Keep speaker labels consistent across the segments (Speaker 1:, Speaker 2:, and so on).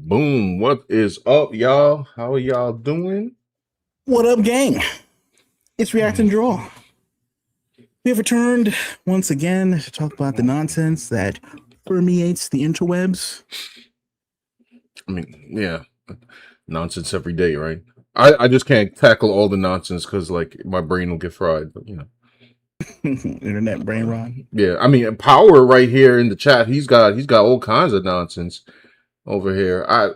Speaker 1: Boom. What is up, y'all? How are y'all doing?
Speaker 2: What up, gang? It's React and Draw. We have returned once again to talk about the nonsense that permeates the interwebs.
Speaker 1: I mean, yeah, nonsense every day, right? I just can't tackle all the nonsense because like my brain will get fried. But
Speaker 2: Internet brain rot.
Speaker 1: Yeah. I mean, Power right here in the chat. He's got all kinds of nonsense over here. I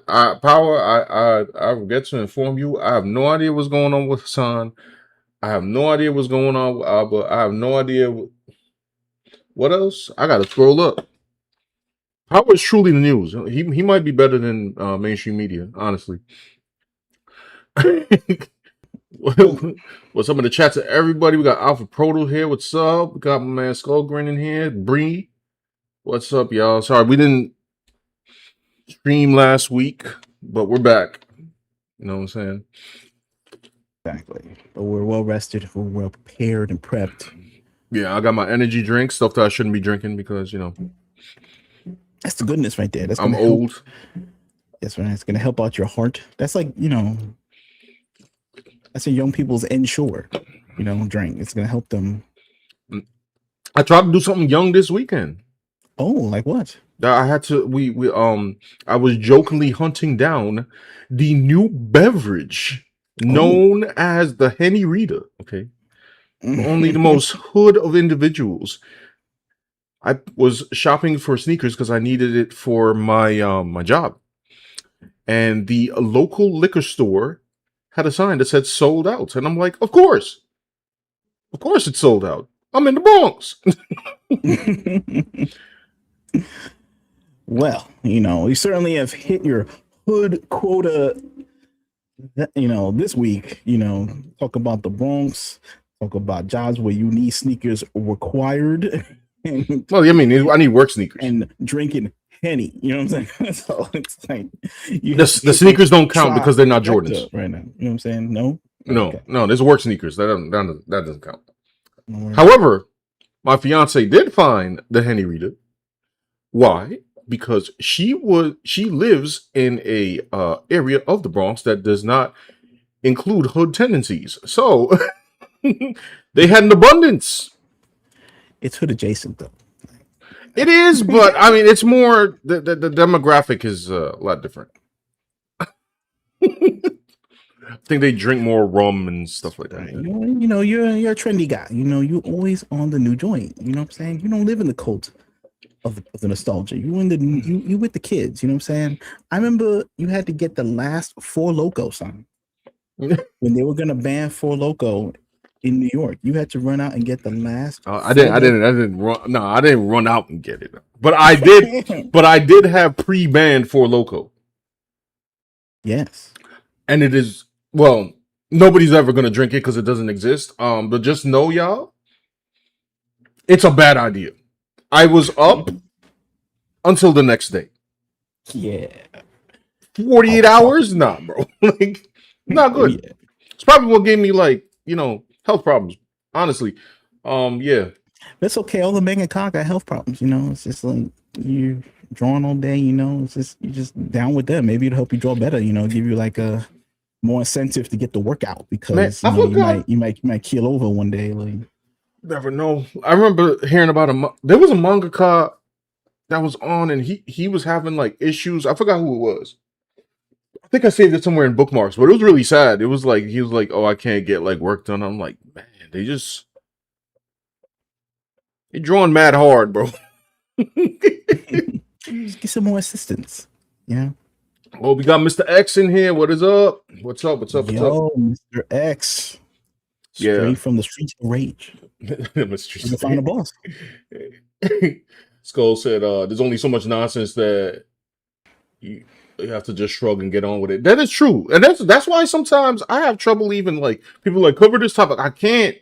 Speaker 1: forget to inform you. I have no idea what's going on with Hassan. I have no idea what's going on with Abba. I have no idea what else. I gotta scroll up. Power is truly the news. He might be better than mainstream media, honestly. What's some of the chats of everybody? We got Alpha Proto here. What's up? We got my man Skullgrin in here. Bree. What's up, y'all? Sorry, we didn't stream last week, but we're back. You know what I'm saying?
Speaker 2: Exactly. But we're well rested, we're well prepared and prepped.
Speaker 1: Yeah, I got my energy drink, stuff that I shouldn't be drinking because,
Speaker 2: that's the goodness right there.
Speaker 1: I'm old.
Speaker 2: That's right. It's gonna help out your heart. That's like, that's a young people's Ensure, drink. It's gonna help them.
Speaker 1: I tried to do something young this weekend.
Speaker 2: Oh, like what?
Speaker 1: I had to I was jokingly hunting down the new beverage known as the Henny Rita. Okay. Only the most hood of individuals. I was shopping for sneakers because I needed it for my my job. And the local liquor store had a sign that said sold out. And I'm like, of course it's sold out. I'm in the Bronx.
Speaker 2: Well, you certainly have hit your hood quota, this week. Talk about the Bronx, talk about jobs where you need sneakers required.
Speaker 1: Well, I mean, I need work sneakers.
Speaker 2: And drinking Henny, you know what I'm saying? So it's like
Speaker 1: the sneakers don't count because they're not Jordans
Speaker 2: right now. You know what I'm saying? No.
Speaker 1: No, there's work sneakers. That doesn't count. However, my fiance did find the Henny Rita. Why? Because she lives in a area of the Bronx that does not include hood tendencies. So they had an abundance.
Speaker 2: It's hood adjacent though.
Speaker 1: It is, but I mean, it's more the demographic is a lot different. I think they drink more rum and stuff like that.
Speaker 2: You're a trendy guy. You always on the new joint. You know what I'm saying? You don't live in the cult of the nostalgia. You with the kids. You know what I'm saying? I remember you had to get the last Four Loko song when they were gonna ban Four Loko in New York. You had to run out and get the last.
Speaker 1: I didn't run. No, I didn't run out and get it. But I did. But I did have pre-banned Four Loko.
Speaker 2: Yes,
Speaker 1: and it is. Well, nobody's ever gonna drink it because it doesn't exist. But just know, y'all, it's a bad idea. I was up until the next day.
Speaker 2: Yeah.
Speaker 1: 48 hours? Nah, bro. Like, not good. Yeah. It's probably what gave me health problems. Honestly. Yeah.
Speaker 2: That's okay. All the mangaka got health problems, It's just like you drawing all day, it's just you're just down with them. Maybe it'll help you draw better, give you like a more incentive to get the workout because you might keel over one day. Like,
Speaker 1: never know. I remember hearing about there was a mangaka that was on and he was having like issues. I forgot who it was. I think I saved it somewhere in bookmarks, but it was really sad. It was like he was like, "Oh, I can't get like work done." I'm like, man, they drawing mad hard, bro.
Speaker 2: Just get some more assistance. Yeah.
Speaker 1: Oh, we got Mr. X in here. What is up? What's up?
Speaker 2: Yo, Mr. X. Straight from the streets of rage.
Speaker 1: To
Speaker 2: find a boss.
Speaker 1: Skull said, "There's only so much nonsense that you have to just shrug and get on with it." That is true, and that's why sometimes I have trouble even like people like cover this topic. I can't.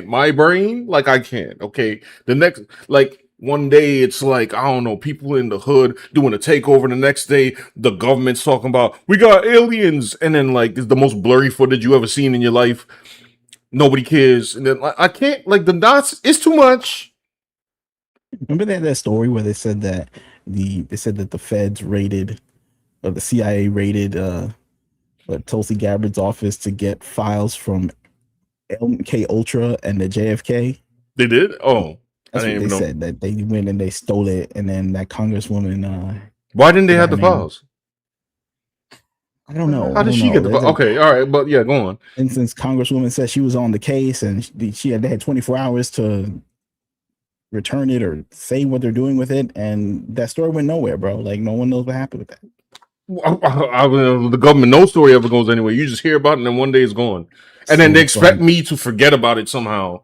Speaker 1: My brain, like I can't. Okay, the next like. One day it's like, I don't know, people in the hood doing a takeover. The next day, the government's talking about, we got aliens. And then like, it's the most blurry footage you ever seen in your life. Nobody cares. And then I can't, like the dots, it's too much.
Speaker 2: Remember that story where they said that they said that the feds raided, or the CIA raided Tulsi Gabbard's office to get files from MK Ultra and the JFK.
Speaker 1: They did? Oh, I
Speaker 2: That's
Speaker 1: didn't
Speaker 2: what they
Speaker 1: even know.
Speaker 2: said, that they went and they stole it, and then that congresswoman,
Speaker 1: Why didn't they
Speaker 2: forgot
Speaker 1: have
Speaker 2: her
Speaker 1: the
Speaker 2: name.
Speaker 1: files?
Speaker 2: I don't know.
Speaker 1: How
Speaker 2: I
Speaker 1: did
Speaker 2: don't
Speaker 1: she
Speaker 2: know.
Speaker 1: get the
Speaker 2: There's
Speaker 1: files? Okay, all right, but yeah, go on.
Speaker 2: and since Congresswoman said she was on the case and they had 24 hours to return it or say what they're doing with it, and that story went nowhere, bro. Like no one knows what happened with that.
Speaker 1: The government, no story ever goes anywhere. You just hear about it, and then one day it's gone, and then
Speaker 2: So
Speaker 1: they
Speaker 2: it's
Speaker 1: expect
Speaker 2: like,
Speaker 1: me to forget about it somehow.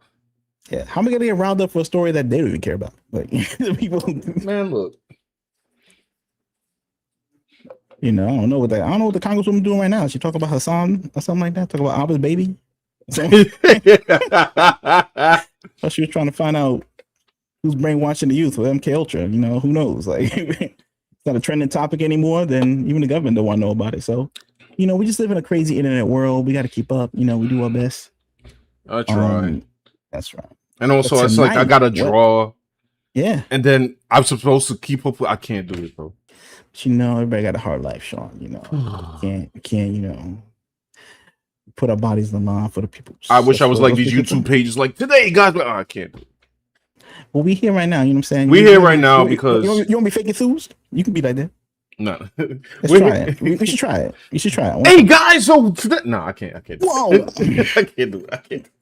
Speaker 2: yeah, how am I gonna get riled up for a story that they don't even care about? Like the people,
Speaker 1: Man, look.
Speaker 2: I don't know what that. I don't know what the Congresswoman doing right now. She talk about her son or something like that. Talk about Abba's baby. So she was trying to find out who's brainwashing the youth with MK Ultra. Who knows? Like it's not a trending topic anymore. Then even the government don't want to know about it. So, we just live in a crazy internet world. We got to keep up. We do our best.
Speaker 1: I try.
Speaker 2: That's right.
Speaker 1: And also,
Speaker 2: But
Speaker 1: it's like I
Speaker 2: tonight,
Speaker 1: gotta
Speaker 2: what?
Speaker 1: draw,
Speaker 2: Yeah.
Speaker 1: and then I'm supposed to keep up with. I can't do it, bro.
Speaker 2: But everybody got a hard life, Sean. We can't put our bodies on the line for the people.
Speaker 1: I wish I was like
Speaker 2: those
Speaker 1: these
Speaker 2: people.
Speaker 1: YouTube pages, like today, guys. But I can't do it.
Speaker 2: Well, we here right now. You know what I'm saying?
Speaker 1: We here right now because
Speaker 2: you want to be fake enthused? You can be like that.
Speaker 1: no.
Speaker 2: Let's try it. We should try it. You should try it.
Speaker 1: Hey guys, so today, no, I can't. Do
Speaker 2: Whoa.
Speaker 1: it. I can't do it. I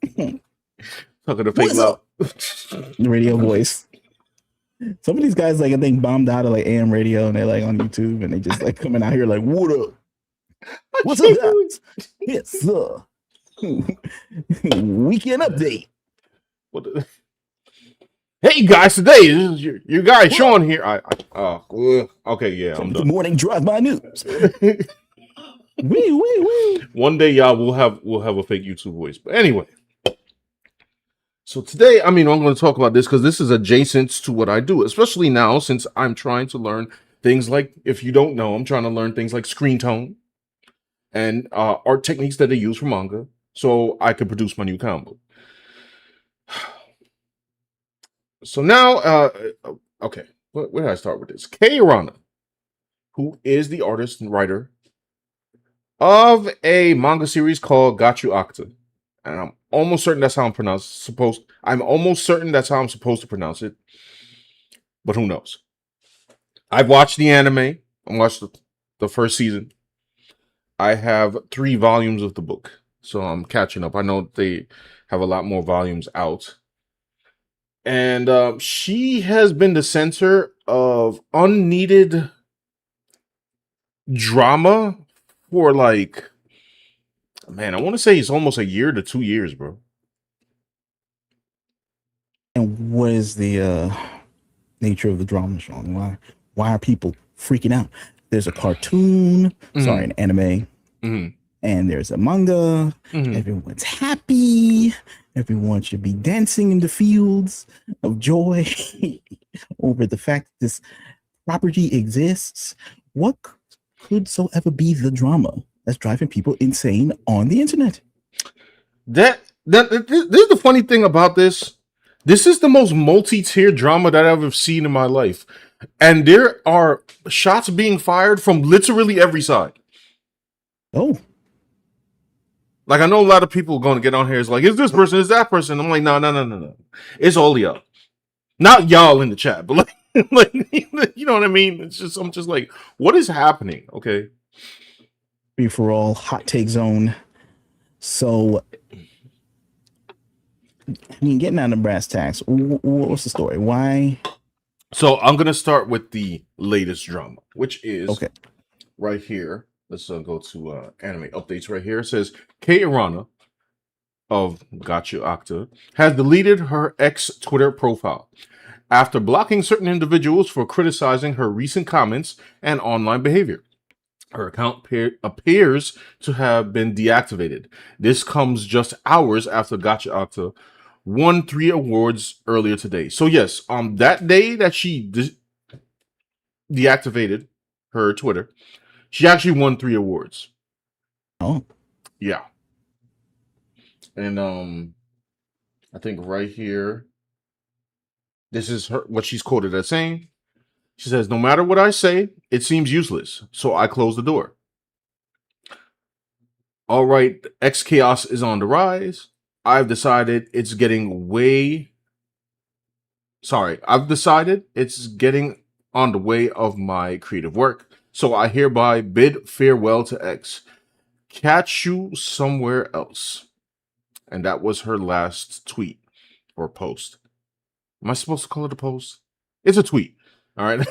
Speaker 1: can't. Talking to fake love.
Speaker 2: The radio voice. Some of these guys, like, I think bombed out of like AM radio, and they're like on YouTube, and they just like coming out here like, "What up? What's up, guys? Yes, sir. Weekend update."
Speaker 1: What the... Hey guys, today this is your guy Sean here. Okay, yeah, I'm done.
Speaker 2: Good morning, drive by news. Wee.
Speaker 1: One day, y'all will have a fake YouTube voice, but anyway. So today, I'm going to talk about this because this is adjacent to what I do, especially now since I'm trying to learn things like, if you don't know, I'm trying to learn things like screen tone and art techniques that they use for manga, so I can produce my new comic book. So now, okay, where did I start with this? Kei Urana, who is the artist and writer of a manga series called Gachiakuta. And I'm almost certain that's how I'm almost certain that's how I'm supposed to pronounce it. But who knows? I've watched the anime. I watched the first season. I have 3 volumes of the book. So I'm catching up. I know they have a lot more volumes out. And she has been the center of unneeded drama for like, man, I want to say it's almost a year to 2 years, bro.
Speaker 2: And what is the nature of the drama, Sean? Why are people freaking out? There's a cartoon, an anime, and there's a manga. Everyone's happy. Everyone should be dancing in the fields of joy over the fact that this property exists. What could so ever be the drama that's driving people insane on the internet?
Speaker 1: This is the funny thing about this. This is the most multi-tier drama that I've ever seen in my life. And there are shots being fired from literally every side.
Speaker 2: Oh.
Speaker 1: Like, I know a lot of people are going to get on here. It's like, is this person, is that person? I'm like, no. It's all y'all. Not y'all in the chat, but like, you know what I mean? I'm just like, what is happening? Okay.
Speaker 2: Free for all, hot take zone. So, getting out of brass tacks, what's the story? Why?
Speaker 1: So I'm going to start with the latest drama, which is right here. Let's go to anime updates right here. It says, Kei Urana of Gachiakuta has deleted her ex-Twitter profile after blocking certain individuals for criticizing her recent comments and online behavior. Her account appears to have been deactivated. This comes just hours after Gachiakuta won 3 awards earlier today. So yes, that day that she deactivated her Twitter, she actually won 3 awards.
Speaker 2: Oh.
Speaker 1: Yeah. And I think right here, this is what she's quoted as saying. She says, no matter what I say, it seems useless. So I close the door. All right, X Chaos is on the rise. I've decided it's getting on the way of my creative work. So I hereby bid farewell to X. Catch you somewhere else. And that was her last tweet or post. Am I supposed to call it a post? It's a tweet. All right.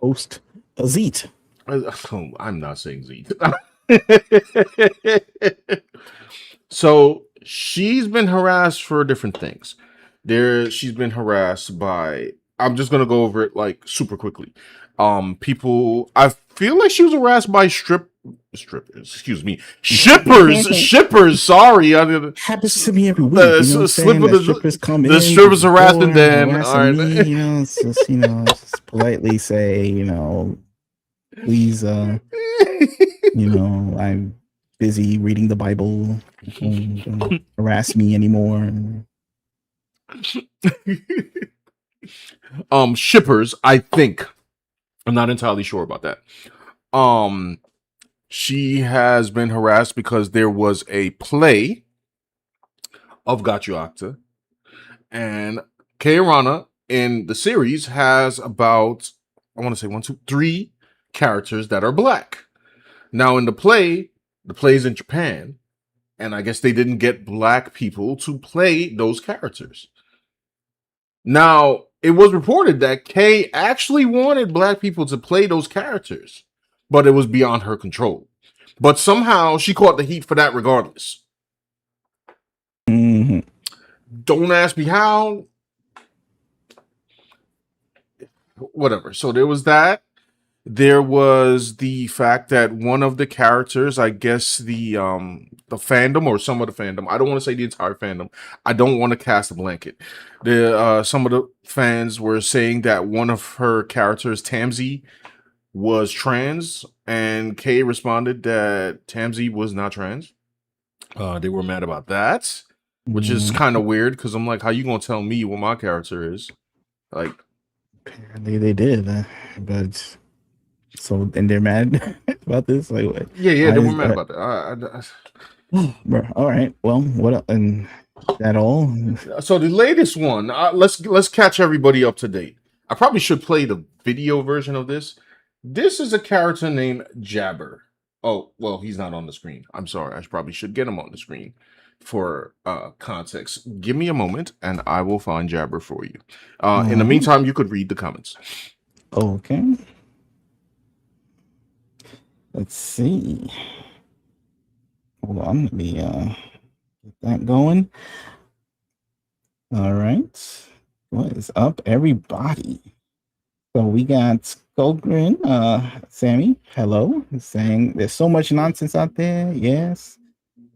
Speaker 2: Post a zeet.
Speaker 1: Oh, I'm not saying Z. So she's been harassed for different things. She's been harassed by. I'm just gonna go over it like super quickly. People. I feel like she was harassed by strippers. Excuse me, shippers. Sorry,
Speaker 2: Happens to me every week. You know what I'm saying? The strippers come in.
Speaker 1: The strippers harassing Dan.
Speaker 2: Harassing me. You know, it's just just politely say, please, I'm busy reading the Bible. Don't harass me anymore.
Speaker 1: Shippers, I think. I'm not entirely sure about that. She has been harassed because there was a play of Gachiakuta, and Kei Urana in the series has about, I want to say 1, 2, 3 characters that are black. Now in the play's in Japan, and I guess they didn't get black people to play those characters. Now, it was reported that Kei actually wanted black people to play those characters, but it was beyond her control. But somehow she caught the heat for that regardless.
Speaker 2: Mm-hmm.
Speaker 1: Don't ask me how. Whatever. So there was that. There was the fact that one of the characters, I guess the fandom or some of the fandom, I don't want to say the entire fandom, I don't want to cast a blanket. Some of the fans were saying that one of her characters, Tamsi, was trans, and Kei responded that Tamsi was not trans. They were mad about that, which is kind of weird because I'm like, how you gonna tell me what my character is? Like,
Speaker 2: apparently they did, but. So, and they're mad about this? Like, what?
Speaker 1: Yeah, they were mad about that.
Speaker 2: Bro, all right. Well, what? And that all?
Speaker 1: So the latest one. Let's catch everybody up to date. I probably should play the video version of this. This is a character named Jabber. Oh, well, he's not on the screen. I'm sorry. I probably should get him on the screen for context. Give me a moment, and I will find Jabber for you. In the meantime, you could read the comments.
Speaker 2: Okay. Let's see. Hold on, let me get that going. All right. What is up, everybody? So we got Skullgrin, Sammy, hello, saying there's so much nonsense out there. Yes.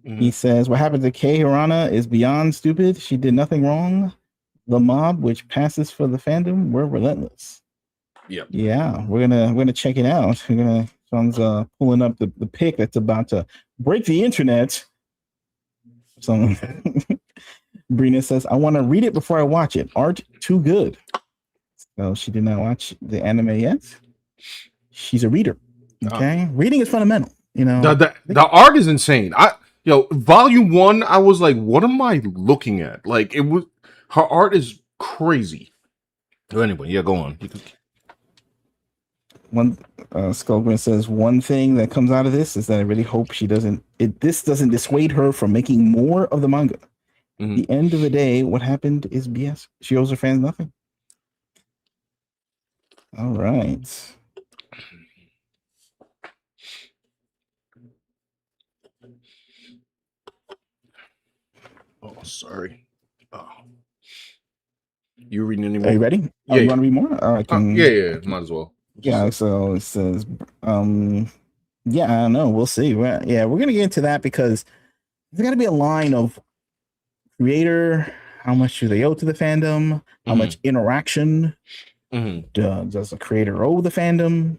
Speaker 2: Mm-hmm. He says, what happened to Kei Urana is beyond stupid. She did nothing wrong. The mob, which passes for the fandom, were relentless.
Speaker 1: Yep.
Speaker 2: Yeah, we're gonna check it out. Sean's pulling up the pic that's about to break the internet. So Brina says, I want to read it before I watch it. Art too good. So she did not watch the anime yet. She's a reader. Okay. Reading is fundamental.
Speaker 1: The art is insane. Volume 1, I was like, what am I looking at? Like, her art is crazy. So anyway, yeah, go on.
Speaker 2: One Skullgrin says, one thing that comes out of this is that I really hope this doesn't dissuade her from making more of the manga. Mm-hmm. At the end of the day, what happened is BS. She owes her fans nothing. All right.
Speaker 1: Oh, sorry. Oh. You reading any more?
Speaker 2: Are you ready?
Speaker 1: Yeah.
Speaker 2: You want to read more?
Speaker 1: Yeah. Might as well.
Speaker 2: Yeah, so it says, I don't know. We'll see. We're going to get into that because there's got to be a line of creator, how much do they owe to the fandom, how much interaction does the creator owe the fandom?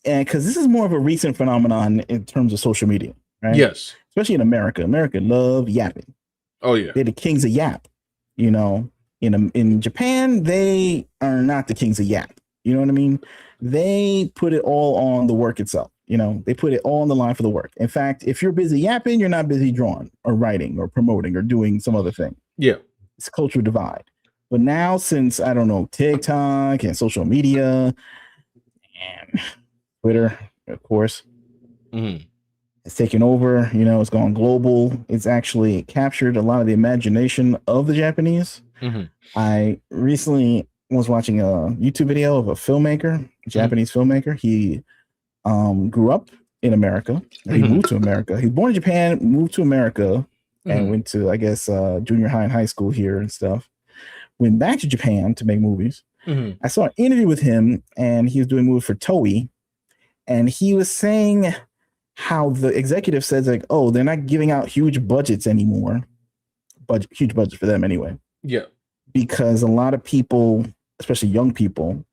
Speaker 2: And because this is more of a recent phenomenon in terms of social media, right?
Speaker 1: Yes.
Speaker 2: Especially in America. America love yapping.
Speaker 1: Oh, yeah.
Speaker 2: They're the kings of yap, In Japan, they are not the kings of yap. You know what I mean? They put it all on the work itself. They put it all on the line for the work. In fact, if you're busy yapping, you're not busy drawing or writing or promoting or doing some other thing.
Speaker 1: Yeah.
Speaker 2: It's a cultural divide. But now, since I don't know, TikTok and social media and Twitter, of course, it's taken over. It's gone global. It's actually captured a lot of the imagination of the Japanese. I recently was watching a YouTube video of a filmmaker, a Japanese filmmaker. He grew up in America. He moved to America. He was born in Japan, moved to America, and went to, I guess, junior high and high school here and stuff. Went back to Japan to make movies. I saw an interview with him, and he was doing a movie for Toei, and he was saying how the executive says, like, oh, they're not giving out huge budgets anymore. Huge budgets for them anyway.
Speaker 1: Yeah.
Speaker 2: Because a lot of people, especially young people,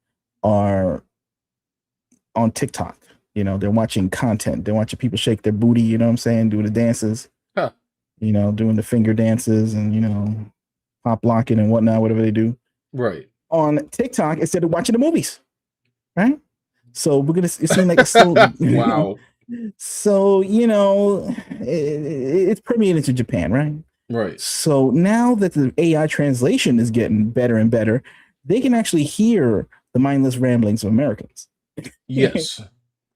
Speaker 2: are on TikTok. They're watching content. They're watching people shake their booty, you know what I'm saying, doing the dances, doing the finger dances and, pop locking and whatnot, whatever they do.
Speaker 1: Right.
Speaker 2: On TikTok instead of watching the movies. Right? So we're going to, it seems like a slow.
Speaker 1: Wow.
Speaker 2: So, it's permeated to Japan, right?
Speaker 1: Right.
Speaker 2: So now that the AI translation is getting better and better, they can actually hear the mindless ramblings of Americans.
Speaker 1: Yes.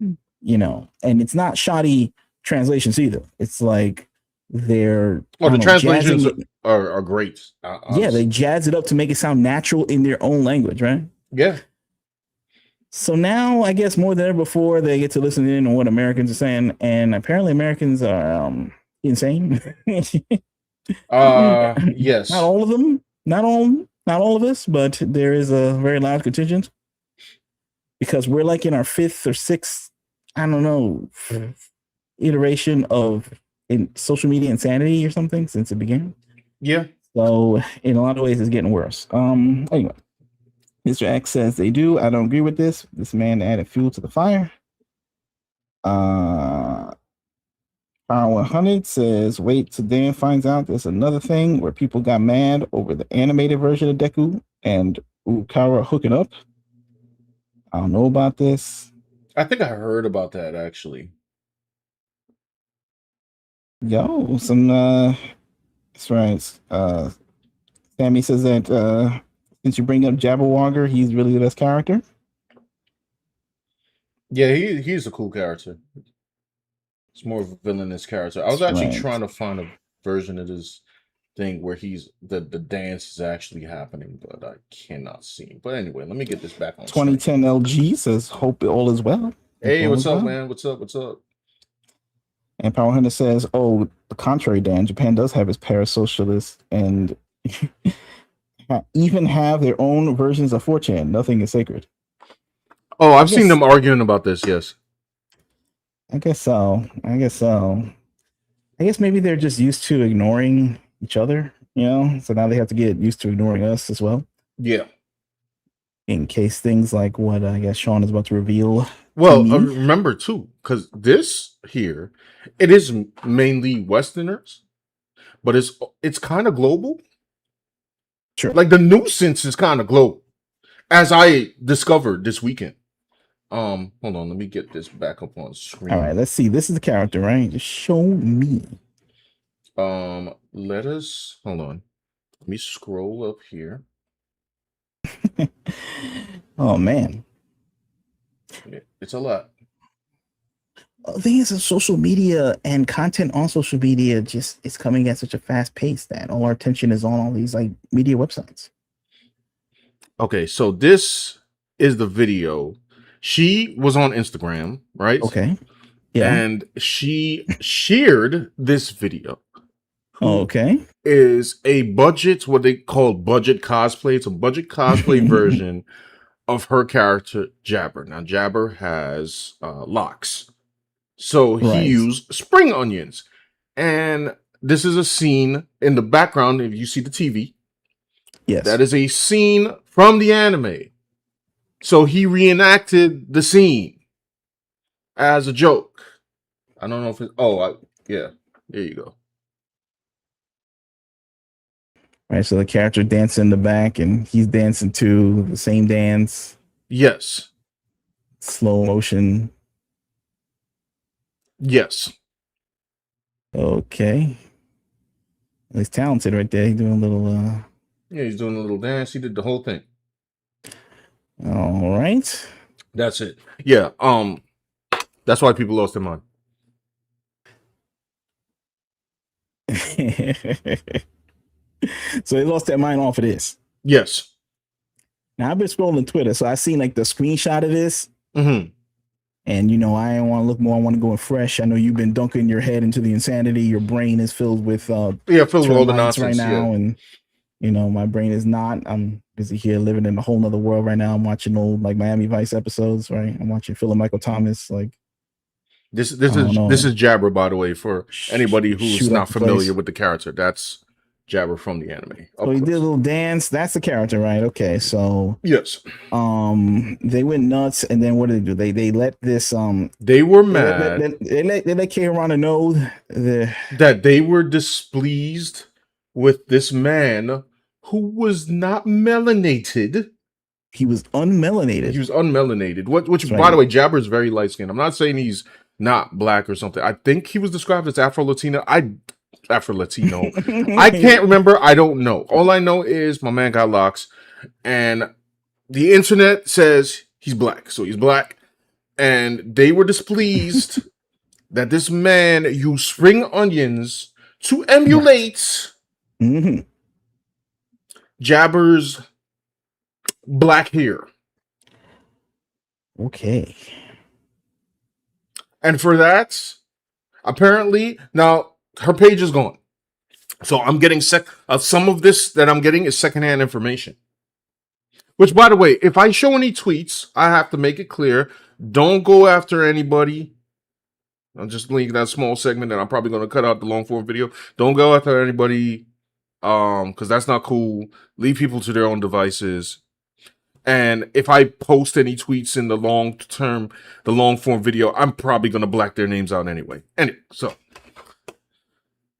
Speaker 2: And it's not shoddy translations either. It's like they're
Speaker 1: the translations are great.
Speaker 2: Yeah, they jazz it up to make it sound natural in their own language, right?
Speaker 1: Yeah.
Speaker 2: So now, I guess more than ever before, they get to listen in on what Americans are saying, and apparently Americans are insane.
Speaker 1: Yes.
Speaker 2: Not all of them. Not all of us, but there is a very large contingent because we're like in our fifth or sixth, I don't know, iteration of social media insanity or something since it began.
Speaker 1: Yeah.
Speaker 2: So in a lot of ways, it's getting worse. Anyway. Mr. X says they do. I don't agree with this. This man added fuel to the fire. Power 100 says, wait till Dan finds out there's another thing where people got mad over the animated version of Deku and Ukara hooking up. I don't know about this.
Speaker 1: I think I heard about that, actually.
Speaker 2: Yo, some, that's right. Sammy says that, since you bring up Jabberwocker, he's really the best character.
Speaker 1: Yeah, he's a cool character. It's more of a villainous character. I was actually trying to find a version of this thing where he's the dance is actually happening, but I cannot see. But anyway, let me get this back on.
Speaker 2: 2010 LG says, hope all is well.
Speaker 1: Hey, what's up, man? What's up?
Speaker 2: And Power Hunter says, oh, the contrary, Dan. Japan does have its parasocialists and even have their own versions of 4chan. Nothing is sacred.
Speaker 1: Oh, I've seen them arguing about this, yes.
Speaker 2: I guess so. I guess maybe they're just used to ignoring each other, so now they have to get used to ignoring us as well.
Speaker 1: Yeah.
Speaker 2: In case things like what I guess Sean is about to reveal.
Speaker 1: Well, remember too, because this here, it is mainly Westerners, but it's kind of global.
Speaker 2: Sure.
Speaker 1: Like the nuisance is kind of global, as I discovered this weekend. Hold on, let me get this back up on screen.
Speaker 2: All right, let's see. This is the character, right? Just show me.
Speaker 1: Hold on. Let me scroll up here.
Speaker 2: Oh man.
Speaker 1: It's a lot.
Speaker 2: The thing is, social media and content on social media it's coming at such a fast pace that all our attention is on all these like media websites.
Speaker 1: Okay, so this is the video. She was on Instagram, right?
Speaker 2: Okay. Yeah.
Speaker 1: And she shared this video.
Speaker 2: Okay.
Speaker 1: Is a budget, what they call budget cosplay. It's a budget cosplay version of her character, Jabber. Now, Jabber has locks. So he used spring onions. And this is a scene in the background. If you see the TV,
Speaker 2: yes,
Speaker 1: that is a scene from the anime. So he reenacted the scene as a joke. I don't know if it. Yeah, there you go.
Speaker 2: Right, so the character dancing in the back, and he's dancing to the same dance,
Speaker 1: Yes.
Speaker 2: slow motion.
Speaker 1: Yes.
Speaker 2: Okay, he's talented right there. He's doing a little.
Speaker 1: Yeah, he's doing a little dance. He did the whole thing.
Speaker 2: All right.
Speaker 1: That's it. Yeah. That's why people lost their mind.
Speaker 2: So they lost their mind off of this.
Speaker 1: Yes.
Speaker 2: Now I've been scrolling Twitter, so I seen like the screenshot of this.
Speaker 1: Mm-hmm.
Speaker 2: And you know, I want to look more. I want to go in fresh. I know you've been dunking your head into the insanity. Your brain is filled with
Speaker 1: filled with all the nonsense
Speaker 2: right now, and you know, my brain is not. I'm busy here living in a whole nother world right now. I'm watching old like Miami Vice episodes, right? I'm watching Phil and Michael Thomas. Like
Speaker 1: this is Jabber, by the way, for anybody who's not familiar with the character. That's Jabber from the anime.
Speaker 2: So he did a little dance. That's the character, right? Okay, so
Speaker 1: yes.
Speaker 2: They went nuts, and then what did they do? They let this
Speaker 1: They were mad.
Speaker 2: They let Kei Urana know
Speaker 1: that they were displeased with this man who was not melanated.
Speaker 2: He was unmelanated.
Speaker 1: He was unmelanated. Which by the way, Jabber is very light skinned. I'm not saying he's not black or something. I think he was described as Afro-Latino. Afro-Latino. I can't remember. I don't know. All I know is my man got locks, and the internet says he's black. So he's black, and they were displeased that this man used spring onions to emulate Jabber's black hair.
Speaker 2: Okay.
Speaker 1: And for that, apparently, now her page is gone. So I'm getting some of this that I'm getting is secondhand information. Which, by the way, if I show any tweets, I have to make it clear. Don't go after anybody. I'll just link that small segment that I'm probably going to cut out the long form video. Don't go after anybody because that's not cool. Leave people to their own devices. And if I post any tweets in the long form video, I'm probably going to black their names out anyway. Anyway, so.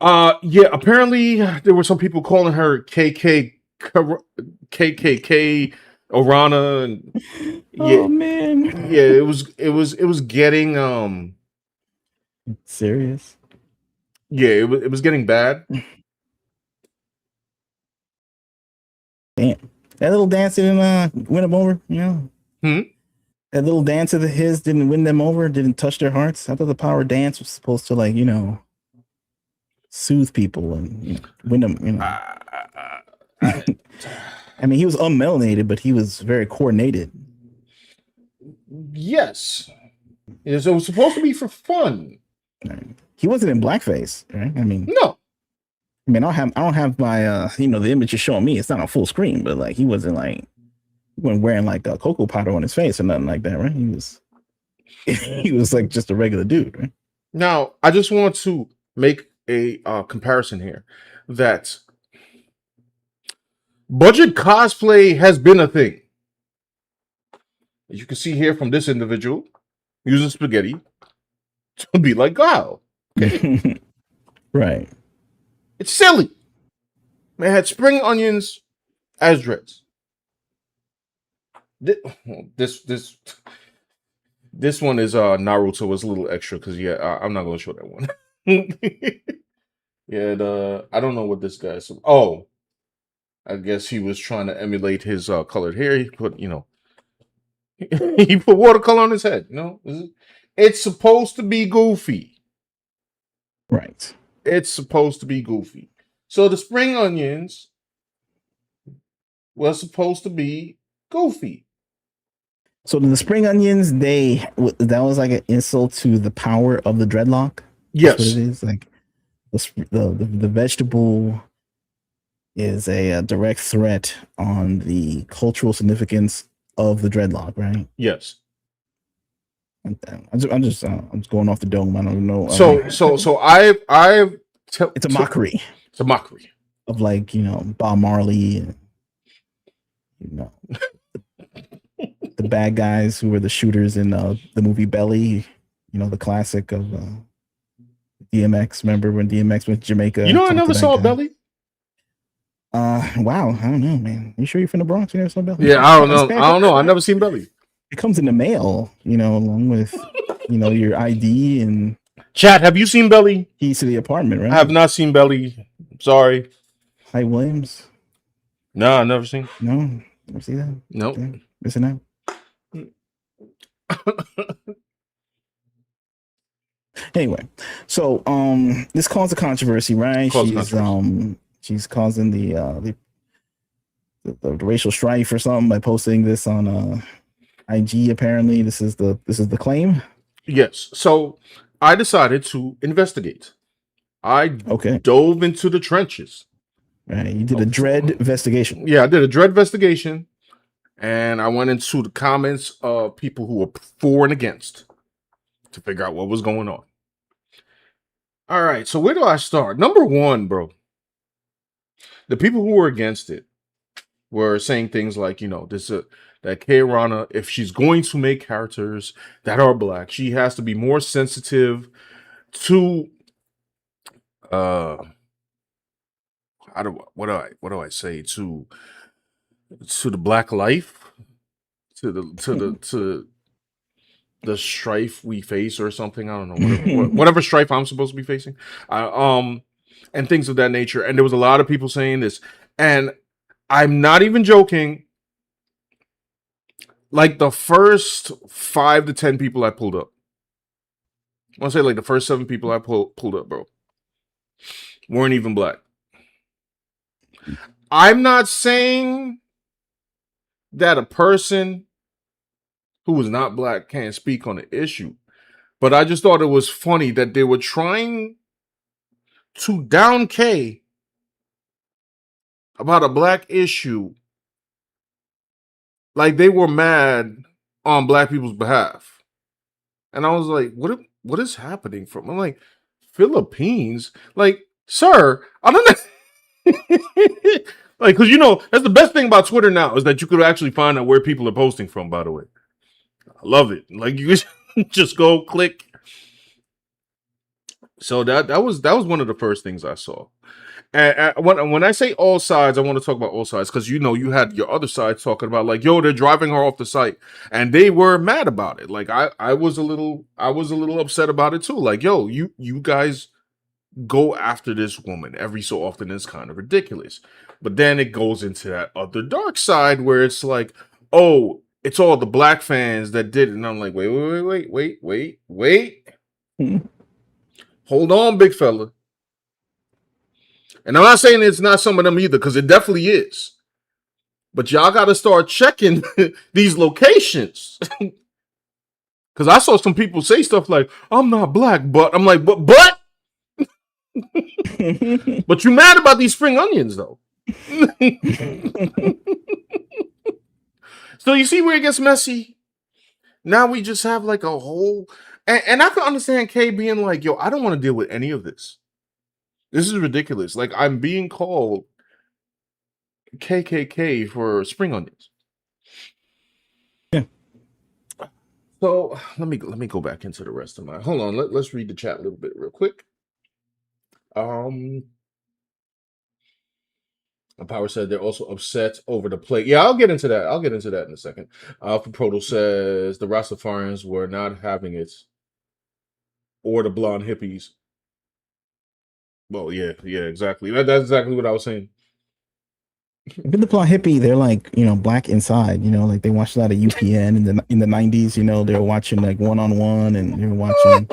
Speaker 1: Yeah, apparently there were some people calling her KKK Urana, and
Speaker 2: oh man,
Speaker 1: yeah, it was getting
Speaker 2: serious.
Speaker 1: Yeah, it was getting bad.
Speaker 2: Damn, that little dance didn't win them over, you know. That little dance of his didn't win them over, didn't touch their hearts. I thought the power dance was supposed to, like, you know, soothe people and, you know, win them, you know. I mean, he was unmelanated, but he was very coordinated.
Speaker 1: Yes. It was supposed to be for fun.
Speaker 2: He wasn't in blackface, right? I mean,
Speaker 1: no.
Speaker 2: I mean, I don't have my you know, the image you're showing me. It's not on full screen, but like he wasn't wearing like a cocoa powder on his face or nothing like that, right? He was like just a regular dude, right?
Speaker 1: Now, I just want to make a comparison here that budget cosplay has been a thing. As you can see here from this individual using spaghetti to be like Guile. Okay.
Speaker 2: Right.
Speaker 1: It's silly. Man had spring onions as dreads. This one is Naruto was a little extra because I'm not gonna show that one. Yeah, I don't know what this guy is. Oh, I guess he was trying to emulate his colored hair. He put, you know, he put watercolor on his head. You know, it's supposed to be goofy.
Speaker 2: Right.
Speaker 1: It's supposed to be goofy. So the spring onions was supposed to be goofy.
Speaker 2: So the spring onions, that was like an insult to the power of the dreadlock.
Speaker 1: Yes,
Speaker 2: that's what it is. Like the vegetable is a direct threat on the cultural significance of the dreadlock, right?
Speaker 1: Yes.
Speaker 2: I'm just going off the dome. I don't know.
Speaker 1: So it's
Speaker 2: a mockery.
Speaker 1: It's a mockery
Speaker 2: of, like, you know, Bob Marley and, you know, the bad guys who were the shooters in the movie Belly. You know, the classic of DMX. Remember when DMX went to Jamaica?
Speaker 1: You know, I never saw Belly.
Speaker 2: Wow, I don't know, man. You sure you're from the Bronx? You never saw Belly?
Speaker 1: Yeah, I don't know. I don't know. I never seen Belly.
Speaker 2: It comes in the mail, along with your ID and
Speaker 1: Chat, have you seen Belly?
Speaker 2: keys to the apartment,
Speaker 1: I have
Speaker 2: right?
Speaker 1: not seen Belly. Sorry.
Speaker 2: Hype Williams.
Speaker 1: No, I never seen.
Speaker 2: No, never see that.
Speaker 1: Nope.
Speaker 2: Yeah, missing out. Anyway, so this caused a controversy, right? She's causing the racial strife or something by posting this on IG. Apparently, this is the claim.
Speaker 1: Yes. So I decided to investigate. I dove into the trenches.
Speaker 2: Right. You did a dread investigation.
Speaker 1: Yeah, I did a dread investigation, and I went into the comments of people who were for and against to figure out what was going on. All right, so where do I start? Number one, bro. The people who were against it were saying things like, that Kei Urana, if she's going to make characters that are black, she has to be more sensitive to what do I say, to the black life, to the strife we face or something. I don't know, whatever strife I'm supposed to be facing, and things of that nature. And there was a lot of people saying this, and I'm not even joking. Like the first 5 to 10 people I pulled up, I want to say like the first 7 people I pulled up, bro, weren't even black. I'm not saying that a person who is not black can't speak on the issue, but I just thought it was funny that they were trying to down Kei about a black issue, like they were mad on black people's behalf. And I was like, what is happening from? I'm like, Philippines? Like, sir, I don't know. Like, because that's the best thing about Twitter now, is that you could actually find out where people are posting from, by the way. I love it. Like, you just go click. So that was one of the first things I saw. And when I say all sides, I want to talk about all sides, because you had your other side talking about like, yo, they're driving her off the site, and they were mad about it. Like I was a little upset about it too. Like, yo, you guys go after this woman every so often is kind of ridiculous. But then it goes into that other dark side where it's like, oh, it's all the black fans that did it. And I'm like, wait. Hold on, big fella. And I'm not saying it's not some of them either, because it definitely is. But y'all got to start checking these locations. Because I saw some people say stuff like, I'm not black, but I'm like, but? But you mad about these spring onions, though. So you see where it gets messy? Now we just have like a whole... And I can understand Kei being like, yo, I don't want to deal with any of this. This is ridiculous. Like, I'm being called KKK for spring onions.
Speaker 2: Yeah.
Speaker 1: So let me go back into the rest of my... Hold on, let's read the chat a little bit real quick. Power said they're also upset over the play. Yeah, I'll get into that. In a second. Alpha Proto says the Rastafarians were not having it, or the blonde hippies. Well, yeah, exactly. That's exactly what I was saying.
Speaker 2: Even the blonde hippie, they're like, black inside. Like they watched a lot of UPN in the 90s. They were watching like One on One, and they were watching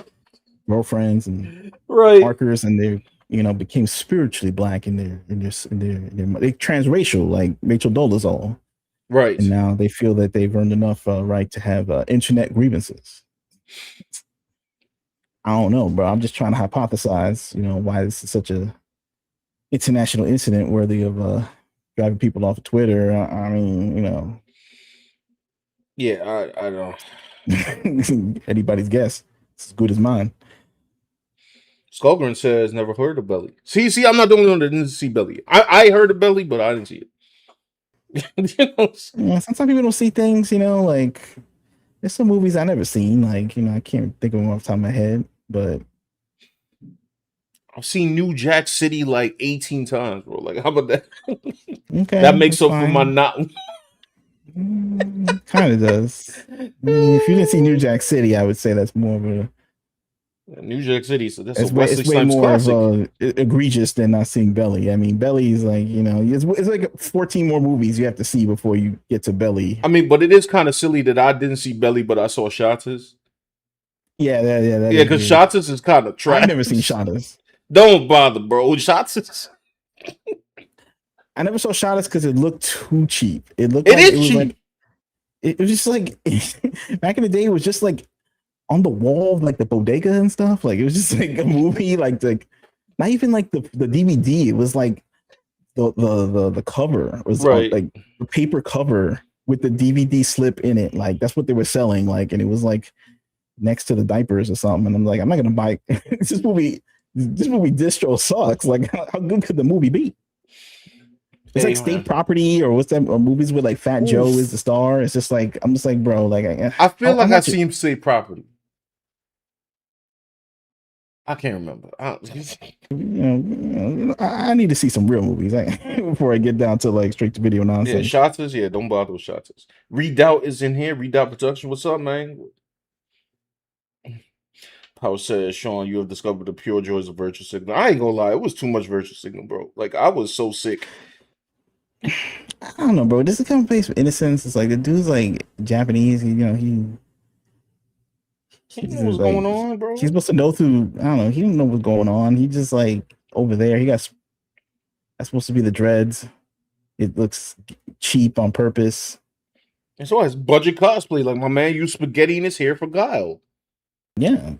Speaker 2: Girlfriends and Markers, and they became spiritually black in their they transracial, like Rachel Dolezal.
Speaker 1: Right.
Speaker 2: And now they feel that they've earned enough right to have internet grievances. I don't know, bro. I'm just trying to hypothesize, why this is such a international incident worthy of driving people off of Twitter. I mean,
Speaker 1: Yeah, I don't.
Speaker 2: Anybody's guess. It's as good as mine.
Speaker 1: Skullgren says never heard of Belly. See, I'm not the only one that didn't see Belly. I heard of Belly, but I didn't see it.
Speaker 2: Yeah, sometimes people don't see things, like there's some movies I never seen. Like, I can't think of them off the top of my head, but
Speaker 1: I've seen New Jack City like 18 times, bro. Like, how about that? That
Speaker 2: Okay,
Speaker 1: makes
Speaker 2: that's
Speaker 1: up for my
Speaker 2: fine.
Speaker 1: not.
Speaker 2: Kind of does. I mean, if you didn't see New Jack City, I would say that's more of a
Speaker 1: New Jack City, so that's a
Speaker 2: it's
Speaker 1: Wesley
Speaker 2: way
Speaker 1: Snipes
Speaker 2: more of
Speaker 1: classic.
Speaker 2: a egregious than not seeing Belly. I mean, Belly is like, it's like 14 more movies you have to see before you get to Belly.
Speaker 1: I mean, but it is kind of silly that I didn't see Belly, but I saw Shotters.
Speaker 2: Yeah, that
Speaker 1: Yeah,
Speaker 2: is
Speaker 1: because
Speaker 2: weird.
Speaker 1: Shotters is kind of
Speaker 2: I've never seen
Speaker 1: trash.
Speaker 2: Shadas.
Speaker 1: Don't bother, bro. Shotters.
Speaker 2: I never saw Shadas because it looked too cheap. It looked
Speaker 1: It
Speaker 2: like it
Speaker 1: is
Speaker 2: was like
Speaker 1: cheap.
Speaker 2: it was just like back in the day. It was just like on the wall, like the bodega and stuff. Like it was just like a movie, like not even like the DVD. It was like the cover was on
Speaker 1: Right.
Speaker 2: like the paper cover with the DVD slip in it. Like that's what they were selling. Like, and it was like next to the diapers or something. And I'm like, I'm not gonna buy this movie. This movie distro sucks. Like, how good could the movie be? It's like
Speaker 1: Hey,
Speaker 2: State
Speaker 1: man.
Speaker 2: Property or what's that? Or movies with like Fat Joe is the
Speaker 1: Oof.
Speaker 2: star. It's just like I'm just like, bro, like
Speaker 1: I feel
Speaker 2: how
Speaker 1: like I
Speaker 2: much?
Speaker 1: seen Say Property. I can't remember.
Speaker 2: I need to see some real movies before I get down to like straight to video
Speaker 1: Yeah,
Speaker 2: nonsense.
Speaker 1: Shotters. Yeah, don't bother with Shotters. Redoubt is in here. Redoubt Production. What's up, man? Power says, Sean, you have discovered the pure joys of virtue signal. I ain't gonna lie, it was too much virtue signal, bro. Like, I was so sick.
Speaker 2: I don't know, bro. This is kind of place for innocence. It's like the dude's like Japanese.
Speaker 1: He
Speaker 2: He's
Speaker 1: know what's
Speaker 2: just like
Speaker 1: going on,
Speaker 2: he's
Speaker 1: bro.
Speaker 2: supposed to know through. I don't know. He don't know what's going on. He just like over there. That's supposed to be the dreads. It looks cheap on purpose.
Speaker 1: And so it's budget cosplay. Like, my man used spaghetti in his hair for Guile.
Speaker 2: Yeah.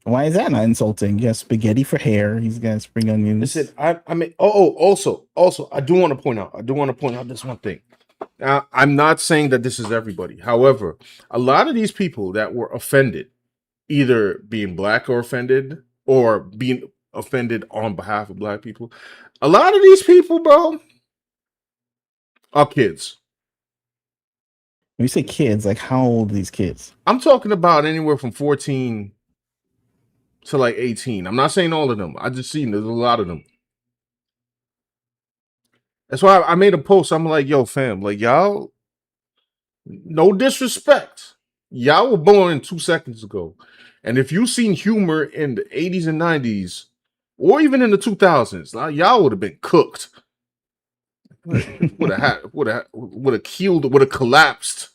Speaker 2: Why is that not insulting? You have spaghetti for hair. He's got spring
Speaker 1: Listen,
Speaker 2: onions.
Speaker 1: I mean, also, I do want to point out this one thing. Now, I'm not saying that this is everybody. However, a lot of these people that were offended, either being black or offended, or being offended on behalf of black people, a lot of these people, bro, are kids.
Speaker 2: When you say kids, like how old are these kids?
Speaker 1: I'm talking about anywhere from 14 to like 18. I'm not saying all of them. I just seen there's a lot of them. That's why I made a post. I'm like, yo, fam, like y'all, no disrespect. Y'all were born 2 seconds ago. And if you seen humor in the 80s and 90s, or even in the 2000s, y'all would have been cooked. Would have killed, would have collapsed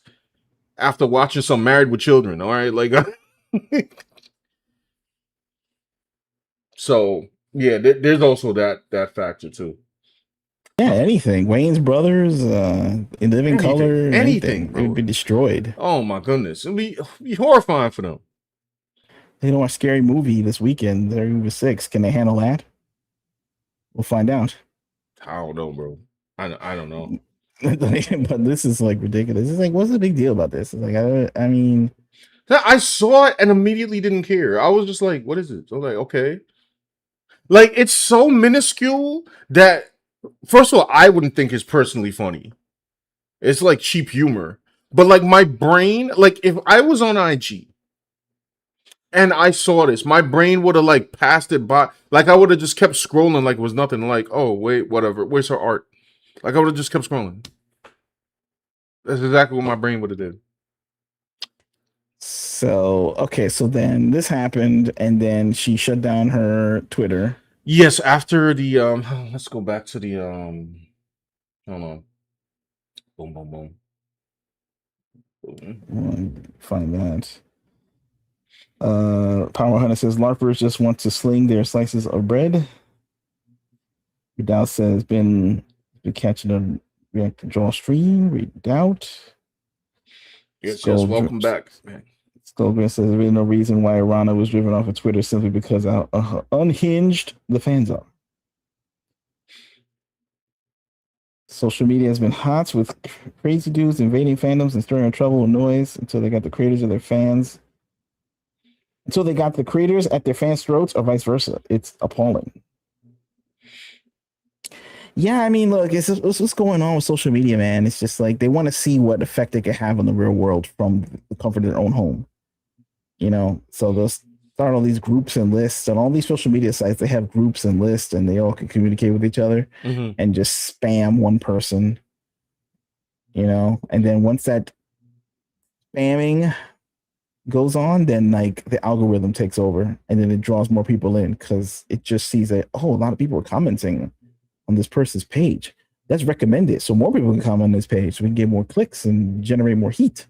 Speaker 1: after watching some Married with Children. All right, like so yeah, there's also that factor too.
Speaker 2: Yeah, anything. Wayne's Brothers, In Living
Speaker 1: Anything,
Speaker 2: Color,
Speaker 1: anything,
Speaker 2: anything. They would
Speaker 1: bro.
Speaker 2: be destroyed.
Speaker 1: Oh my goodness, it'd be horrifying for them.
Speaker 2: They don't watch Scary Movie this weekend. They're over 6. Can they handle that? We'll find out.
Speaker 1: I don't know, bro. I don't know.
Speaker 2: But this is like ridiculous. It's like, what's the big deal about this? It's like, I mean,
Speaker 1: I saw it and immediately didn't care. I was just like, what is it? So like, okay. Like, it's so minuscule that, first of all, I wouldn't think it's personally funny. It's like cheap humor. But like my brain, like if I was on IG and I saw this, my brain would have like passed it by. Like I would have just kept scrolling like it was nothing. Like, oh wait, whatever. Where's her art? Like I would have just kept scrolling. That's exactly what my brain would have did.
Speaker 2: so okay, so then this happened, and then she shut down her Twitter.
Speaker 1: Yes, after the let's go back to the hold on. Boom boom boom.
Speaker 2: Find that. Power Hunter says LARPers just want to sling their slices of bread. Redoubt says been catching a react draw stream. Redoubt.
Speaker 1: Yes, welcome back, man.
Speaker 2: Skullgrin says there's really no reason why Urana was driven off of Twitter simply because how unhinged the fans are. Social media has been hot with crazy dudes invading fandoms and stirring up trouble and noise until they got the creators of their fans. Until they got the creators at their fans' throats, or vice versa. It's appalling. Yeah, I mean, look, it's what's going on with social media, man. It's just like they want to see what effect it can have on the real world from the comfort of their own home. So start all these groups and lists on all these social media sites. They have groups and lists, and they all can communicate with each other
Speaker 1: Mm-hmm.
Speaker 2: and just spam one person, And then once that spamming goes on, then like the algorithm takes over, and then it draws more people in because it just sees that a lot of people are commenting on this person's page. Let's recommend it so more people can comment on this page, so we can get more clicks and generate more heat.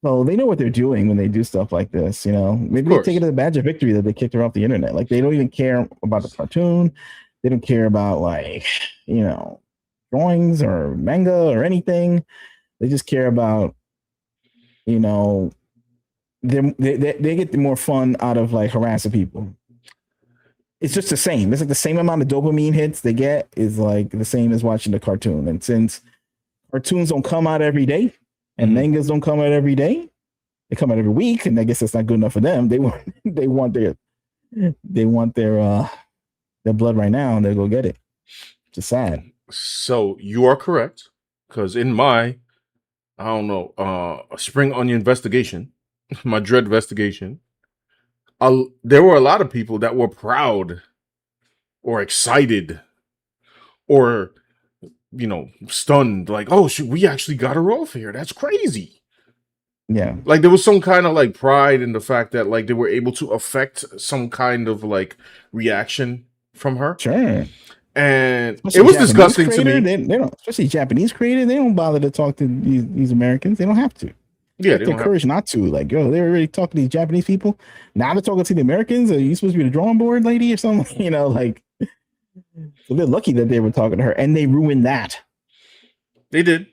Speaker 2: So they know what they're doing when they do stuff like this, Maybe they take it as a badge of victory that they kicked her off the internet. Like they don't even care about the cartoon. They don't care about drawings or manga or anything. They just care about, they get the more fun out of like harassing people. It's just the same. It's like the same amount of dopamine hits they get is like the same as watching the cartoon. And since cartoons don't come out every day and mangas don't come out every day, they come out every week, and I guess that's not good enough for them. They want their blood right now, and they'll go get it. It's just sad.
Speaker 1: So you are correct, because in my, I don't know, spring onion investigation, my dread investigation, there were a lot of people that were proud or excited or, stunned, like, oh, we actually got her off here. That's crazy.
Speaker 2: Yeah.
Speaker 1: Like there was some kind of like pride in the fact that like they were able to affect some kind of like reaction from her.
Speaker 2: Sure.
Speaker 1: And
Speaker 2: especially
Speaker 1: it was
Speaker 2: Japanese
Speaker 1: disgusting
Speaker 2: creator,
Speaker 1: to me.
Speaker 2: They don't, especially Japanese creators, they don't bother to talk to these Americans. They don't have to.
Speaker 1: Yeah,
Speaker 2: they encourage not to. Like, they're already talking to these Japanese people. Now they're talking to the Americans. Are you supposed to be the drawing board lady or something? Like, so they're lucky that they were talking to her, and they ruined that.
Speaker 1: They did.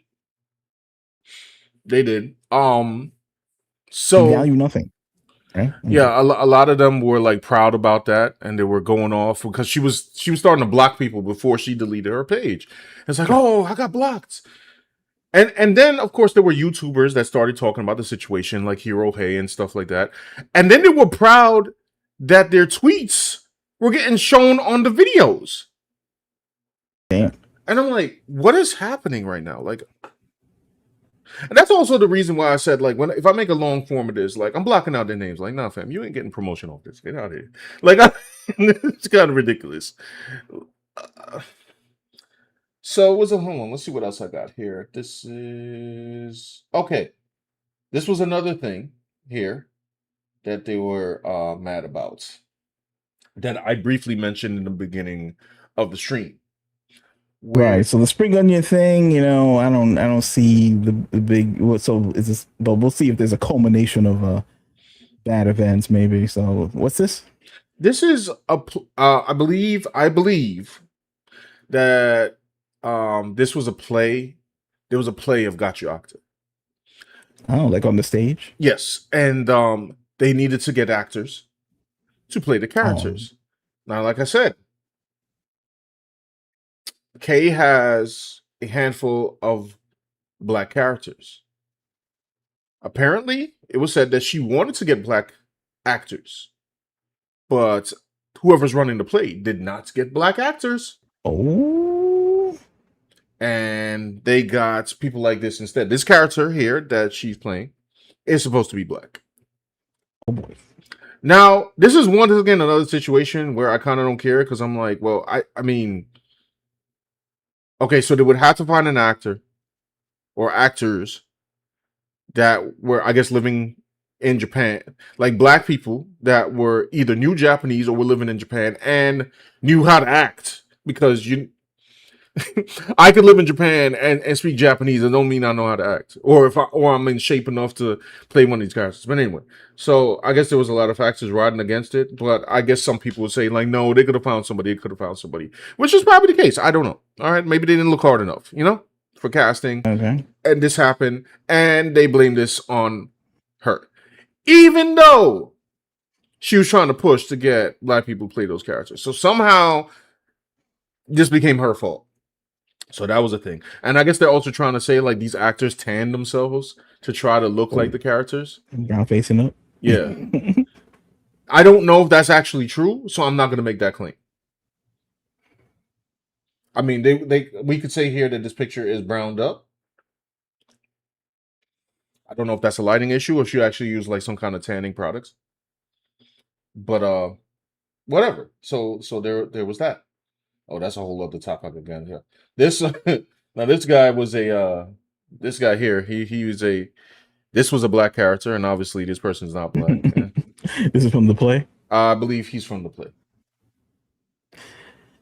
Speaker 1: So
Speaker 2: they value nothing. Right?
Speaker 1: Yeah, a lot of them were like proud about that, and they were going off because she was starting to block people before she deleted her page. It's like, oh, I got blocked. And then of course there were YouTubers that started talking about the situation, like Hero Hey and stuff like that. And then they were proud that their tweets were getting shown on the videos.
Speaker 2: Damn.
Speaker 1: And I'm like, what is happening right now? Like, and that's also the reason why I said, like, if I make a long form of this, like, I'm blocking out their names. Like, nah, fam, you ain't getting promotion off this. Get out of here. Like, it's kind of ridiculous. So, hold on. Let's see what else I got here. This is okay. This was another thing here that they were mad about that I briefly mentioned in the beginning of the stream.
Speaker 2: Right. So the spring onion thing, I don't see the big. So is this? But we'll see if there's a culmination of bad events, maybe. So what's this?
Speaker 1: This is I believe that this was a play. There was a play of Gachiakuta.
Speaker 2: Oh, like on the stage?
Speaker 1: Yes, and they needed to get actors to play the characters. Now, like I said, Kei has a handful of black characters. Apparently, it was said that she wanted to get black actors, but whoever's running the play did not get black actors.
Speaker 2: Oh.
Speaker 1: And they got people like this instead. This character here that she's playing is supposed to be black.
Speaker 2: Oh boy.
Speaker 1: Now, this is once again another situation where I kind of don't care because I'm like, well, I mean, okay, so they would have to find an actor or actors that were, I guess, living in Japan, like black people that were either knew Japanese or were living in Japan and knew how to act, because I could live in Japan and speak Japanese. It don't mean I know how to act, or I'm in shape enough to play one of these characters. But anyway, so I guess there was a lot of factors riding against it. But I guess some people would say like, no, they could have found somebody. Which is probably the case. I don't know. All right, maybe they didn't look hard enough, for casting.
Speaker 2: Okay.
Speaker 1: And this happened, and they blame this on her, even though she was trying to push to get black people to play those characters. So somehow this became her fault. So that was a thing. And I guess they're also trying to say like these actors tanned themselves to try to look like the characters.
Speaker 2: Brown facing up.
Speaker 1: Yeah. I don't know if that's actually true, so I'm not going to make that claim. I mean, we could say here that this picture is browned up. I don't know if that's a lighting issue or if she actually used like some kind of tanning products. But whatever. So there was that. Oh, that's a whole other topic again here. This now this guy was a this guy here. He was a this was a black character, and obviously this person's not black.
Speaker 2: This is from the play.
Speaker 1: I believe he's from the play.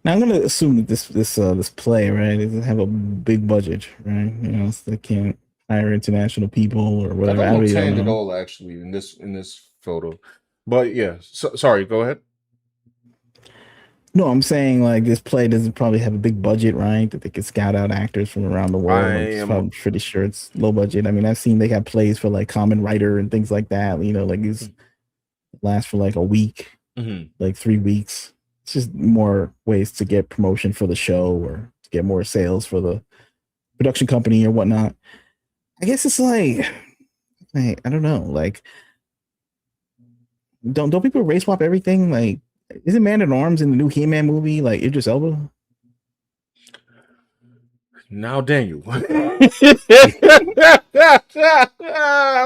Speaker 2: Now I'm gonna assume that this play, right, doesn't have a big budget, right? So they can't hire international people or
Speaker 1: That
Speaker 2: whatever.
Speaker 1: don't
Speaker 2: I
Speaker 1: look
Speaker 2: really don't
Speaker 1: tanned at
Speaker 2: know.
Speaker 1: all, actually, in this photo. But yeah, sorry. Go ahead.
Speaker 2: No, I'm saying like this play doesn't probably have a big budget, right? That they could scout out actors from around the
Speaker 1: I
Speaker 2: world.
Speaker 1: am.
Speaker 2: I'm pretty sure it's low budget. I mean, I've seen they have plays for like Common Writer and things like that. Like these last for like a week,
Speaker 1: Mhm.
Speaker 2: like 3 weeks. It's just more ways to get promotion for the show or to get more sales for the production company or whatnot. I guess it's like I don't know. Like, don't people race swap everything? Like, isn't Man at Arms in the new He-Man movie like Idris Elba?
Speaker 1: Now, Daniel,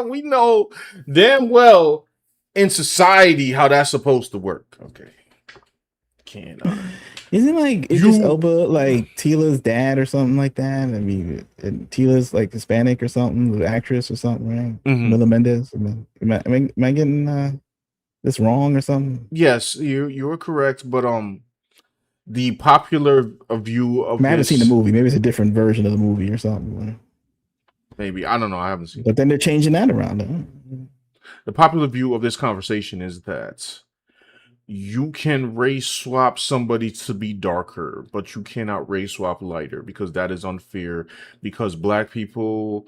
Speaker 1: we know damn well in society how that's supposed to work. Okay, can
Speaker 2: Isn't like Idris
Speaker 1: you?
Speaker 2: Elba like Tila's dad or something like that? I mean, and Tila's like Hispanic or something, the actress or something, right?
Speaker 1: Mhm.
Speaker 2: Mila Mendez. Am I getting this wrong or something?
Speaker 1: Yes, you are correct, but the popular view
Speaker 2: I
Speaker 1: of
Speaker 2: mean, I haven't seen the
Speaker 1: this,
Speaker 2: movie. Maybe it's a different version of the movie or something.
Speaker 1: maybe I don't know. I haven't seen it.
Speaker 2: But then they're changing that around.
Speaker 1: The popular view of this conversation is that you can race swap somebody to be darker, but you cannot race swap lighter because that is unfair because black people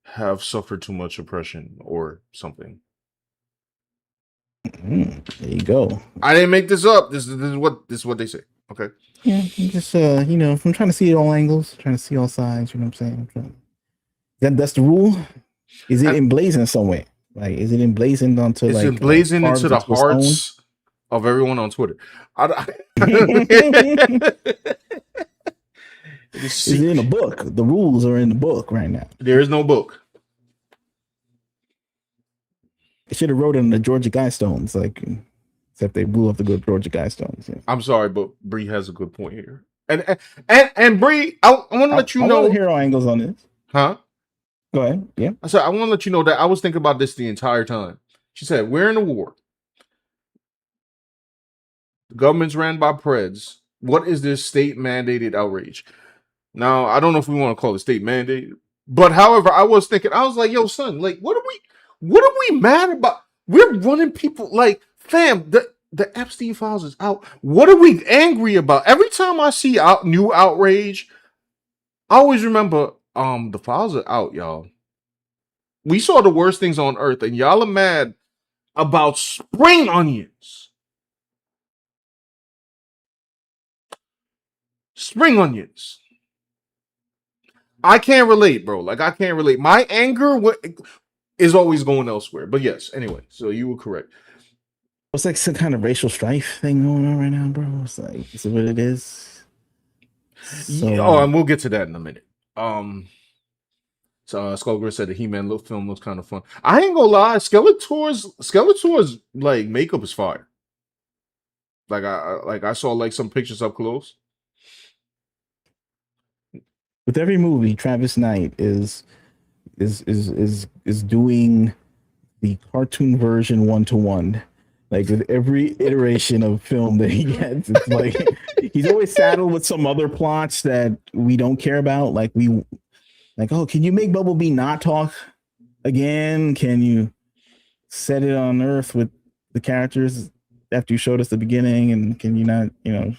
Speaker 1: have suffered too much oppression or something.
Speaker 2: There you go.
Speaker 1: I didn't make this up. This is what they say. Okay.
Speaker 2: Yeah, just I'm trying to see all angles, trying to see all sides. You know what I'm saying? That's the rule. Is it
Speaker 1: And
Speaker 2: emblazoned somewhere? Like, is it emblazoned onto
Speaker 1: it's
Speaker 2: like
Speaker 1: emblazoned into
Speaker 2: carved
Speaker 1: the
Speaker 2: into a stone?
Speaker 1: hearts of everyone on Twitter. It is
Speaker 2: Is it in a
Speaker 1: secret.
Speaker 2: book? The rules are in the book right now.
Speaker 1: There is no book.
Speaker 2: They should have wrote it in the Georgia Guidestones, like except they blew up the good Georgia Guidestones. Yeah.
Speaker 1: I'm sorry, but Bree has a good point here. And Bree, I want to let you
Speaker 2: I want to
Speaker 1: know,
Speaker 2: hear all angles on this.
Speaker 1: huh?
Speaker 2: Go ahead. Yeah.
Speaker 1: I said I want to let you know that I was thinking about this the entire time. She said, "We're in a war. The government's ran by Preds. What is this state mandated outrage?" Now, I don't know if we want to call it state mandated, but however, I was thinking, I was like, "Yo, son, like, what are we mad about? We're running people like, fam. The Epstein files is out. What are we angry about? Every time I see new outrage, I always remember, the files are out, y'all. We saw the worst things on earth, and y'all are mad about spring onions. Spring onions. I can't relate, bro. Like, I can't relate. My anger is always going elsewhere. But yes, anyway, so you were correct.
Speaker 2: It's like some kind of racial strife thing going on right now, bro. It's like, is it what it is? So,
Speaker 1: And we'll get to that in a minute. So Skullgirl said the He-Man film looks kind of fun. I ain't gonna lie, Skeletor's like makeup is fire. Like I saw like some pictures up close.
Speaker 2: with every movie, Travis Knight is doing the cartoon version 1-to-1. Like with every iteration of film that he gets, it's like he's always saddled with some other plots that we don't care about. Oh, can you make Bumblebee not talk again? Can you set it on Earth with the characters after you showed us the beginning? And can you not, do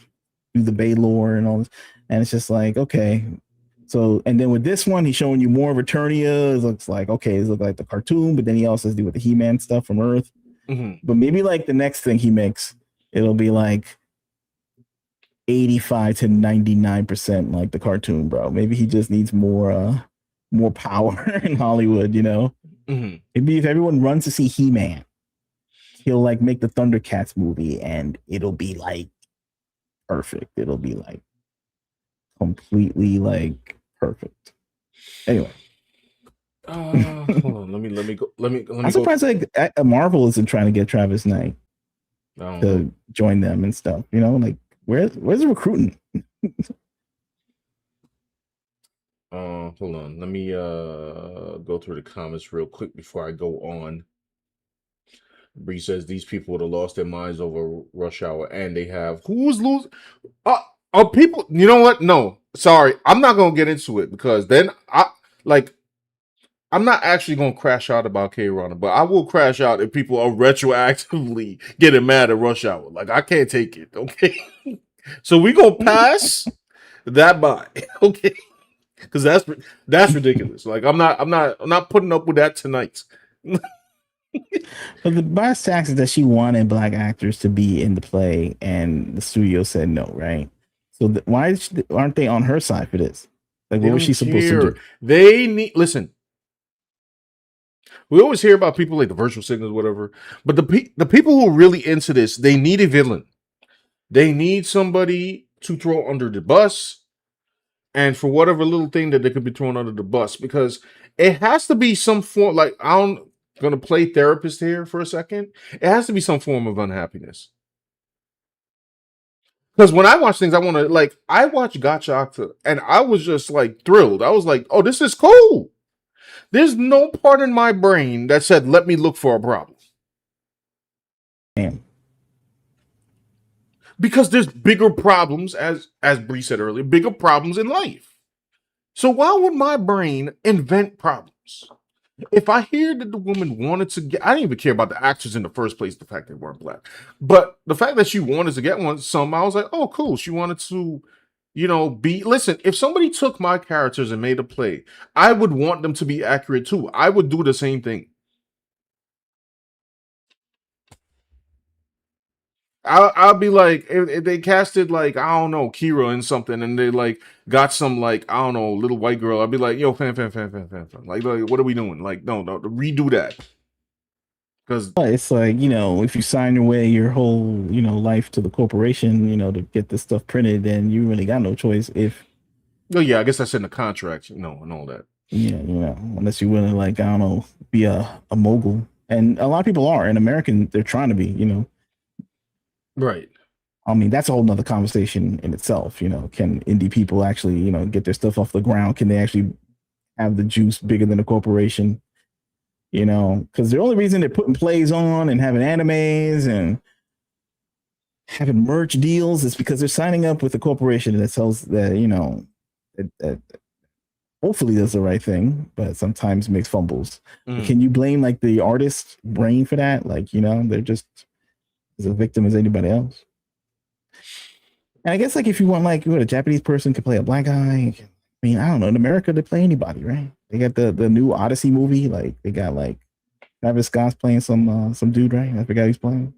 Speaker 2: the Bay lore and all this? And it's just like, okay. So, and then with this one, he's showing you more of Eternia. It looks like, okay, it looks like the cartoon, but then he also has to do with the He-Man stuff from Earth.
Speaker 1: Mm-hmm.
Speaker 2: But maybe like the next thing he makes, it'll be like 85 to 99% like the cartoon, bro. Maybe he just needs more power in Hollywood,
Speaker 1: Mm-hmm.
Speaker 2: Maybe if everyone runs to see He-Man, he'll like make the Thundercats movie and it'll be like perfect. It'll be like completely like perfect. Anyway.
Speaker 1: Hold on, let me go. Let me
Speaker 2: I'm surprised like Marvel isn't trying to get Travis Knight.
Speaker 1: I don't know.
Speaker 2: to join them and stuff. You know, like where's the recruiting?
Speaker 1: Hold on. Let me go through the comments real quick before I go on. Bree says these people would have lost their minds over Rush Hour, and they have. Who's losing? Are people? You know what? No, sorry, I'm not gonna get into it because then like I'm not actually gonna crash out about Kei Urana, but I will crash out if people are retroactively getting mad at Rush Hour. Like I can't take it. Okay, so we gonna pass that by. Okay, because that's ridiculous. Like I'm not putting up with that tonight.
Speaker 2: But the brass tacks is that she wanted black actors to be in the play, and the studio said no, right? So aren't they on her side for this? Like,
Speaker 1: They
Speaker 2: what was
Speaker 1: don't
Speaker 2: she supposed to
Speaker 1: care.
Speaker 2: do?
Speaker 1: They need listen. We always hear about people like the virtual signals, whatever. But the people who are really into this, they need a villain. They need somebody to throw under the bus, and for whatever little thing that they could be thrown under the bus, because it has to be some form. Like I'm gonna play therapist here for a second. It has to be some form of unhappiness. Because when I watch things, I want to like I watch Gachiakuta, and I was just like thrilled. I was like, "Oh, this is cool." There's no part in my brain that said, "Let me look for a problem,"
Speaker 2: Damn.
Speaker 1: because there's bigger problems, as Bree said earlier, bigger problems in life. So why would my brain invent problems? If I hear that the woman wanted to get, I didn't even care about the actors in the first place, the fact they weren't black, but the fact that she wanted to get one, some I was like, oh, cool. She wanted to, be. Listen, if somebody took my characters and made a play, I would want them to be accurate too. I would do the same thing. I'll be like, if they casted like I don't know Kira in something, and they like got some like I don't know little white girl, I'd be like, yo, fan. Like, what are we doing? Like, no, redo that because
Speaker 2: But it's like, if you sign away your whole, life to the corporation, to get this stuff printed, then you really got no choice if,
Speaker 1: oh yeah, I guess that's in the contract, and all that.
Speaker 2: unless you're willing to, like, I don't know, be a mogul. And a lot of people are in American, they're trying to be.
Speaker 1: Right.
Speaker 2: I mean, that's a whole nother conversation in itself. Can indie people actually, get their stuff off the ground? Can they actually have the juice bigger than a corporation? Because the only reason they're putting plays on and having animes and having merch deals is because they're signing up with a corporation that sells that, that hopefully does the right thing, but sometimes makes fumbles. But can you blame like the artist brain for that? Like, they're just as a victim as anybody else. And I guess like if you want like a Japanese person could play a black guy. I mean, I don't know. In America, they play anybody, right? They got the new Odyssey movie. Like they got like Travis Scott's playing some dude, right? I forgot he's playing.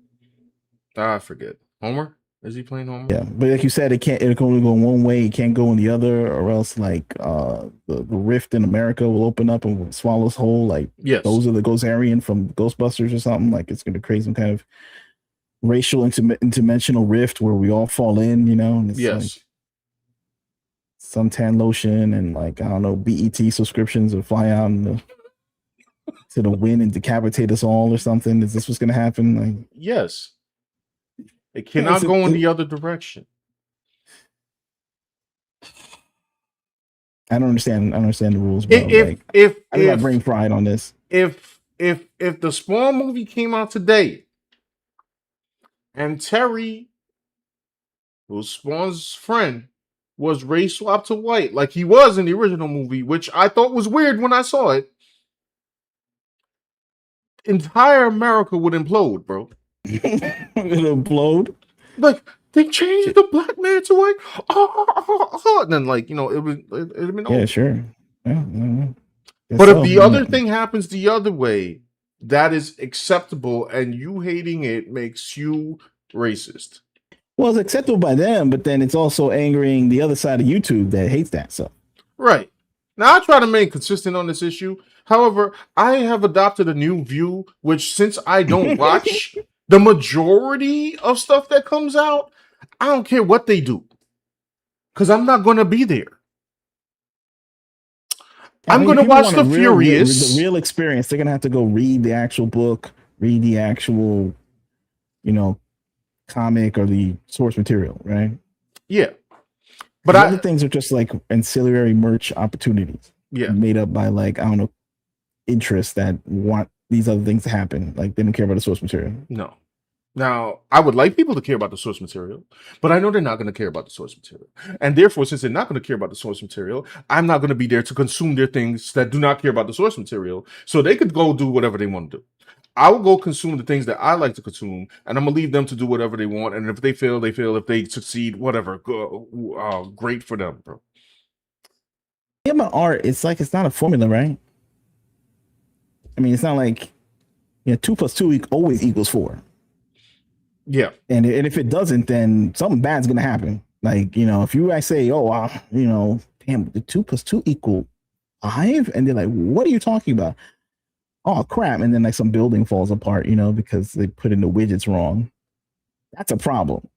Speaker 1: I forget. Homer? Is he playing Homer?
Speaker 2: Yeah, but like you said, it can only go one way. It can't go in the other, or else like the rift in America will open up and will swallow us whole. Like
Speaker 1: Yes.
Speaker 2: those are the Gozerian from Ghostbusters or something. Like it's going to create some kind of racial interdimensional rift where we all fall in. And it's
Speaker 1: Yes.
Speaker 2: like suntan lotion and like I don't know BET subscriptions will fly out to the wind and decapitate us all or something. Is this what's going to happen? Like
Speaker 1: Yes. It cannot go in the other direction.
Speaker 2: I don't understand the rules, bro.
Speaker 1: If
Speaker 2: I got brain fried on this.
Speaker 1: If the Spawn movie came out today and Terry, who's Spawn's friend, was race swapped to white like he was in the original movie, which I thought was weird when I saw it, entire America would implode, bro.
Speaker 2: It implode.
Speaker 1: Like they changed the black man to white. And then like it would have been over.
Speaker 2: Yeah, sure. Yeah,
Speaker 1: but if the other thing happens the other way, that is acceptable, and you hating it makes you racist.
Speaker 2: Well, it's acceptable by them, but then it's also angering the other side of YouTube that hates that stuff.
Speaker 1: Right. Now I try to remain consistent on this issue. However, I have adopted a new view, which since I don't watch the majority of stuff that comes out, I don't care what they do, because I'm not going to be there. I'm going to watch The Furious.
Speaker 2: The real experience, they're going to have to go read the actual book, read the actual, comic or the source material, right?
Speaker 1: Yeah, but
Speaker 2: the other things are just like ancillary merch opportunities
Speaker 1: yeah,
Speaker 2: made up by like, I don't know, interests that want these other things to happen. Like they don't care about the source material.
Speaker 1: no. Now, I would like people to care about the source material, but I know they're not going to care about the source material. And therefore, since they're not going to care about the source material, I'm not going to be there to consume their things that do not care about the source material. So they could go do whatever they want to do. I will go consume the things that I like to consume, and I'm going to leave them to do whatever they want. And if they fail, they fail. If they succeed, whatever. Great for them, bro.
Speaker 2: Yeah, but art, it's like it's not a formula, right? I mean, it's not like 2 plus 2 always equals 4.
Speaker 1: Yeah.
Speaker 2: And if it doesn't, then something bad's gonna happen. Like, if you guys say, oh, damn, the 2 plus 2 equal 5, and they're like, what are you talking about? Oh crap. And then like some building falls apart, because they put in the widgets wrong. That's a problem,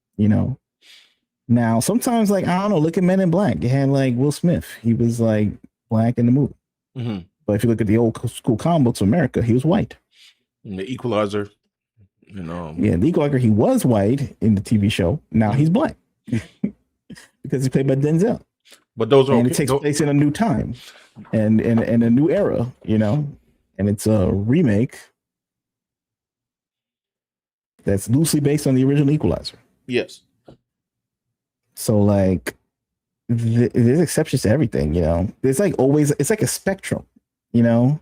Speaker 2: Now, sometimes, like, I don't know, look at Men in Black. You had like Will Smith. He was like black in the movie.
Speaker 1: Mm-hmm.
Speaker 2: But if you look at the old school comic books of America, he was white.
Speaker 1: And the Equalizer.
Speaker 2: Yeah, the Equalizer, he was white in the TV show. Now he's black because he's played by Denzel.
Speaker 1: But those are
Speaker 2: and it takes place in a new time and a new era, and it's a remake that's loosely based on the original Equalizer.
Speaker 1: Yes.
Speaker 2: So like, there's exceptions to everything, There's like always, it's like a spectrum, a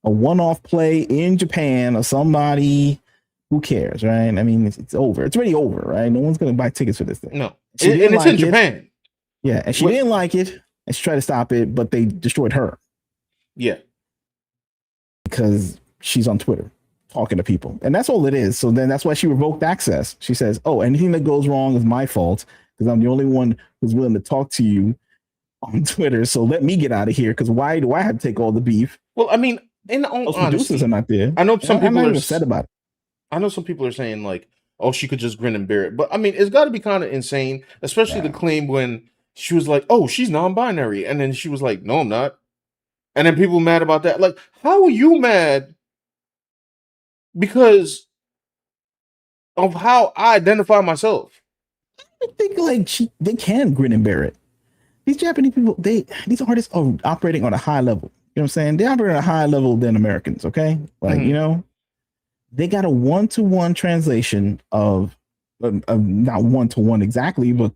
Speaker 2: one-off play in Japan of somebody. Who cares, right? I mean, it's over. It's already over, right? No one's going to buy tickets for this thing.
Speaker 1: No. And it's in Japan.
Speaker 2: Yeah, and she didn't like it, and she tried to stop it, but they destroyed her.
Speaker 1: Yeah.
Speaker 2: Because she's on Twitter talking to people. And that's all it is. So then that's why she revoked access. She says, oh, anything that goes wrong is my fault because I'm the only one who's willing to talk to you on Twitter. So let me get out of here because why do I have to take all the beef?
Speaker 1: Well, I mean, in all
Speaker 2: honesty, producers are not there.
Speaker 1: I know some people are
Speaker 2: upset about it.
Speaker 1: I know some people are saying like, oh, she could just grin and bear it. But I mean, it's got to be kind of insane, especially the claim when she was like, oh, she's non-binary. And then she was like, no, I'm not. And then people mad about that. Like, how are you mad? Because of how I identify myself.
Speaker 2: I think like they can grin and bear it. These Japanese people, these artists are operating on a high level. You know what I'm saying? They operate on a higher level than Americans, okay? Like, they got a one-to-one translation of not one-to-one exactly, but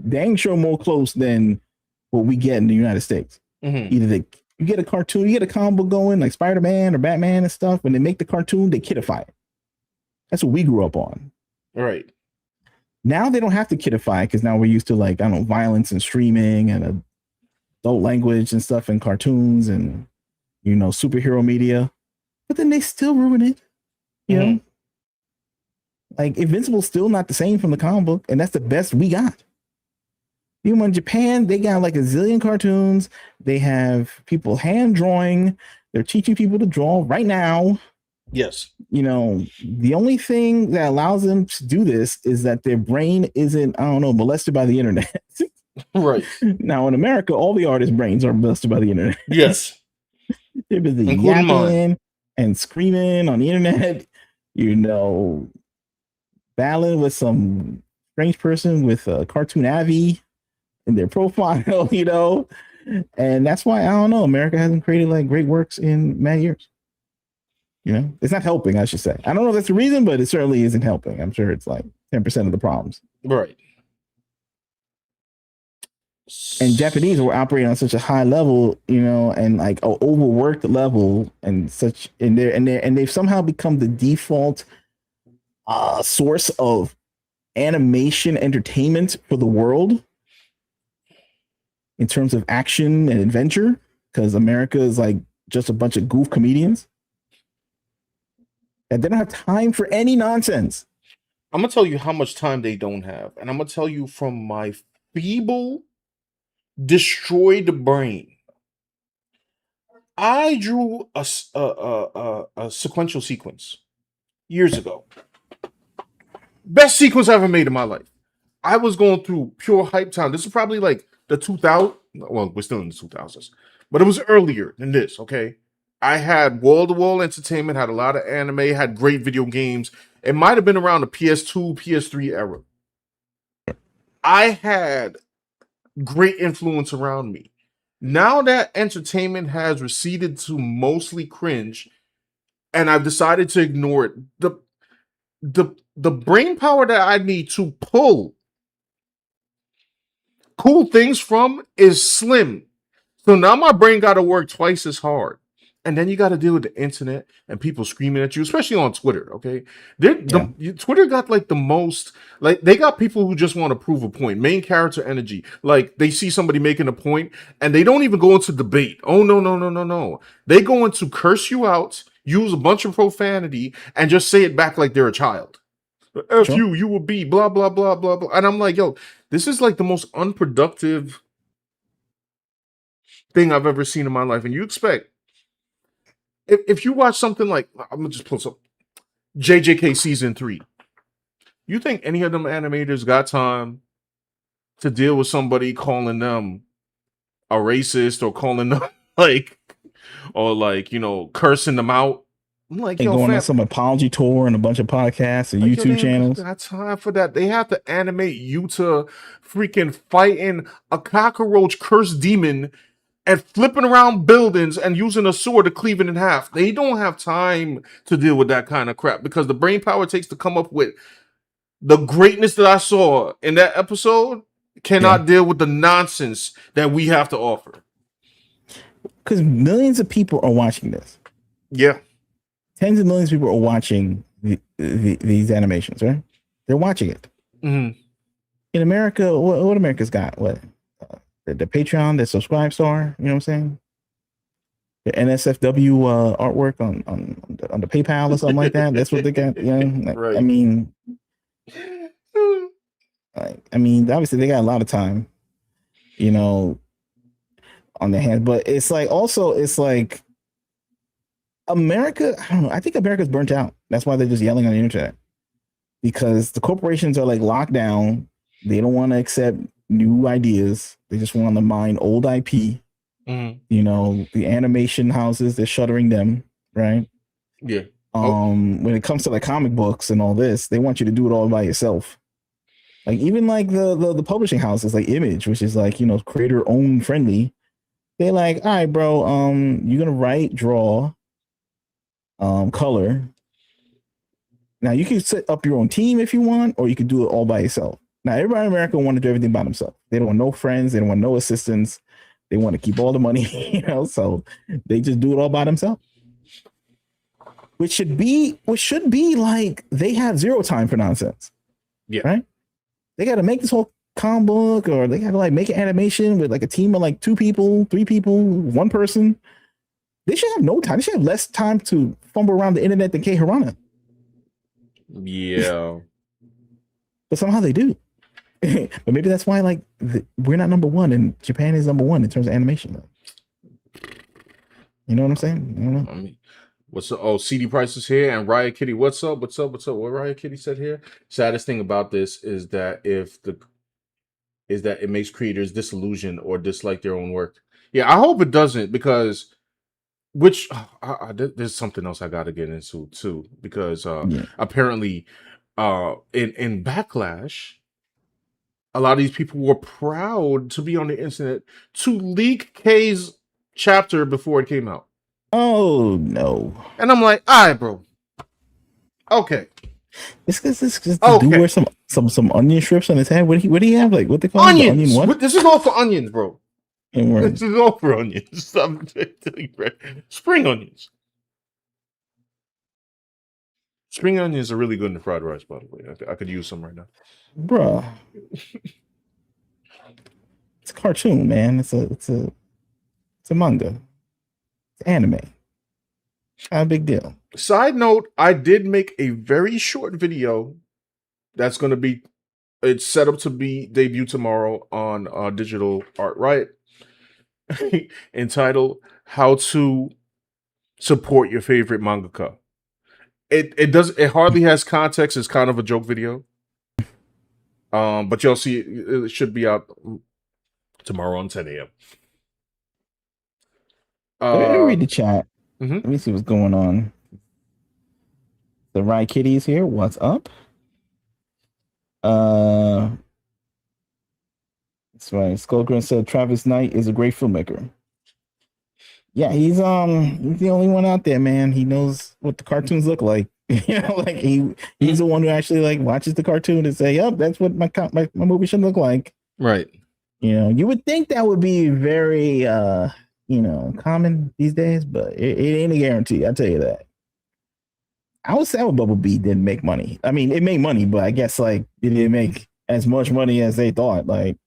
Speaker 2: dang sure more close than what we get in the United States.
Speaker 1: Mm-hmm.
Speaker 2: Either you get a cartoon, you get a comic book going like Spider-Man or Batman and stuff. When they make the cartoon, they kidify it. That's what we grew up on.
Speaker 1: All right.
Speaker 2: Now they don't have to kidify because now we're used to like, I don't know, violence and streaming and adult language and stuff and cartoons and, superhero media. But then they still ruin it. You know, like Invincible's still not the same from the comic book, and that's the best we got. Even in Japan, they got like a zillion cartoons. They have people hand drawing. They're teaching people to draw right now.
Speaker 1: Yes.
Speaker 2: The only thing that allows them to do this is that their brain isn't, I don't know, molested by the internet.
Speaker 1: Right.
Speaker 2: Now in America, all the artists' brains are molested by the internet.
Speaker 1: Yes.
Speaker 2: They're busy yapping and screaming on the internet. Battling with some strange person with a cartoon Avi in their profile, and that's why I don't know. America hasn't created like great works in many years. It's not helping, I should say. I don't know if that's the reason, but it certainly isn't helping. I'm sure it's like 10% of the problems.
Speaker 1: Right.
Speaker 2: And Japanese were operating on such a high level, and like an overworked level, and such, and they've somehow become the default source of animation entertainment for the world in terms of action and adventure, because America is like just a bunch of goof comedians and they don't have time for any nonsense.
Speaker 1: I'm gonna tell you how much time they don't have, and I'm gonna tell you from my feeble, destroyed brain. I drew a sequential sequence years ago. Best sequence I ever made in my life. I was going through pure hype time. This is probably like the 2000. Well, we're still in the 2000s, but it was earlier than this. Okay, I had wall-to-wall entertainment, had a lot of anime, had great video games. It might have been around the PS2, PS3 era. I had great influence around me. Now that entertainment has receded to mostly cringe, and I've decided to ignore it, the brain power that I need to pull cool things from is slim. So now my brain got to work twice as hard. And then you got to deal with the internet and people screaming at you, especially on Twitter. Okay,
Speaker 2: Yeah,
Speaker 1: Twitter got like the most, like they got people who just want to prove a point, main character energy. Like they see somebody making a point and they don't even go into debate. Oh no no no no no! They go into curse you out, use a bunch of profanity, and just say it back like they're a child. F
Speaker 2: sure.
Speaker 1: you, you will be blah blah blah blah blah. And I'm like, yo, this is like the most unproductive thing I've ever seen in my life. And you expect if you watch something like I'm gonna just pull some JJK season 3, you think any of them animators got time to deal with somebody calling them a racist or calling them like or like cursing them out? I'm like,
Speaker 2: And
Speaker 1: yo,
Speaker 2: going on
Speaker 1: fam,
Speaker 2: some apology tour and a bunch of podcasts and
Speaker 1: like yo, they
Speaker 2: YouTube
Speaker 1: ain't
Speaker 2: channels.
Speaker 1: got time for that. They have to animate you to freaking fighting a cockroach cursed demon and flipping around buildings and using a sword to cleave it in half. They don't have time to deal with that kind of crap because the brain power it takes to come up with the greatness that I saw in that episode
Speaker 2: Yeah,
Speaker 1: cannot deal with the nonsense that we have to offer.
Speaker 2: because millions of people are watching this.
Speaker 1: Yeah.
Speaker 2: Tens of millions of people are watching these animations, right? They're watching it.
Speaker 1: Mm-hmm.
Speaker 2: In America, what America's got? What the Patreon, the subscribe star? You know what I'm saying? The NSFW artwork on the PayPal or something like that. That's what they got. You know,
Speaker 1: Right.
Speaker 2: I mean, obviously they got a lot of time, you know, on their hands. But it's like also it's like America. I don't know. I think America's burnt out. That's why they're just yelling on the internet because the corporations are like locked down. They don't want to accept new ideas. They just want to mine old IP.
Speaker 1: Mm-hmm.
Speaker 2: You know, the animation houses, they're shuttering them, right?
Speaker 1: Yeah. Oh.
Speaker 2: When it comes to like comic books and all this, they want you to do it all by yourself. Like even like the publishing houses like Image, which is like, creator own friendly. They're like, all right, bro, you're gonna write, draw, color. Now you can set up your own team if you want, or you can do it all by yourself. Now everybody in America want to do everything by themselves. They don't want no friends, they don't want no assistants. They want to keep all the money, so they just do it all by themselves. Which should be like they have zero time for nonsense.
Speaker 1: Yeah.
Speaker 2: Right? They got to make this whole comic book, or they got to like make an animation with like a team of like 2 people, 3 people, 1 person. They should have no time. They should have less time to fumble around the internet than Kei Urana.
Speaker 1: Yeah.
Speaker 2: But somehow they do. But maybe that's why like we're not number 1 and Japan is number 1 in terms of animation. You know what I'm saying? I don't know.
Speaker 1: I mean, what's up? Oh, CD Price is here and Riot Kitty. What's up? What's up? What's up? What Riot Kitty said here? Saddest thing about this is that it makes creators disillusioned or dislike their own work. Yeah, I hope it doesn't because there's something else I got to get into too because apparently in Backlash a lot of these people were proud to be on the internet to leak K's chapter before it came out.
Speaker 2: Oh no!
Speaker 1: And I'm like, all right, bro. Okay.
Speaker 2: This dude wear some onion strips on his head. What do he have? Like what they call
Speaker 1: onions?
Speaker 2: The onion what?
Speaker 1: This is all for onions, bro.
Speaker 2: This
Speaker 1: is all for onions. Spring onions. Spring onions are really good in the fried rice, by the way. I could use some right now.
Speaker 2: Bruh. It's a cartoon, man. It's a manga. It's anime. Not a big deal.
Speaker 1: Side note, I did make a very short video that's going to be, it's set up to be debut tomorrow on Digital Art Riot entitled How to Support Your Favorite Mangaka. It hardly has context. It's kind of a joke video. But you'll see it should be out tomorrow on 10 a.m.
Speaker 2: Let me read the chat.
Speaker 1: Mm-hmm.
Speaker 2: Let me see what's going on. The Rye Kitties here. What's up? Uh, that's right. Skullgrin said Travis Knight is a great filmmaker. Yeah, he's the only one out there, man. He knows what the cartoons look like. Like he's the one who actually like watches the cartoon and say, "Yep, that's what my movie should look like."
Speaker 1: Right.
Speaker 2: You would think that would be very common these days, but it ain't a guarantee. I tell you that. I was sad when Bumblebee didn't make money. I mean, it made money, but I guess like it didn't make as much money as they thought. Like,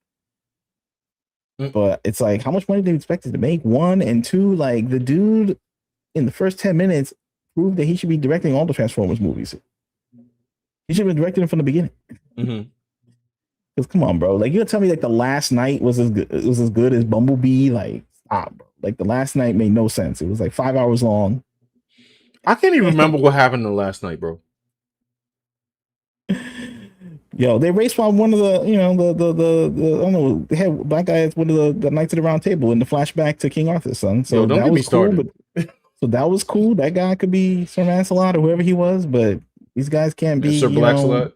Speaker 2: but it's like, how much money did they expect it to make? One and two, like the dude in the first 10 minutes proved that he should be directing all the Transformers movies. He should have been directing them from the beginning. Because come on, bro, like you're tell me like the Last Night was as good as Bumblebee? Like, stop, bro. Like the Last Night made no sense. It was like 5 hours long.
Speaker 1: I can't even remember what happened the Last Night, bro.
Speaker 2: Yo, they race while one of the, the I don't know, they had black guy as one of the Knights of the Round Table in the flashback to King Arthur's son. So
Speaker 1: Yo, don't
Speaker 2: that
Speaker 1: get me
Speaker 2: was cool.
Speaker 1: started.
Speaker 2: But so that was cool. That guy could be Sir Lancelot or whoever he was, but these guys can't be
Speaker 1: Sir Blacksalot.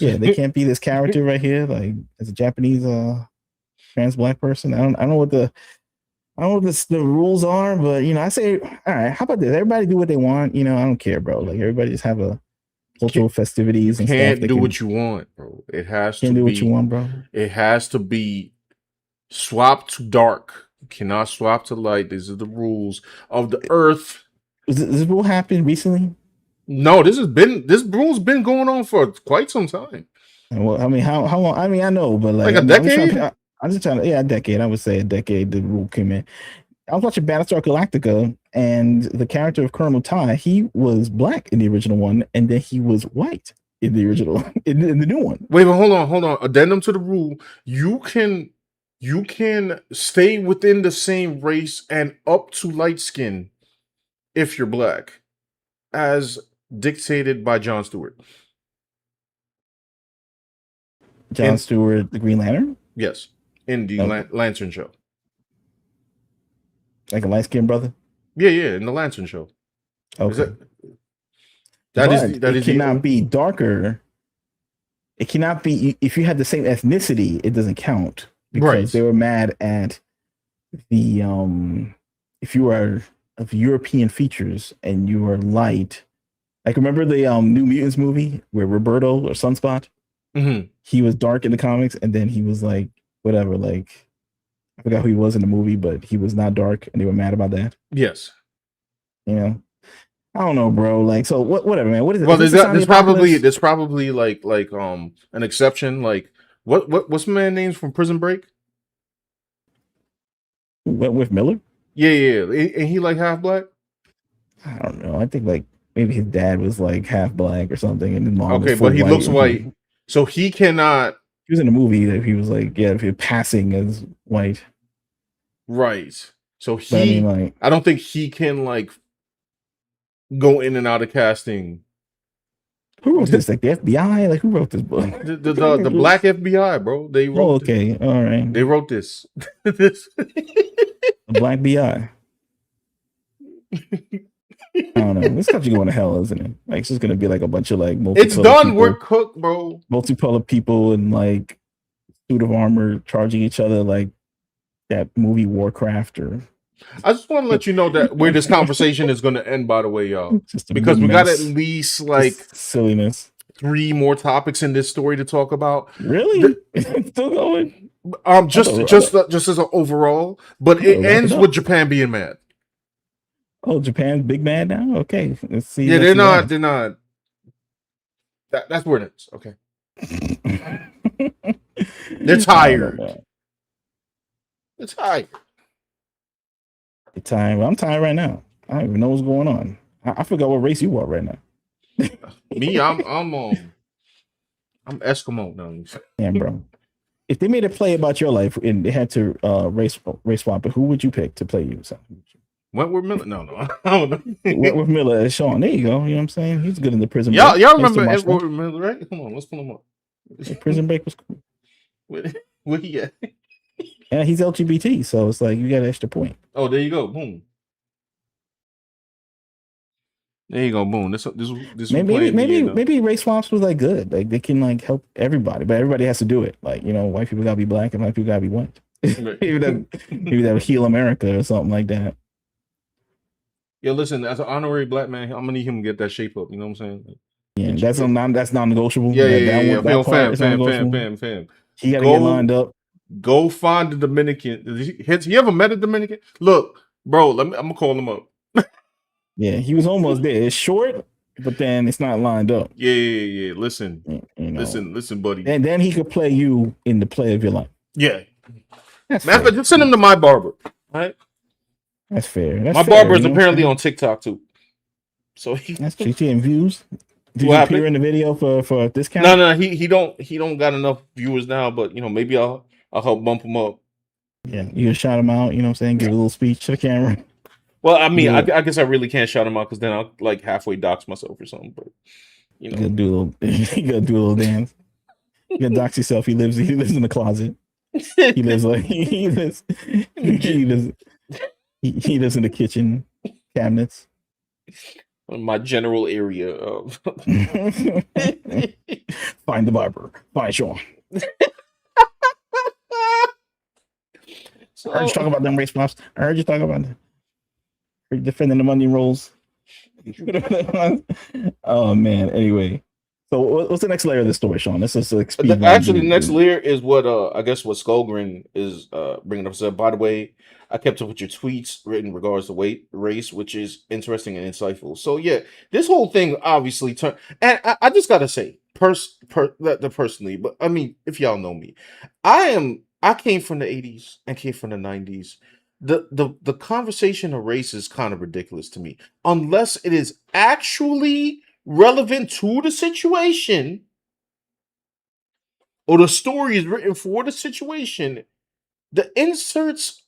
Speaker 2: Yeah, they can't be this character right here, like as a Japanese trans black person. I don't know what the rules are, but I say, all right, how about this? Everybody do what they want. I don't care, bro. Like everybody just have a cultural festivities and
Speaker 1: can't
Speaker 2: stuff.
Speaker 1: Do what you want, bro. It has to
Speaker 2: do
Speaker 1: be
Speaker 2: what you want, bro.
Speaker 1: It has to be swapped to dark. You cannot swap to light. These are the rules of the earth.
Speaker 2: Does this rule happen recently?
Speaker 1: No, this rule's been going on for quite some time.
Speaker 2: Well, I mean, how long? I mean, I know, but like
Speaker 1: a decade.
Speaker 2: I'm just trying to, a decade. I would say a decade. The rule came in. I was watching Battlestar Galactica, and the character of Colonel Tai, he was black in the original one, and then he was white in the original, in the new one.
Speaker 1: Wait, but hold on. Addendum to the rule: you can stay within the same race and up to light skin if you're black, as dictated by Jon Stewart.
Speaker 2: Jon Stewart, the Green Lantern?
Speaker 1: Yes, in the Lantern show.
Speaker 2: Like a light-skinned brother?
Speaker 1: Yeah, in the Lantern show.
Speaker 2: Okay.
Speaker 1: It
Speaker 2: cannot be darker. It cannot be, if you have the same ethnicity, it doesn't count. Because they were mad at the, if you are of European features and you are light, like remember the New Mutants movie where Roberto or Sunspot?
Speaker 1: Mm-hmm.
Speaker 2: He was dark in the comics, and then he was like, whatever, like, I forgot who he was in the movie, but he was not dark, and they were mad about that.
Speaker 1: Yes.
Speaker 2: I don't know, bro. Like, so whatever, man. What is it?
Speaker 1: Well, there's probably like an exception. Like, what's my man's names from Prison Break?
Speaker 2: With Miller?
Speaker 1: Yeah. And he like half black?
Speaker 2: I don't know. I think like maybe his dad was like half black or something, and his mom was
Speaker 1: but he looks white. So he cannot.
Speaker 2: He was in a movie that he was like, if you're passing as white.
Speaker 1: Right. So I don't think he can like go in and out of casting.
Speaker 2: Who wrote this? Like the FBI? Like who wrote this book?
Speaker 1: The Black FBI, bro. They wrote.
Speaker 2: Okay, all right.
Speaker 1: They wrote this.
Speaker 2: The Black BI. I don't know. This country going to hell, isn't it? Like it's just gonna be like a bunch of like
Speaker 1: it's done. We're cooked, bro.
Speaker 2: Multicolored people in like suit of armor charging each other like that movie Warcraft. Or
Speaker 1: I just want to let you know that where this conversation is going to end. By the way, y'all, because we got at least like
Speaker 2: silliness
Speaker 1: 3 more topics in this story to talk about.
Speaker 2: Really? Still going?
Speaker 1: Just as an overall, but it ends with Japan being mad.
Speaker 2: Oh, Japan's big mad now? Okay. Let's see.
Speaker 1: Yeah, they're not. That's where it is. Okay. They're tired. They're tired.
Speaker 2: They're tired. Well, I'm tired right now. I don't even know what's going on. I forgot what race you are right now.
Speaker 1: Me, I'm Eskimo now.
Speaker 2: Yeah, bro. If they made a play about your life and they had to race swap it, who would you pick to play you?
Speaker 1: Wentworth Miller? No. I don't know.
Speaker 2: Wentworth Miller as Sean. There you go. You know what I'm saying? He's good in the Prison
Speaker 1: Break. Y'all remember Wentworth Miller, right? Come on, let's pull him up.
Speaker 2: Prison Break was cool.
Speaker 1: Where he at?
Speaker 2: Yeah, he's LGBT, so it's like you got an extra point.
Speaker 1: Oh, there you go. Boom. There you go. Boom. This was
Speaker 2: Maybe
Speaker 1: playing the
Speaker 2: maybe race swaps was like good. Like they can like help everybody, but everybody has to do it. Like white people gotta be black and white people gotta be white. Maybe that would heal America or something like that.
Speaker 1: Yo, listen, as an honorary black man, I'm gonna need him to get that shape up. You know what I'm saying? Like,
Speaker 2: Yeah, that's non-negotiable.
Speaker 1: yeah, yeah, yeah, yeah.
Speaker 2: That part
Speaker 1: Fam,
Speaker 2: is
Speaker 1: fam, fam,
Speaker 2: non-negotiable.
Speaker 1: fam, fam.
Speaker 2: He got to get
Speaker 1: Go,
Speaker 2: lined up.
Speaker 1: go find the Dominican. Has he ever met a Dominican? Look, bro, I'm gonna call him up.
Speaker 2: Yeah, he was almost there. It's short, but then it's not lined up.
Speaker 1: Yeah, yeah, yeah. Listen, listen, buddy.
Speaker 2: And then he could play you in the play of your life.
Speaker 1: Yeah.
Speaker 2: That's
Speaker 1: Matter of
Speaker 2: fair.
Speaker 1: fact, just send him to my barber. All right.
Speaker 2: That's fair.
Speaker 1: My barber is apparently on TikTok too. So
Speaker 2: that's getting views. Did you
Speaker 1: happened?
Speaker 2: appear in the video for a discount?
Speaker 1: No, he don't got enough viewers now, but maybe I'll help bump him up.
Speaker 2: Yeah, you just shout him out, you know what I'm saying? Give a little speech to the camera.
Speaker 1: Well, I mean, I guess I really can't shout him out because then I'll like halfway dox myself or something. But
Speaker 2: you gotta do a little dance. You gotta dox yourself. He lives in the closet. He lives he lives in the kitchen cabinets.
Speaker 1: My general area of
Speaker 2: find the barber. Find Sean. I heard you talk about them race swaps. I heard you talk about them. Defending the money rolls. Oh man. Anyway, so what's the next layer of the story, Sean? This is
Speaker 1: actually the next layer is what I guess what Skullgrin is bringing up. So by the way, I kept up with your tweets in regards to race, which is interesting and insightful. So yeah, this whole thing obviously turned, and I just gotta say, personally, but I mean, if y'all know me, I came from the 80s and came from the 90s. The conversation of race is kind of ridiculous to me, unless it is actually relevant to the situation or the story is written for the situation. The inserts,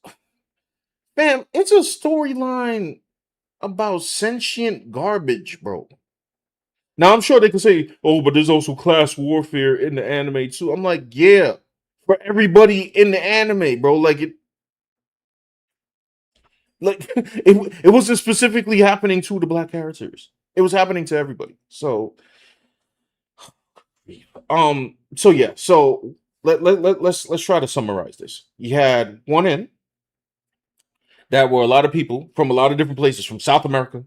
Speaker 1: fam, it's a storyline about sentient garbage, bro. Now I'm sure they could say, oh, but there's also class warfare in the anime too. I'm like, yeah, for everybody in the anime, bro. Like it wasn't specifically happening to the black characters. It was happening to everybody. So let's try to summarize this. You had one end that were a lot of people from a lot of different places, from South America,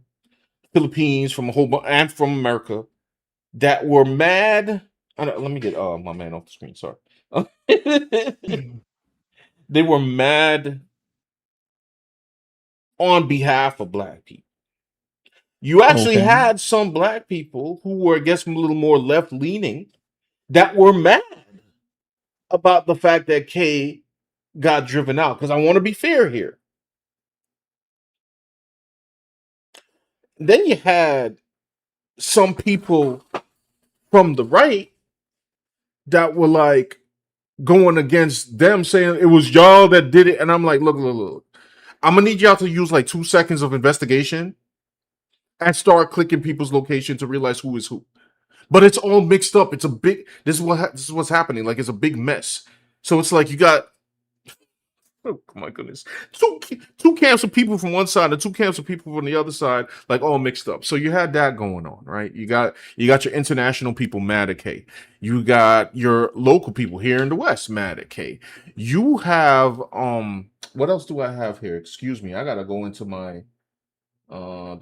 Speaker 1: Philippines, from a whole bunch, and from America, that were mad. Let me get my man off the screen. Sorry. They were mad on behalf of black people. You actually had some black people who were, I guess, a little more left leaning that were mad about the fact that Kei got driven out. Because I want to be fair here. Then you had some people from the right that were like going against them, saying it was y'all that did it. And I'm like, look. I'm going to need y'all to use like 2 seconds of investigation and start clicking people's location to realize who is who. But it's all mixed up. It's a big. This is what's happening. Like it's a big mess. So it's like you got. Oh my goodness! Two camps of people from one side and 2 camps of people from the other side, like all mixed up. So you had that going on, right? You got your international people mad at Kei. You got your local people here in the West mad at Kei. You have what else do I have here? Excuse me, I gotta go into my now.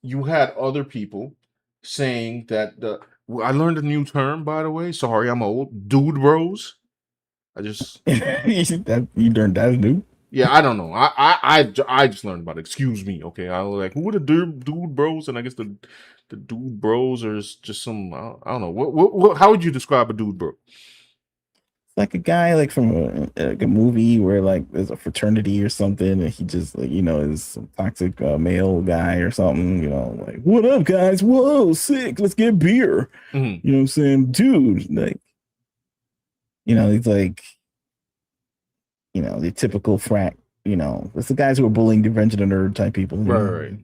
Speaker 1: You had other people saying that I learned a new term, by the way. Sorry, I'm old. Dude bros. I just
Speaker 2: you learned that new?
Speaker 1: Yeah, I don't know. I just learned about it. Excuse me. Okay, I was like, who are the dude bros? And I guess the dude bros are just some I don't know. What how would you describe a dude bro?
Speaker 2: Like a guy like from a movie where like there's a fraternity or something, and he just like is some toxic male guy or something. Like what up, guys? Whoa, sick! Let's get beer.
Speaker 1: Mm-hmm.
Speaker 2: You know what I'm saying, dude? Like, it's like the typical frat. It's the guys who are bullying the Revenge of the Nerd type people.
Speaker 1: Right.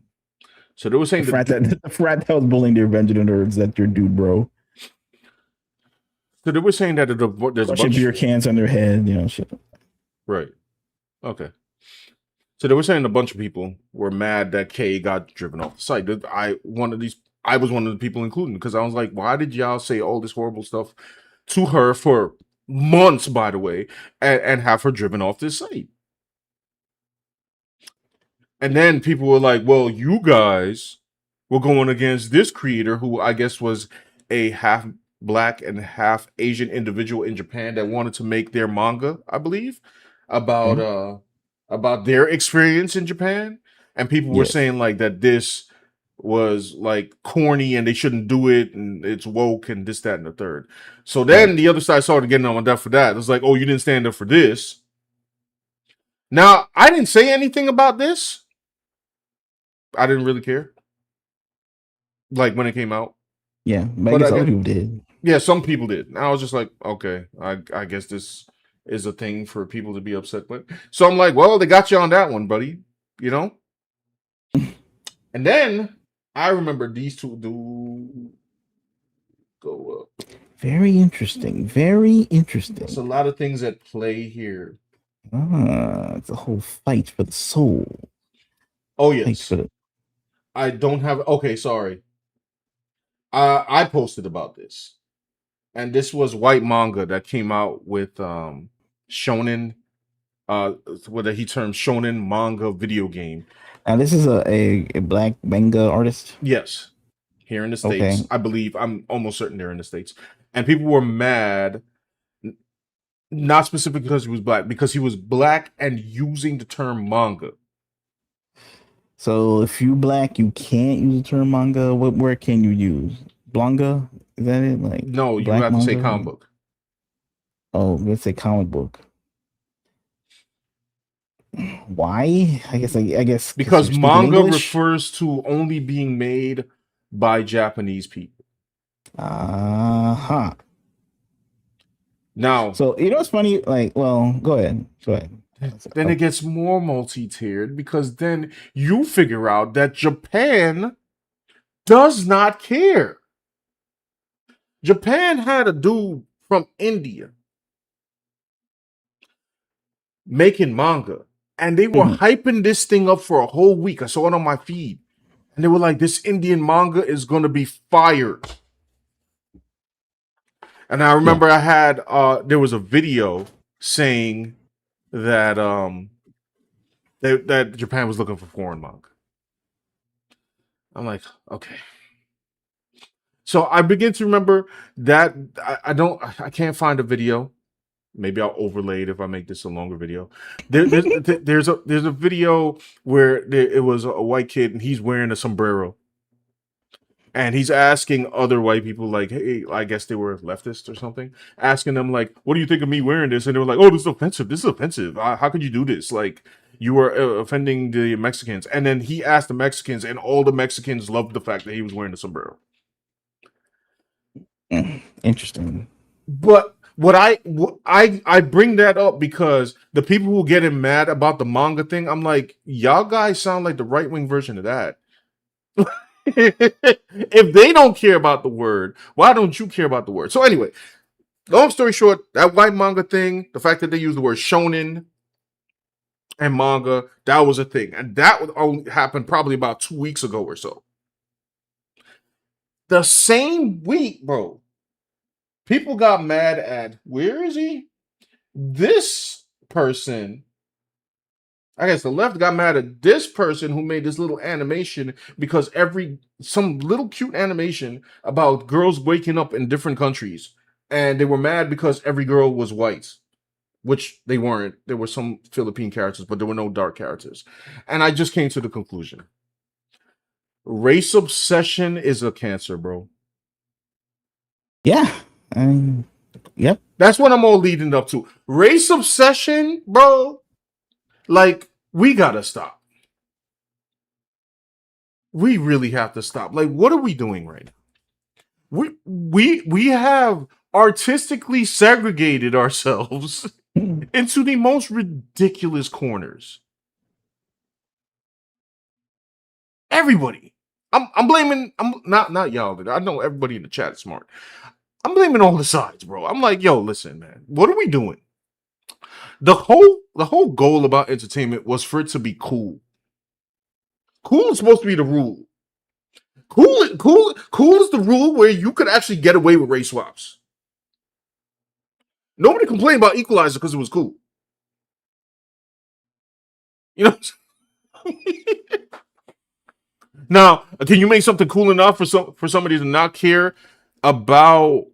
Speaker 1: So they were saying
Speaker 2: the frat that was bullying the Revenge of the Nerds. That's your dude, bro.
Speaker 1: So they were saying that there's a bunch
Speaker 2: of beer cans on their head, shit.
Speaker 1: Right. Okay. So they were saying a bunch of people were mad that Kei got driven off the site. I was one of the people included because I was like, why did y'all say all this horrible stuff to her for months, by the way, and have her driven off this site? And then people were like, well, you guys were going against this creator who I guess was a half black and half Asian individual in Japan that wanted to make their manga, I believe, about
Speaker 2: Okay.
Speaker 1: about their experience in Japan. And people were
Speaker 2: Yes.
Speaker 1: saying like that this was like corny and they shouldn't do it and it's woke and this, that, and the third. So then
Speaker 2: Right.
Speaker 1: the other side started getting on my death for that. It was like, oh, you didn't stand up for this. Now, I didn't say anything about this. I didn't really care. Like when it came out.
Speaker 2: Yeah, but I
Speaker 1: But
Speaker 2: guess
Speaker 1: I
Speaker 2: other
Speaker 1: get
Speaker 2: people did.
Speaker 1: yeah, some people did. And I was just like, okay, I guess this is a thing for people to be upset with. So I'm like, well, they got you on that one, buddy. You know? And then I remember these two do go up.
Speaker 2: Very interesting. Very
Speaker 1: There's a
Speaker 2: interesting.
Speaker 1: lot of things at play here.
Speaker 2: It's a whole fight for the soul.
Speaker 1: Oh
Speaker 2: Fight for
Speaker 1: yes.
Speaker 2: the.
Speaker 1: I don't have okay, sorry. I posted about this. And this was white manga that came out with shonen what he termed shonen manga video game.
Speaker 2: Now this is a black manga artist.
Speaker 1: Yes, here in the
Speaker 2: Okay.
Speaker 1: States. I believe I'm almost certain they're in the States. And people were mad, not specifically because he was black and using the term manga.
Speaker 2: So if you black, you can't use the term manga. What word can you use? Blanga? Is that it? Like
Speaker 1: No, you
Speaker 2: black
Speaker 1: have to say
Speaker 2: manga?
Speaker 1: comic book.
Speaker 2: Oh, let's say comic book. Why? I guess
Speaker 1: Because
Speaker 2: you're speaking
Speaker 1: manga
Speaker 2: English.
Speaker 1: refers to only being made by Japanese people.
Speaker 2: Uh-huh.
Speaker 1: Now,
Speaker 2: So you know what's funny? Like, well, go ahead. Go ahead.
Speaker 1: then it gets more multi-tiered because then you figure out that Japan does not care. Japan had a dude from India making manga, and they were
Speaker 2: Mhm.
Speaker 1: hyping this thing up for a whole week. I saw it on my feed, and they were like, "This Indian manga is gonna be fire." And I
Speaker 2: Yeah.
Speaker 1: remember I had there was a video saying that that Japan was looking for foreign manga. I'm like, okay. So I begin to remember that I can't find a video. Maybe I'll overlay it if I make this a longer video. There's a video where it was a white kid and he's wearing a sombrero and he's asking other white people like, hey, I guess they were leftists or something, asking them like, what do you think of me wearing this? And they were like, oh, this is offensive. This is offensive. How could you do this? Like you were offending the Mexicans. And then he asked the Mexicans, and all the Mexicans loved the fact that he was wearing a sombrero.
Speaker 2: Interesting.
Speaker 1: But I bring that up because the people who getting mad about the manga thing, I'm like, y'all guys sound like the right wing version of that. If they don't care about the word, why don't you care about the word? So anyway, long story short, that white manga thing, the fact that they use the word shonen and manga, that was a thing, and that would only happen probably about 2 weeks ago or so. The same week, bro, people got mad at where is he? This person, I guess the left got mad at this person who made this little animation because some little cute animation about girls waking up in different countries. And they were mad because every girl was white, which they weren't. There were some Philippine characters, but there were no dark characters. And I just came to the conclusion. Race obsession is a cancer, bro.
Speaker 2: Yeah. Yep.
Speaker 1: That's what I'm all leading up to. Race obsession, bro. Like, we gotta stop. We really have to stop. Like, what are we doing right now? We have artistically segregated ourselves into the most ridiculous corners. Everybody. I'm blaming I'm not y'all. I know everybody in the chat is smart. I'm blaming all the sides, bro. I'm like, yo, listen, man. What are we doing? The whole goal about entertainment was for it to be cool. Cool is supposed to be the rule. Cool is the rule where you could actually get away with race swaps. Nobody complained about Equalizer because it was cool. You know. Now, can you make something cool enough for somebody to not care about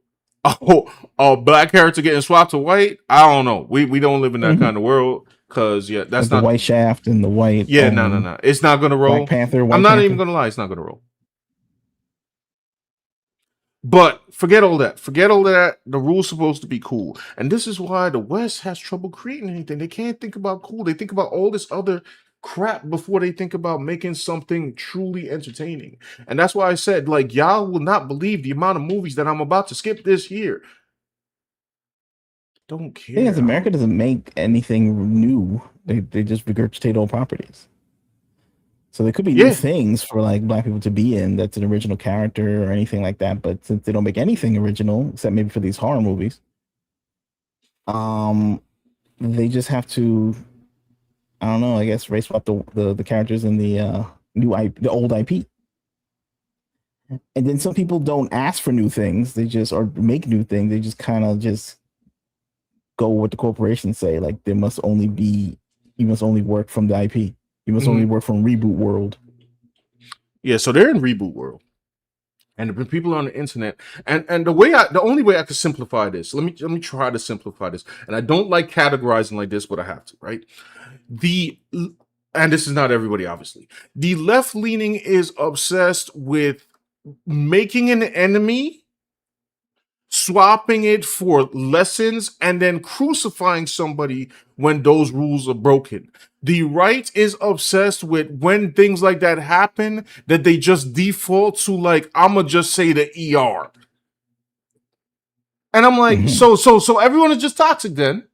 Speaker 1: a black character getting swapped to white? I don't know. We don't live in that kind of world because that's
Speaker 2: like the
Speaker 1: not.
Speaker 2: white shaft and the white.
Speaker 1: Yeah, no. It's not gonna
Speaker 2: Black
Speaker 1: roll.
Speaker 2: Panther,
Speaker 1: I'm
Speaker 2: White
Speaker 1: not even
Speaker 2: Panther.
Speaker 1: gonna lie. It's not gonna roll. But forget all that. Forget all that. The rule's supposed to be cool. And this is why the West has trouble creating anything. They can't think about cool. They think about all this other crap before they think about making something truly entertaining. And that's why I said, like, y'all will not believe the amount of movies that I'm about to skip this year. Don't
Speaker 2: Thing is,
Speaker 1: care.
Speaker 2: America doesn't make anything new. They just regurgitate old properties. So there could be new
Speaker 1: Yeah.
Speaker 2: things for like black people to be in that's an original character or anything like that. But since they don't make anything original, except maybe for these horror movies, they just have to, I don't know, I guess race swap the characters in the the old IP. And then some people don't ask for new things. They just or make new things. They just kind of just go with what the corporations say. Like there must only be you must only work from the IP. You must only work from Reboot World.
Speaker 1: Yeah, so they're in reboot world. And the people on the internet, and the only way I could simplify this, let me try to simplify this. And I don't like categorizing like this, but I have to, right? The and this is not everybody, obviously. The left leaning is obsessed with making an enemy, swapping it for lessons, and then crucifying somebody when those rules are broken. The right is obsessed with when things like that happen, that they just default to like, I'ma just say the ER. And I'm like, so everyone is just toxic then.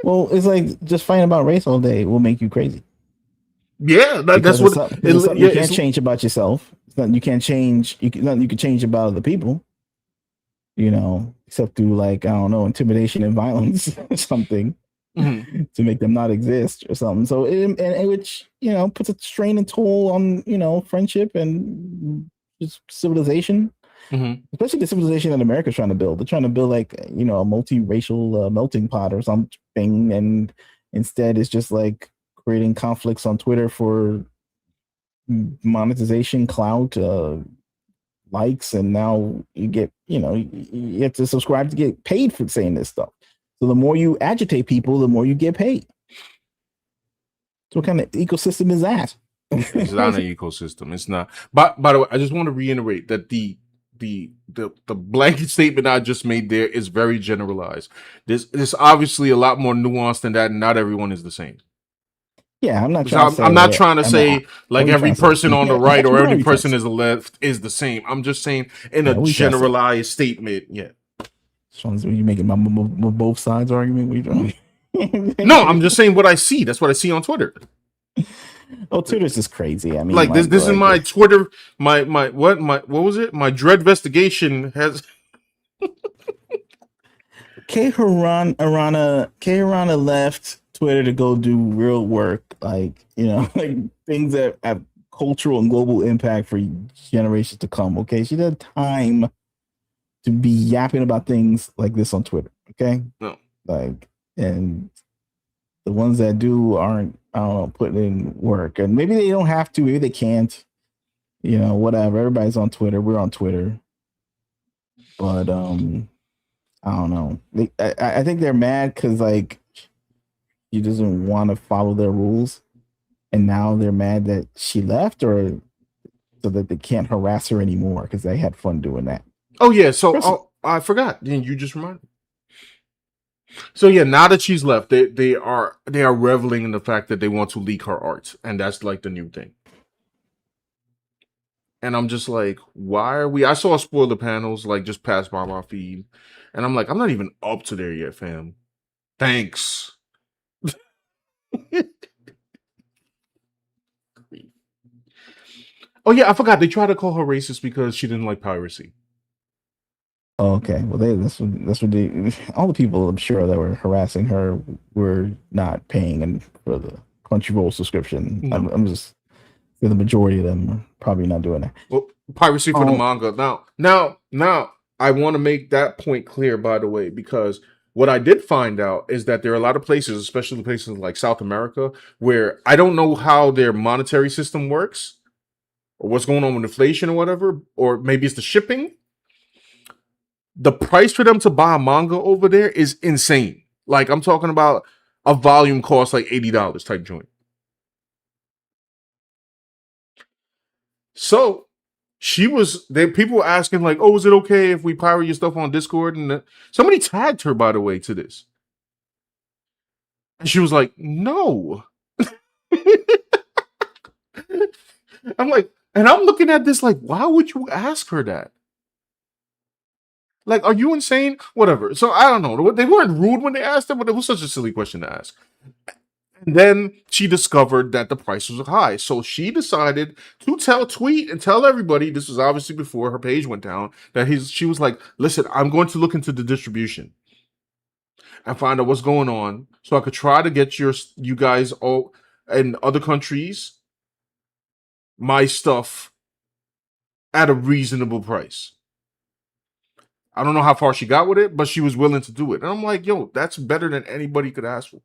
Speaker 2: Well, it's like just fighting about race all day will make you crazy
Speaker 1: Yeah, that's
Speaker 2: because
Speaker 1: what
Speaker 2: it's something
Speaker 1: yeah,
Speaker 2: you can't change about yourself. It's nothing you can't change. Nothing you can change about other people. Except through like I don't know, intimidation and violence or something to make them not exist or something. So which puts a strain and toll on friendship and just civilization. Especially the civilization that America's trying to build. They're trying to build like a multiracial melting pot or something, and instead it's just like creating conflicts on Twitter for monetization, clout, likes, and now you get you have to subscribe to get paid for saying this stuff. So the more you agitate people, the more you get paid. So what kind of ecosystem is that?
Speaker 1: It's not an ecosystem. It's not. But by the way, I just want to reiterate that the blanket statement I just made there is very generalized. There's obviously a lot more nuance than that, and not everyone is the same.
Speaker 2: Yeah, I'm not
Speaker 1: So
Speaker 2: trying to say.
Speaker 1: I'm not trying to
Speaker 2: I'm not,
Speaker 1: say like
Speaker 2: what are you
Speaker 1: every
Speaker 2: trying to say?
Speaker 1: person on the right or
Speaker 2: What are
Speaker 1: every
Speaker 2: you trying to
Speaker 1: person
Speaker 2: say?
Speaker 1: is the left is the same. I'm just saying in
Speaker 2: Yeah,
Speaker 1: a
Speaker 2: what are you trying to say?
Speaker 1: generalized statement. Yeah.
Speaker 2: You making my both sides argument? What are you doing?
Speaker 1: No, I'm just saying what I see. That's what I see on Twitter.
Speaker 2: Oh, Twitter's just crazy. I mean,
Speaker 1: Like this is my Twitter. What was it? My dread investigation has.
Speaker 2: Kei Urana left Twitter to go do real work, like like things that have cultural and global impact for generations to come. Okay, she had time to be yapping about things like this on Twitter. Okay,
Speaker 1: No.
Speaker 2: like, and the ones that do aren't, I don't know, putting in work, and maybe they don't have to, maybe they can't. Whatever. Everybody's on Twitter. We're on Twitter, but I don't know. I think they're mad because like she doesn't want to follow their rules, and now they're mad that she left, or so that they can't harass her anymore because they had fun doing that.
Speaker 1: Oh yeah. So I forgot. You just reminded me. So yeah, now that she's left, they are reveling in the fact that they want to leak her art, and that's like the new thing. And I'm just like, why are we? I saw spoiler panels like just pass by my feed, and I'm like, I'm not even up to there yet, fam. Thanks. Oh yeah, I forgot. They tried to call her racist because she didn't like piracy.
Speaker 2: Oh, okay. Well, that's what they all the people I'm sure that were harassing her were not paying and for the Crunchyroll subscription.
Speaker 1: No.
Speaker 2: I'm just the majority of them are probably not doing that.
Speaker 1: Well, piracy for the
Speaker 2: Um,
Speaker 1: manga. Now, I want to make that point clear, by the way, because what I did find out is that there are a lot of places, especially places like South America, where I don't know how their monetary system works or what's going on with inflation or whatever, or maybe it's the shipping. The price for them to buy a manga over there is insane. Like I'm talking about a volume cost like $80 type joint. So people were asking like, "Oh, is it okay if we pirate your stuff on Discord?" And somebody tagged her, by the way, to this, and she was like, "No." I'm like, and I'm looking at this like, why would you ask her that? Like, are you insane? Whatever. So I don't know. They weren't rude when they asked her, but it was such a silly question to ask. And then she discovered that the prices were high. So she decided to tweet and tell everybody, this was obviously before her page went down, that she was like, listen, I'm going to look into the distribution and find out what's going on so I could try to get you guys all in other countries my stuff at a reasonable price. I don't know how far she got with it, but she was willing to do it. And I'm like, yo, that's better than anybody could ask for.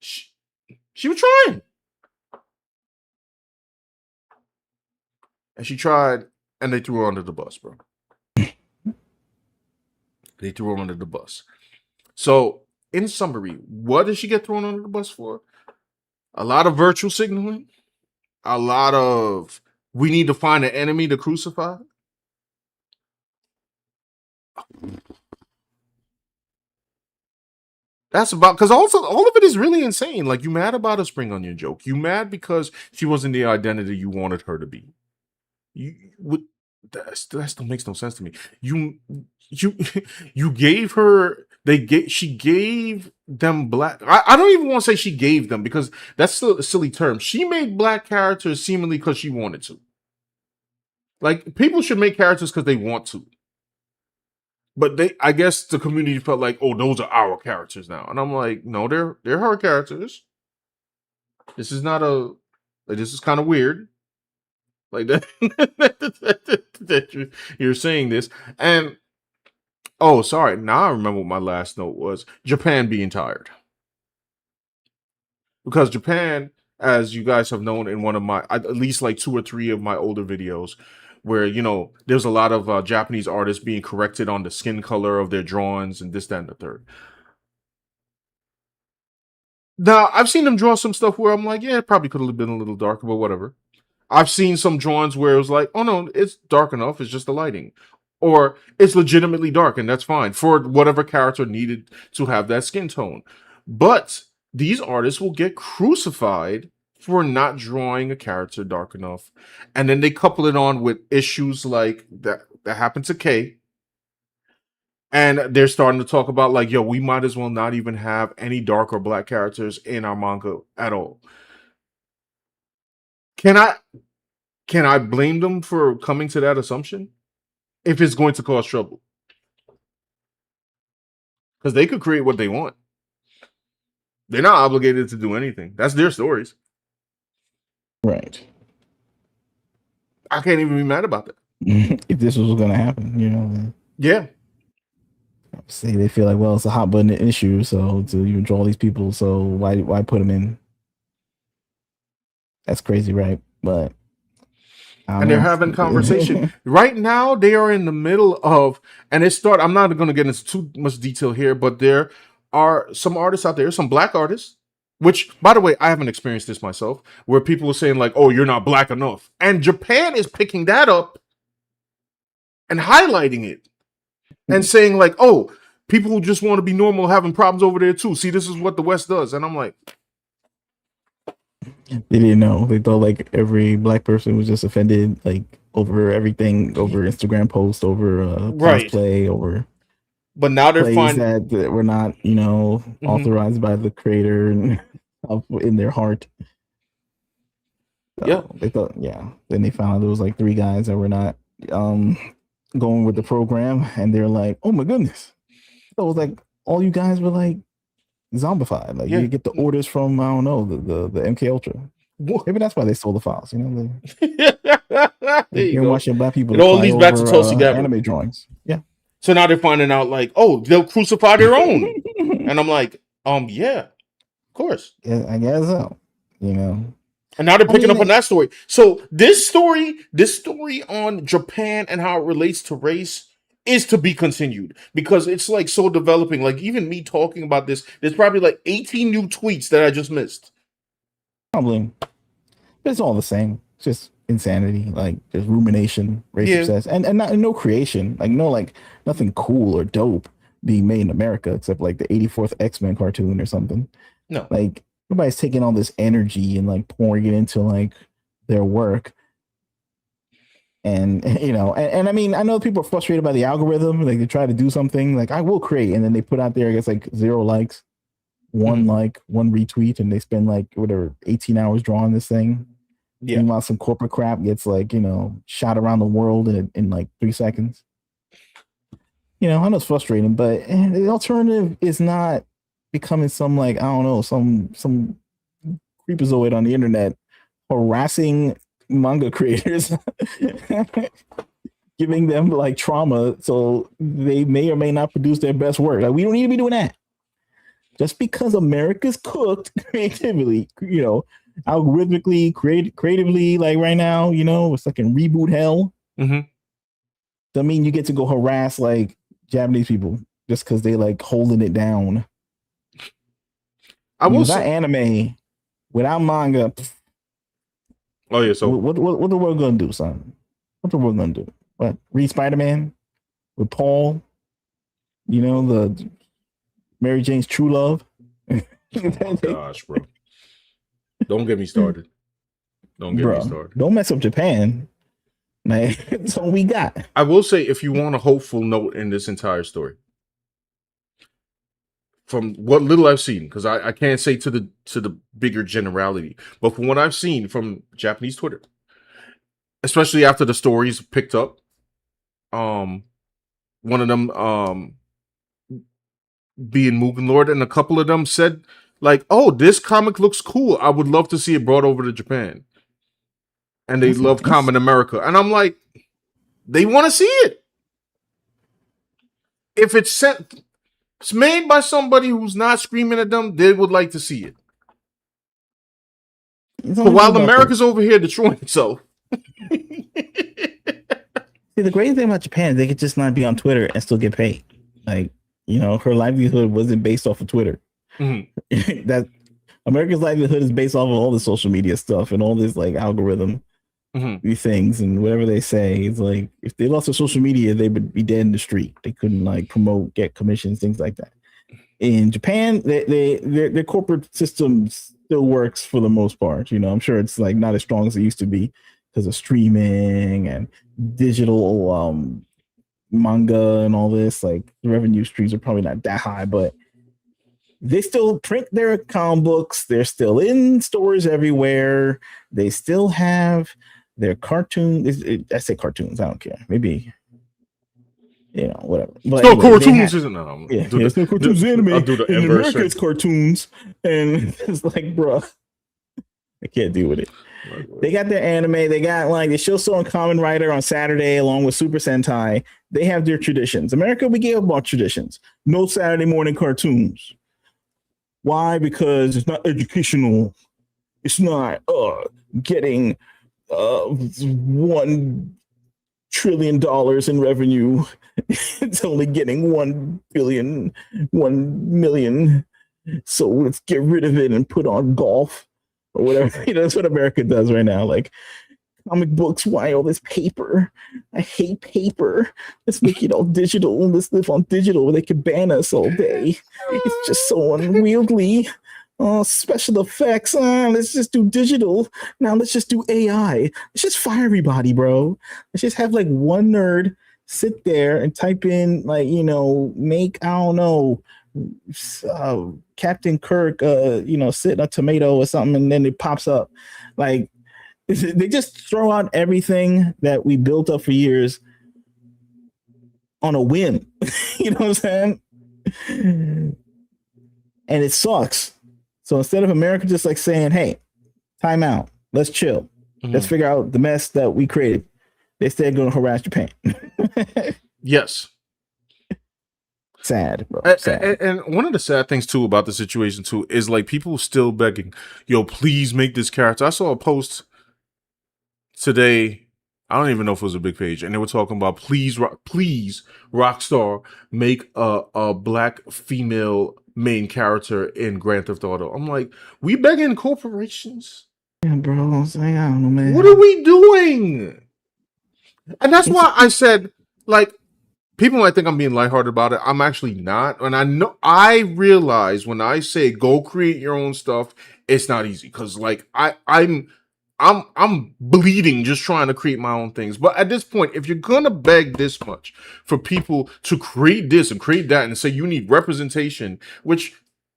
Speaker 1: She was trying. And she tried, and they threw her under the bus, bro. They threw her under the bus. So, in summary, what did she get thrown under the bus for? A lot of virtual signaling, a lot of we need to find an enemy to crucify. That's about because also all of it is really insane. Like you mad about a spring onion joke. You mad because she wasn't the identity you wanted her to be. You would that still makes no sense to me. You you gave her she gave them black. I don't even want to say she gave them because that's still a silly term. She made black characters seemingly because she wanted to. Like people should make characters because they want to. But I guess the community felt like, oh, those are our characters now. And I'm like, no, they're her characters. This is not this is kind of weird. Like that, that you're saying this. And oh, sorry. Now I remember what my last note was. Japan being tired. Because Japan, as you guys have known in one of my, at least like 2 or 3 of my older videos, where, there's a lot of Japanese artists being corrected on the skin color of their drawings and this, that, and the third. Now, I've seen them draw some stuff where I'm like, yeah, it probably could have been a little darker, but whatever. I've seen some drawings where it was like, oh no, it's dark enough. It's just the lighting. Or it's legitimately dark, and that's fine for whatever character needed to have that skin tone. But these artists will get crucified for not drawing a character dark enough. And then they couple it on with issues like that happened to Kei. And they're starting to talk about like, yo, we might as well not even have any dark or black characters in our manga at all. Can I blame them for coming to that assumption? If it's going to cause trouble. Because they could create what they want. They're not obligated to do anything. That's their stories.
Speaker 2: right.
Speaker 1: I can't even be mad about that.
Speaker 2: If this was going to happen,
Speaker 1: Yeah.
Speaker 2: say they feel like, well, it's a hot button issue, so to you draw these people, so why put them in? That's crazy, right? But
Speaker 1: And they're having conversation. Right now, they are in the middle of, and I'm not going to get into too much detail here, but there are some artists out there, some black artists, which, by the way, I haven't experienced this myself, where people are saying like, oh, you're not black enough. And Japan is picking that up and highlighting it and saying like, oh, people who just want to be normal having problems over there too. See, this is what the West does. And I'm like,
Speaker 2: they didn't know. They thought like every black person was just offended, like over everything, over Instagram posts, over
Speaker 1: right.
Speaker 2: cosplay, over.
Speaker 1: But now they're
Speaker 2: plays that were not, authorized by the creator and in their heart. So
Speaker 1: yeah.
Speaker 2: they thought, yeah. Then they found out there was like 3 guys that were not going with the program, and they're like, "Oh my goodness!" So it was like all you guys were like zombified. Like
Speaker 1: Yeah.
Speaker 2: you get the orders from I don't know the MK Ultra. Maybe that's why they stole the files. You know,
Speaker 1: There
Speaker 2: they
Speaker 1: you go.
Speaker 2: brainwashing black people
Speaker 1: It
Speaker 2: to
Speaker 1: all
Speaker 2: cry
Speaker 1: leads back to
Speaker 2: over
Speaker 1: Tulsi Gabbard.
Speaker 2: anime drawings. Yeah.
Speaker 1: So now they're finding out like, oh, they'll crucify their own. And I'm like, yeah, of course.
Speaker 2: Yeah, I guess so. You know.
Speaker 1: And now they're
Speaker 2: I
Speaker 1: picking
Speaker 2: mean,
Speaker 1: up on that story. So this story on Japan and how it relates to race is to be continued because it's like so developing. Like even me talking about this, there's probably like 18 new tweets that I just missed.
Speaker 2: probably. But it's all the same. It's just insanity, like just rumination, race
Speaker 1: Yeah.
Speaker 2: obsessed, and no creation, like nothing cool or dope being made in America except like the 84th X-Men cartoon or something.
Speaker 1: No.
Speaker 2: Like everybody's taking all this energy and like pouring it into like their work. And you know, and I mean, I know people are frustrated by the algorithm. Like they try to do something, like I will create, and then they put out there, I guess, like 0 likes, one like, one retweet, and they spend like whatever 18 hours drawing this thing.
Speaker 1: Yeah.
Speaker 2: Meanwhile, some corporate crap gets like, you know, shot around the world in like 3 seconds. You know, I know it's frustrating, but the alternative is not becoming some like, I don't know, some creepazoid on the internet harassing manga creators, giving them like trauma so they may or may not produce their best work. Like we don't need to be doing that. Just because America's cooked creatively, you know, algorithmically, creatively, like right now, you know, it's like in reboot hell.
Speaker 1: Mm-hmm.
Speaker 2: I mean, you get to go harass like Japanese people just because they like holding it down.
Speaker 1: I will
Speaker 2: without
Speaker 1: say
Speaker 2: anime, without manga.
Speaker 1: Oh yeah, so
Speaker 2: what the world gonna do, son? What the world gonna do? What, read Spider-Man with Paul? You know, the Mary Jane's true love.
Speaker 1: Oh gosh, bro. Don't get me started. Don't get me started.
Speaker 2: Don't mess up Japan. Like, that's all we got.
Speaker 1: I will say, if you want a hopeful note in this entire story, from what little I've seen, because I can't say to the bigger generality, but from what I've seen from Japanese Twitter, especially after the stories picked up, one of them being Mugen Lord, and a couple of them said like, "Oh, this comic looks cool. I would love to see it brought over to Japan." And they love Common America, and I'm like, they want to see it. If it's made by somebody who's not screaming at them, they would like to see it. But while America's over here destroying itself.
Speaker 2: See, the great thing about Japan is they could just not be on Twitter and still get paid. Like, you know, her livelihood wasn't based off of Twitter. Mm-hmm. That America's livelihood is based off of all the social media stuff and all this like algorithm things and whatever they say. It's like if they lost their social media, they would be dead in the street. They couldn't like promote, get commissions, things like that. In Japan, their corporate system still works for the most part. You know, I'm sure it's like not as strong as it used to be because of streaming and digital manga and all this. Like the revenue streams are probably not that high, but they still print their comic books. They're still in stores everywhere. They still have their cartoons. I say cartoons. I don't care. Maybe, you know, whatever. But
Speaker 1: no
Speaker 2: anyway,
Speaker 1: cartoons, isn't it?
Speaker 2: Yeah, it's no cartoons anime. I'll do the in America, it's cartoons, and it's like, bro, I can't deal with it. They got their anime. They got like they show so Kamen Rider on Saturday along with Super Sentai. They have their traditions. America, we gave up our traditions. No Saturday morning cartoons. Why? Because it's not educational. It's not getting $1 trillion in revenue. It's only getting 1 billion, 1 million. So let's get rid of it and put on golf or whatever. You know, that's what America does right now. Like comic books, why all this paper? I hate paper. Let's make it all digital. Let's live on digital where they can ban us all day. It's just so unwieldy. Special effects. Let's just do digital. Now let's just do AI. Let's just fire everybody, bro. Let's just have like one nerd sit there and type in like, you know, make, I don't know, Captain Kirk, you know, sit a tomato or something, and then it pops up. Like, they just throw out everything that we built up for years on a whim. You know what I'm saying? And it sucks. So instead of America just like saying, "Hey, time out, let's chill, let's
Speaker 1: Mhm.
Speaker 2: figure out the mess that we created," they still going to harass Japan.
Speaker 1: Yes.
Speaker 2: Sad, bro.
Speaker 1: And,
Speaker 2: Sad.
Speaker 1: and one of the sad things too about the situation too is like people still begging, yo, please make this character. I saw a post today. I don't even know if it was a big page, and they were talking about please, Rockstar, make a black female main character in Grand Theft Auto. I'm like, we begging corporations.
Speaker 2: Yeah, bro. I was like, I don't know, man.
Speaker 1: What are we doing? And that's why I said, like, people might think I'm being lighthearted about it. I'm actually not. And I realize when I say go create your own stuff, it's not easy because like I'm bleeding just trying to create my own things. But at this point, if you're gonna beg this much for people to create this and create that and say you need representation, which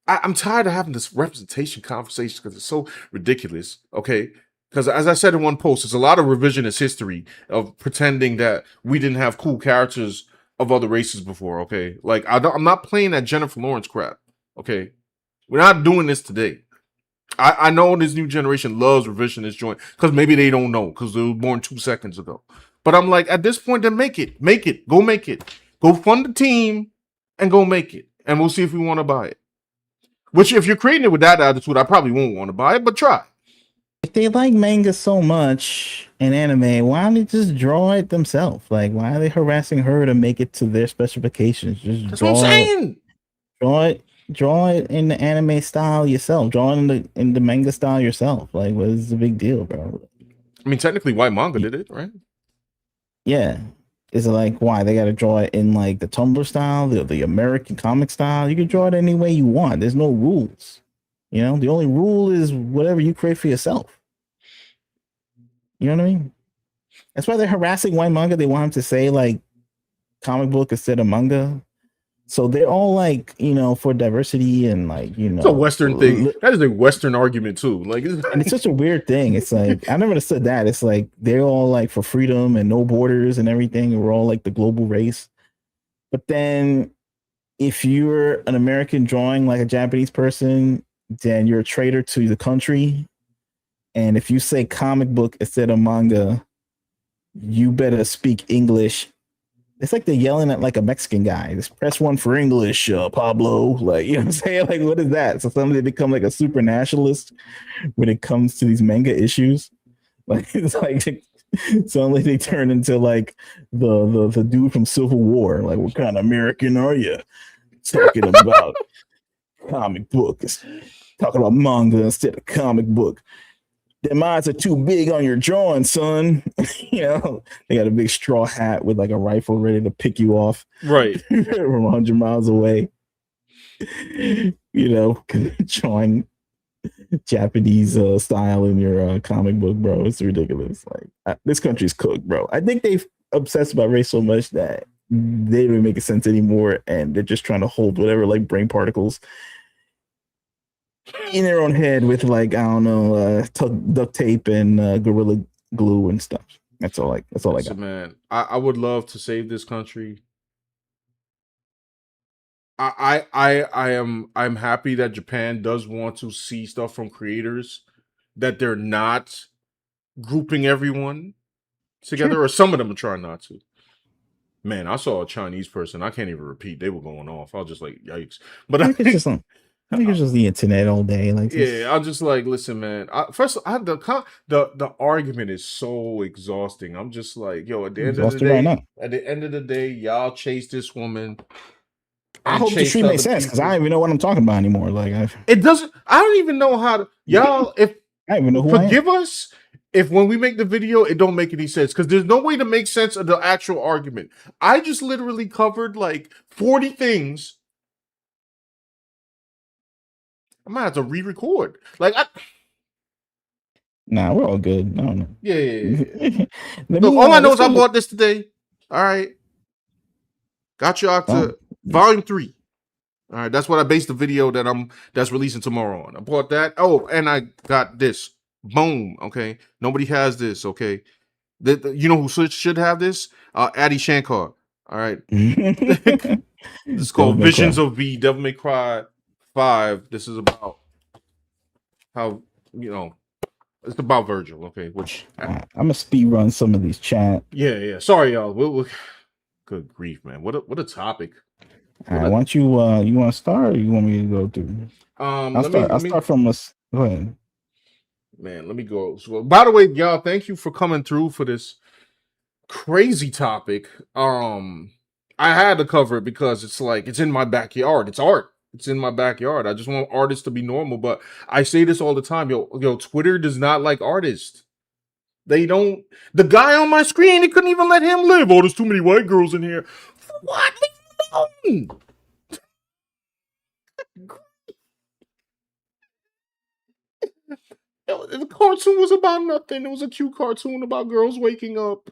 Speaker 1: I'm tired of having this representation conversation because it's so ridiculous. Okay. Because as I said in one post, it's a lot of revisionist history of pretending that we didn't have cool characters of other races before. Okay, like I'm not playing that Jennifer Lawrence crap. Okay, we're not doing this today. I know this new generation loves revisionist joint because maybe they don't know because they were born 2 seconds ago. But I'm like, at this point, then make it, go make it, go fund the team, and go make it, and we'll see if we want to buy it. Which, if you're creating it with that attitude, I probably won't want to buy it, but try.
Speaker 2: If they like manga so much and anime, why don't they just draw it themselves? Like, why are they harassing her to make it to their specifications? Just
Speaker 1: That's what I'm saying.
Speaker 2: draw it, draw it in the anime style yourself. Draw it in the manga style yourself. Like, what is the big deal, bro?
Speaker 1: I mean, technically, white manga did it, right?
Speaker 2: Yeah. Is it like why they got to draw it in like the Tumblr style, the American comic style? You can draw it any way you want. There's no rules. You know, the only rule is whatever you create for yourself. You know what I mean? That's why they're harassing white manga. They want him to say like comic book instead of manga. So they're all like, you know, for diversity and like, you
Speaker 1: It's a
Speaker 2: know,
Speaker 1: Western thing. That is a Western argument too. Like,
Speaker 2: and it's such a weird thing. It's like I never understood that. It's like they're all like for freedom and no borders and everything. And we're all like the global race. But then if you're an American drawing like a Japanese person, then you're a traitor to the country. And if you say comic book instead of manga, you better speak English. It's like they're yelling at like a Mexican guy. Just press one for English, Pablo. Like, you know what I'm saying? Like, what is that? So suddenly they become like a super nationalist when it comes to these manga issues. Like, it's like suddenly they turn into like the dude from Civil War. Like, what kind of American are you? Talking about comic books, talking about manga instead of comic book. Their eyes are too big on your drawing, son. You know, they got a big straw hat with like a rifle ready to pick you off
Speaker 1: right.
Speaker 2: from 100 miles away. You know, drawing Japanese style in your comic book, bro. It's ridiculous. Like, this country's cooked, bro. I think they've obsessed about race so much that they don't make sense anymore, and they're just trying to hold whatever like brain particles in their own head with like I don't know duct tape and gorilla glue and stuff. That's all. That's all I got.
Speaker 1: Man, I would love to save this country. I'm happy that Japan does want to see stuff from creators that they're not grouping everyone together,
Speaker 2: Sure.
Speaker 1: or some of them are trying not to. Man, I saw a Chinese person. I can't even repeat. They were going off. I was just like, yikes. But
Speaker 2: I think it's just the internet all day. Like,
Speaker 1: yeah, I'm just like, listen, man. First, the argument is so exhausting. I'm just like, yo,
Speaker 2: I'm exhausted right now.
Speaker 1: at the end of the day, y'all chase this woman
Speaker 2: I
Speaker 1: and
Speaker 2: hope the
Speaker 1: chase
Speaker 2: stream makes
Speaker 1: other
Speaker 2: sense because I
Speaker 1: people.
Speaker 2: don't even know what I'm talking about anymore. Like,
Speaker 1: It doesn't. I don't even know how to. Y'all, if
Speaker 2: I don't even know who I am.
Speaker 1: forgive us if when we make the video, it don't make any sense because there's no way to make sense of the actual argument. I just literally covered like 40 things. I might have to re-record. Like,
Speaker 2: Nah, we're all good. I don't know.
Speaker 1: yeah.
Speaker 2: Let
Speaker 1: Look,
Speaker 2: me.
Speaker 1: all I know
Speaker 2: Let's
Speaker 1: is I
Speaker 2: go.
Speaker 1: bought this today. All right, Gachiakuta Volume 3. All right, that's what I based the video that's releasing tomorrow on. I bought that. Oh, and I got this. Boom. Okay, nobody has this. Okay, you know who should have this? Adi Shankar. All right. This is
Speaker 2: Devil
Speaker 1: called
Speaker 2: May
Speaker 1: Visions
Speaker 2: Cry.
Speaker 1: of V, Devil May Cry 5. This is about how, it's about Virgil, okay? Which,
Speaker 2: I'm gonna speed run some of these chat.
Speaker 1: yeah. Sorry, y'all. Good grief, man. What a topic.
Speaker 2: All
Speaker 1: What
Speaker 2: right,
Speaker 1: a,
Speaker 2: why don't you want to start, or you want me to go through? I'll
Speaker 1: let me,
Speaker 2: start. I'll
Speaker 1: let me,
Speaker 2: start from us. Go ahead.
Speaker 1: man, let me go. So, by the way, y'all, thank you for coming through for this crazy topic. I had to cover it because it's like it's in my backyard. It's art. It's in my backyard. I just want artists to be normal. But I say this all the time. Yo, Twitter does not like artists. They don't. The guy on my screen, they couldn't even let him live. Oh, there's too many white girls in here. What? Leave him alone. The cartoon was about nothing. It was a cute cartoon about girls waking up.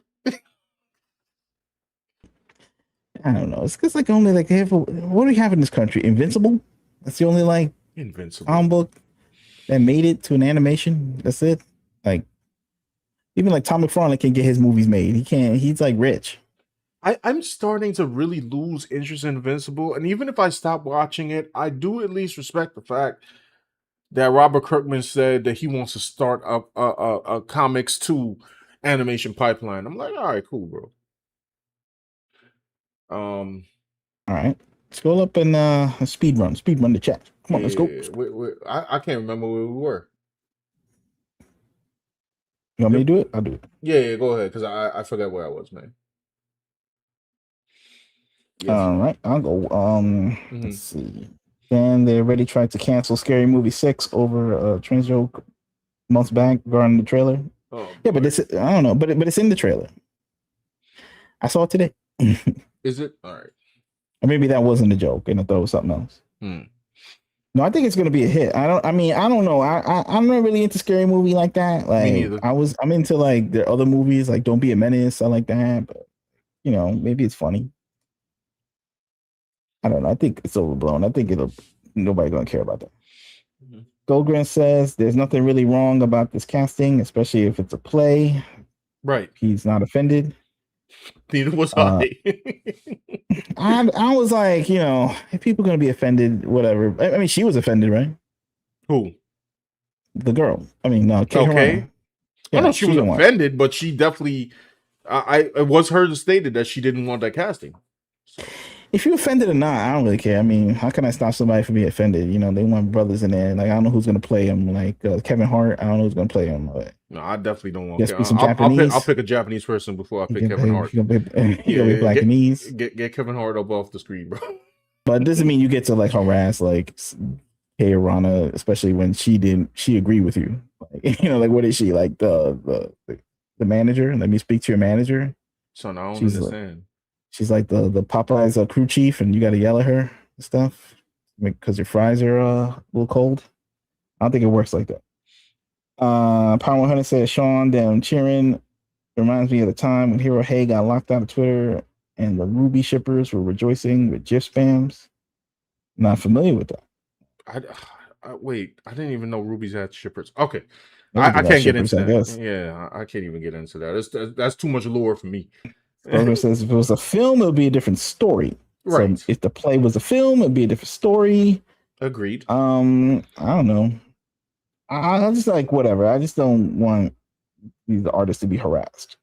Speaker 2: I don't know. It's because like only like what do we have in this country? Invincible. That's the only like
Speaker 1: Invincible.
Speaker 2: comic book that made it to an animation. That's it. Like even like Tom McFarlane can get his movies made. He can't. He's like rich.
Speaker 1: I'm starting to really lose interest in Invincible, and even if I stop watching it, I do at least respect the fact that Robert Kirkman said that he wants to start up a comics to animation pipeline. I'm like, all right, cool, bro. Um,
Speaker 2: All right. Scroll up and speed run the chat. Come on, let's go.
Speaker 1: yeah, I can't remember where we were.
Speaker 2: You want me to do it? I'll do it.
Speaker 1: Yeah, go ahead, because I forgot where I was, man. Yes.
Speaker 2: All right, I'll go. Let's see. Then they already tried to cancel Scary Movie 6 over a trans joke months back regarding the trailer.
Speaker 1: Oh,
Speaker 2: yeah, but this I don't know, but it's in the trailer. I saw it today.
Speaker 1: Is it? All right.
Speaker 2: Or maybe that wasn't a joke and I thought it was something else. No, I think it's gonna be a hit. I don't know. I'm not really into Scary Movie like that. Like
Speaker 1: Me neither.
Speaker 2: I'm into like their other movies, like Don't Be a Menace, I like that, but maybe it's funny. I don't know. I think it's overblown. I think nobody gonna care about that. Goldgren says there's nothing really wrong about this casting, especially if it's a play.
Speaker 1: Right.
Speaker 2: He's not offended.
Speaker 1: Neither was I.
Speaker 2: I was like, if people are gonna be offended, whatever. I mean, she was offended, right?
Speaker 1: Who?
Speaker 2: The girl. I mean, no, Kei Urana.
Speaker 1: Yeah, I know she was offended, but she definitely. It was her stated that she didn't want that casting. So.
Speaker 2: If you're offended or not, I don't really care. I mean, how can I stop somebody from being offended? They want brothers in there. Like, I don't know who's gonna play him. Like Kevin Hart, I don't know who's gonna play him.
Speaker 1: No, I definitely don't want.
Speaker 2: Some Japanese.
Speaker 1: I'll pick a Japanese person before I pick Kevin Hart.
Speaker 2: You gonna be Japanese.
Speaker 1: Get Kevin Hart up off the screen, bro.
Speaker 2: But it doesn't mean you get to like harass like Kei Urana, especially when she agreed with you. Like, like what is she like the manager? Let me speak to your manager.
Speaker 1: So now I don't understand.
Speaker 2: She's like the Popeyes crew chief, and you got to yell at her and stuff because your fries are a little cold. I don't think it works like that. Power 100 says Sean down cheering. Reminds me of the time when Hero Hay got locked out of Twitter and the Ruby shippers were rejoicing with GIF spams. Not familiar with that.
Speaker 1: Wait, I didn't even know Ruby's had shippers. Okay. I can't get into that. Yeah, I can't even get into that. That's too much lore for me.
Speaker 2: Spoiler says if it was a film, it would be a different story. Right. So if the play was a film, it'd be a different story.
Speaker 1: Agreed.
Speaker 2: I don't know. I just like whatever. I just don't want these artists to be harassed.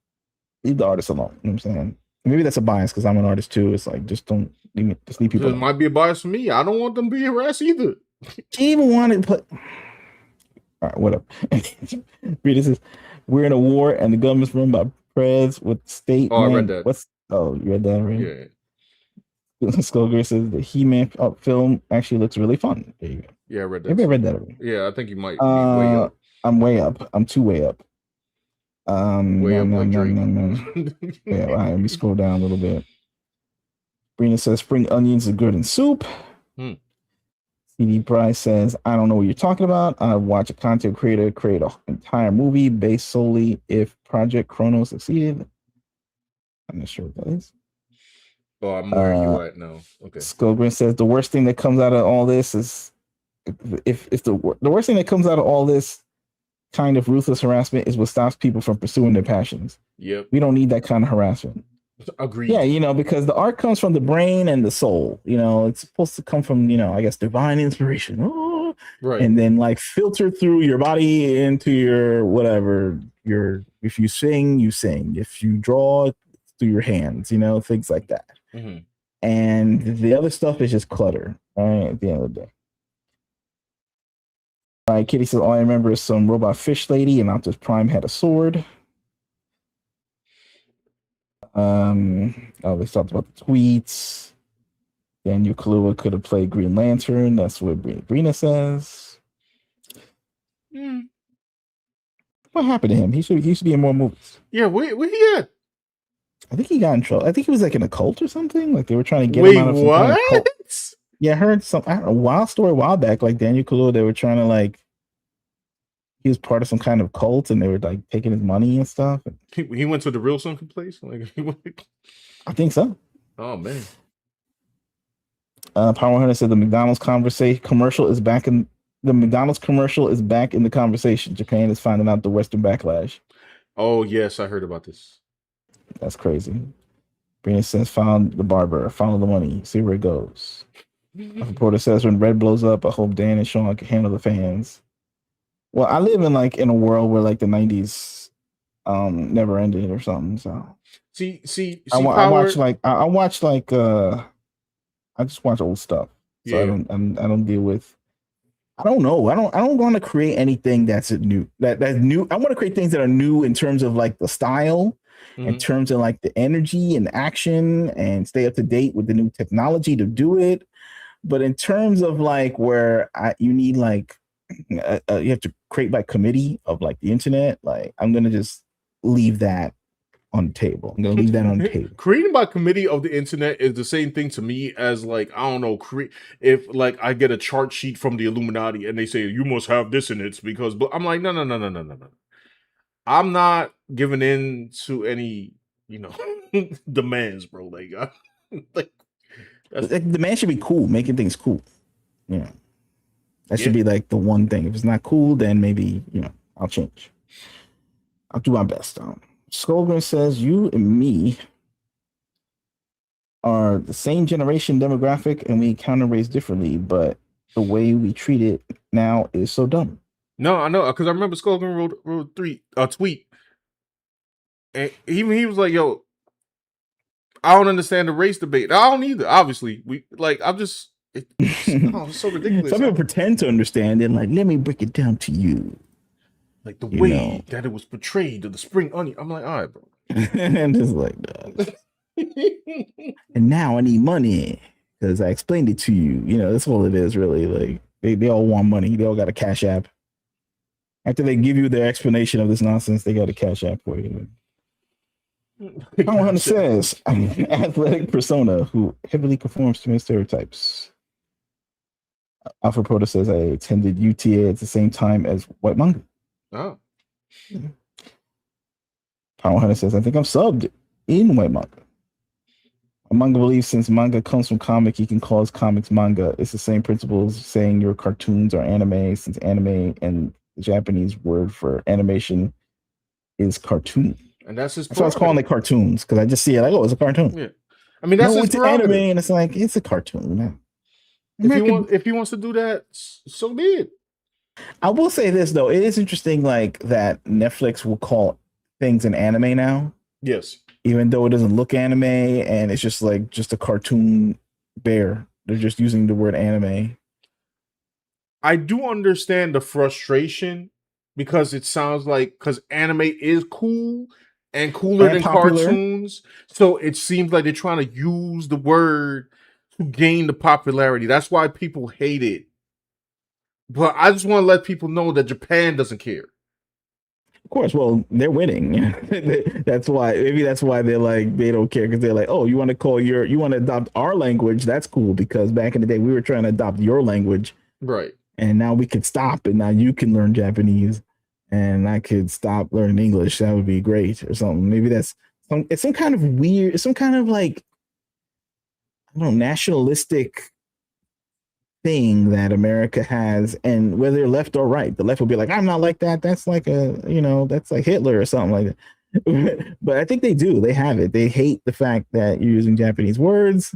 Speaker 2: Leave the artists alone. You know what I'm saying? Maybe that's a bias because I'm an artist too. It's like just don't leave people.
Speaker 1: It might be a bias for me. I don't want them to be harassed either.
Speaker 2: She even wanted to put. All right, whatever. Read this. We're in a war and the government's run by Prez with state.
Speaker 1: Oh, I read that.
Speaker 2: You read that already?
Speaker 1: Yeah.
Speaker 2: Skullgirl says the He-Man film actually looks really fun. There you go.
Speaker 1: Yeah, I read that.
Speaker 2: Maybe I read that already.
Speaker 1: Yeah, I think you might be way up.
Speaker 2: I'm way up. I'm too way up.
Speaker 1: Way up like Drake.
Speaker 2: Yeah, all right, let me scroll down a little bit. Brina says spring onions are good in soup. CD Bryce says, I don't know what you're talking about. I watch a content creator create an entire movie based solely if Project Chrono succeeded. I'm not sure what that is.
Speaker 1: Oh, I'm where you at now. Okay.
Speaker 2: Skullgren says the worst thing that comes out of all this is if the worst thing that comes out of all this kind of ruthless harassment is what stops people from pursuing their passions.
Speaker 1: Yep.
Speaker 2: We don't need that kind of harassment.
Speaker 1: Agreed.
Speaker 2: Yeah, because the art comes from the brain and the soul. It's supposed to come from, I guess, divine inspiration. Oh,
Speaker 1: Right.
Speaker 2: and then like filter through your body into your whatever. If you sing, you sing. If you draw through your hands, things like that.
Speaker 1: Hmm.
Speaker 2: And the other stuff is just clutter, right? At the end of the day. All right, Kitty says, all I remember is some robot fish lady, and Optimus Prime had a sword. They talked about the tweets. Daniel Kaluuya could have played Green Lantern. That's what Brina says.
Speaker 1: Mm.
Speaker 2: What happened to him? He used to be in more movies.
Speaker 1: Yeah, where he at?
Speaker 2: I think he got in trouble. I think he was like in a cult or something. Like they were trying to get him
Speaker 1: Wait,
Speaker 2: out of some kind of
Speaker 1: what?
Speaker 2: cult. Yeah, I heard I don't know, wild story a while back. Like Daniel Kaluuya, they were trying to he was part of some kind of cult, and they were like taking his money and stuff.
Speaker 1: He went to the real Sunken place? Like,
Speaker 2: I think so.
Speaker 1: oh man.
Speaker 2: Power Hunter said the McDonald's commercial is back in the McDonald's commercial is back in the conversation. Japan is finding out the Western backlash.
Speaker 1: Oh yes, I heard about this.
Speaker 2: That's crazy. Brina says, found the barber, follow the money, see where it goes. Reporter says, when Red blows up, I hope Dan and Sean can handle the fans. Well, I live in a world where the 90s never ended or something. So
Speaker 1: See,
Speaker 2: I
Speaker 1: Power.
Speaker 2: I just watch old stuff. So
Speaker 1: Yeah.
Speaker 2: I don't deal with. I don't know. I don't want to create anything that's new. That's new. I want to create things that are new in terms of the style, in terms of the energy and action, and stay up to date with the new technology to do it. But in terms of where you need you have to create by committee of the internet. I'm gonna just leave that on the table. I'm gonna leave that on the table.
Speaker 1: Creating by committee of the internet is the same thing to me as I don't know, if I get a chart sheet from the Illuminati and they say you must have this in it because, but I'm like, no. I'm not giving in to any demands, bro.
Speaker 2: The man should be cool, making things cool. That should be the one thing. If it's not cool, then maybe I'll change. I'll do my best. Skolgren says you and me are the same generation demographic, and we encounter race differently, but the way we treat it now is so dumb.
Speaker 1: No, I know, because I remember Skolgren wrote a tweet, and even he was like, "Yo, I don't understand the race debate. I don't either. Obviously, I'm just." It's so ridiculous.
Speaker 2: Some people pretend to understand it, let me break it down to you.
Speaker 1: The way that it was portrayed to the spring onion. I'm like, all right, bro.
Speaker 2: And just and now I need money because I explained it to you. That's all it is, really. They all want money. They all got a cash app. After they give you their explanation of this nonsense, they got a cash app for you. Power Hunter says, I'm an athletic persona who heavily conforms to many stereotypes. Alpha Proto says, I attended UTA at the same time as White Manga.
Speaker 1: Oh.
Speaker 2: Power Hunter says, I think I'm subbed in White Manga. A manga believes since manga comes from comic, you can call his comics manga. It's the same principle as saying your cartoons are anime, since anime and the Japanese word for animation is cartoon.
Speaker 1: And that's his.
Speaker 2: So I was calling it cartoons because I just see it it's a cartoon.
Speaker 1: Yeah, I mean that's his
Speaker 2: anime, and it's it's a cartoon. Man.
Speaker 1: If he wants to do that, so be it.
Speaker 2: I will say this though, it is interesting, that Netflix will call things an anime now.
Speaker 1: Yes,
Speaker 2: even though it doesn't look anime and it's just just a cartoon bear. They're just using the word anime.
Speaker 1: I do understand the frustration because it sounds because anime is cool and cooler than popular cartoons. So it seems like they're trying to use the word to gain the popularity. That's why people hate it. But I just want to let people know that Japan doesn't care.
Speaker 2: Of course, well, they're winning. That's why. Maybe that's why they're they don't care because they're oh, you want to adopt our language? That's cool because back in the day we were trying to adopt your language,
Speaker 1: right?
Speaker 2: And now we could stop, and now you can learn Japanese, and I could stop learning English. That would be great, or something. Maybe it's some kind of weird. It's some kind of I don't know, nationalistic thing that America has, and whether left or right, the left will be I'm not like that. That's that's like Hitler or something like that. But I think they do. They have it. They hate the fact that you're using Japanese words.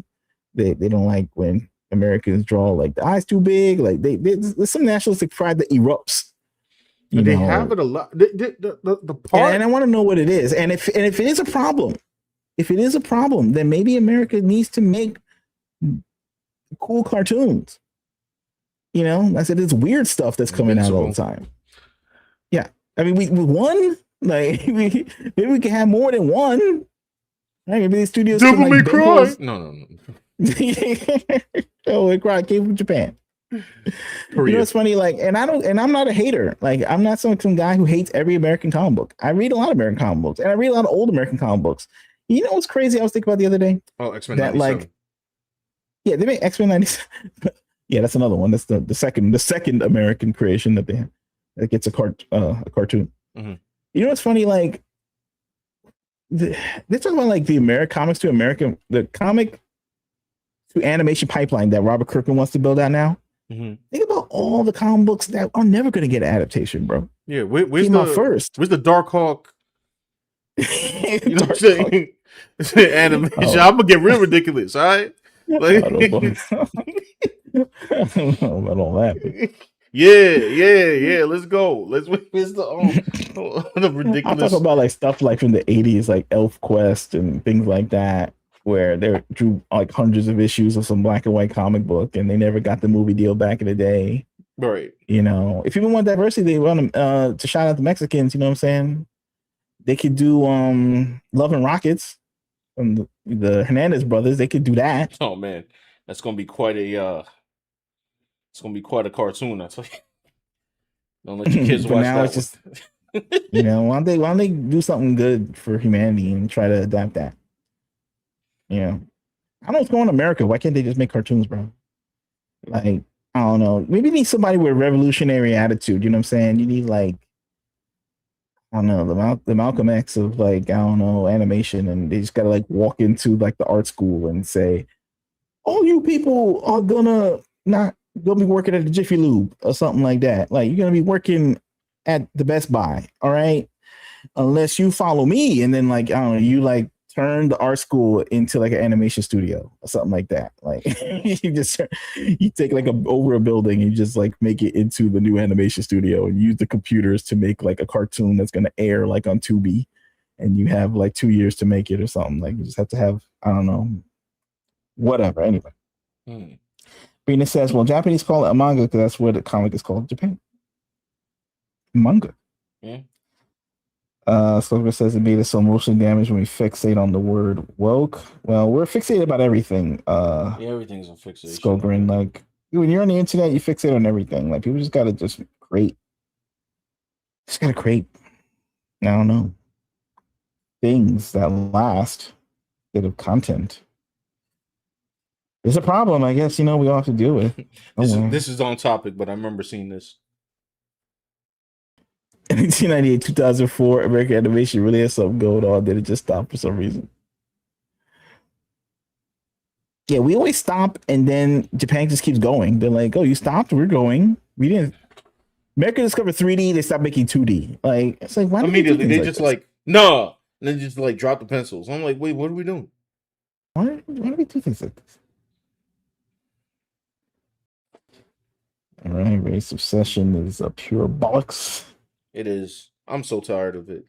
Speaker 2: They don't like when Americans draw like the eyes too big. Like there's some nationalistic pride that erupts. You
Speaker 1: And they have
Speaker 2: know,
Speaker 1: it a lot. The
Speaker 2: and
Speaker 1: part.
Speaker 2: I want to know what it is. And if it is a problem, if it is a problem, then maybe America needs to make cool cartoons. You know, I said it's weird stuff that's coming out all the
Speaker 1: Invincible.
Speaker 2: time. Yeah, I mean, we won. Like maybe we can have more than one. Right? Maybe these studios can
Speaker 1: Devil
Speaker 2: like
Speaker 1: May Cry.
Speaker 2: bankroll.
Speaker 1: No.
Speaker 2: Oh, it came from Japan. You know
Speaker 1: Korea.
Speaker 2: what's funny? Like, and I'm not a hater. Like, I'm not some guy who hates every American comic book. I read a lot of American comic books, and I read a lot of old American comic books. You know what's crazy? I was thinking about the other day
Speaker 1: Oh, X-Men
Speaker 2: that
Speaker 1: 97.
Speaker 2: like, yeah, they make X-Men 97. Yeah, that's another one. That's the second American creation that they have. That gets a cartoon.
Speaker 1: Mm-hmm.
Speaker 2: You know what's funny? Like, they're talking about like the American comics to American, the comic to animation pipeline that Robert Kirkman wants to build out now.
Speaker 1: Mm-hmm.
Speaker 2: Think about all the comic books that are never going to get an adaptation, bro.
Speaker 1: Yeah, where's
Speaker 2: Came out
Speaker 1: the
Speaker 2: first.
Speaker 1: where's the Dark Hawk? You know what I'm saying? Animation.
Speaker 2: Oh.
Speaker 1: I'm gonna get real ridiculous. All right. Like,
Speaker 2: I don't know about all that. But.
Speaker 1: yeah. Let's go. Where's the
Speaker 2: I'll talk
Speaker 1: ridiculous?
Speaker 2: about like stuff like from the 80s, like Elf Quest and things like that, where they drew like hundreds of issues of some black and white comic book, and they never got the movie deal back in the day.
Speaker 1: Right.
Speaker 2: You know, if people want diversity, they want to shout out the Mexicans. You know what I'm saying? They could do Love and Rockets from the Hernandez brothers. They could do that.
Speaker 1: Oh man, that's gonna be quite a it's gonna be quite a cartoon. I tell you. Don't let your kids
Speaker 2: But
Speaker 1: watch
Speaker 2: now
Speaker 1: that
Speaker 2: it's just, you know, why don't they do something good for humanity and try to adapt that? You know, I don't know what's going on in America. Why can't they just make cartoons, bro? Like, I don't know. Maybe you need somebody with a revolutionary attitude. You know what I'm saying? You need like, I don't know, the Malcolm X of like, I don't know, animation, and they just gotta like walk into like the art school and say, all you people are not gonna be working at the Jiffy Lube or something like that. Like you're gonna be working at the Best Buy, all right? Unless you follow me, and then like I don't know, you like turn the art school into like an animation studio or something like that. Like you take like over a building and you just like make it into the new animation studio and use the computers to make like a cartoon that's gonna air like on Tubi, and you have like 2 years to make it or something. Like you just have to have, I don't know, whatever. Anyway. Venus says, well, Japanese call it a manga because that's what the comic is called in Japan. Manga.
Speaker 1: Yeah.
Speaker 2: Slover says it made us so emotionally damaged when we fixate on the word woke. Well, we're fixated about everything.
Speaker 1: Yeah, everything's a fixation.
Speaker 2: Skogren, like when you're on the internet, you fixate on everything. Like people just gotta create. Just gotta create. I don't know. Things that last instead of content. It's a problem, I guess, you know, we all have to deal with.
Speaker 1: This is on topic, but I remember seeing this.
Speaker 2: In 1998, 2004, American animation really had something going on. Then it just stopped for some reason. Yeah, we always stop, and then Japan just keeps going. They're like, "Oh, you stopped? We're going. We didn't." America discovered 3D. They stopped making 2D. Like it's like why
Speaker 1: immediately they just like no, and then just like drop the pencils. I'm like, wait, what are we doing?
Speaker 2: Why do we do things like this? All right, race obsession is a pure bollocks.
Speaker 1: It is. I'm so tired of it.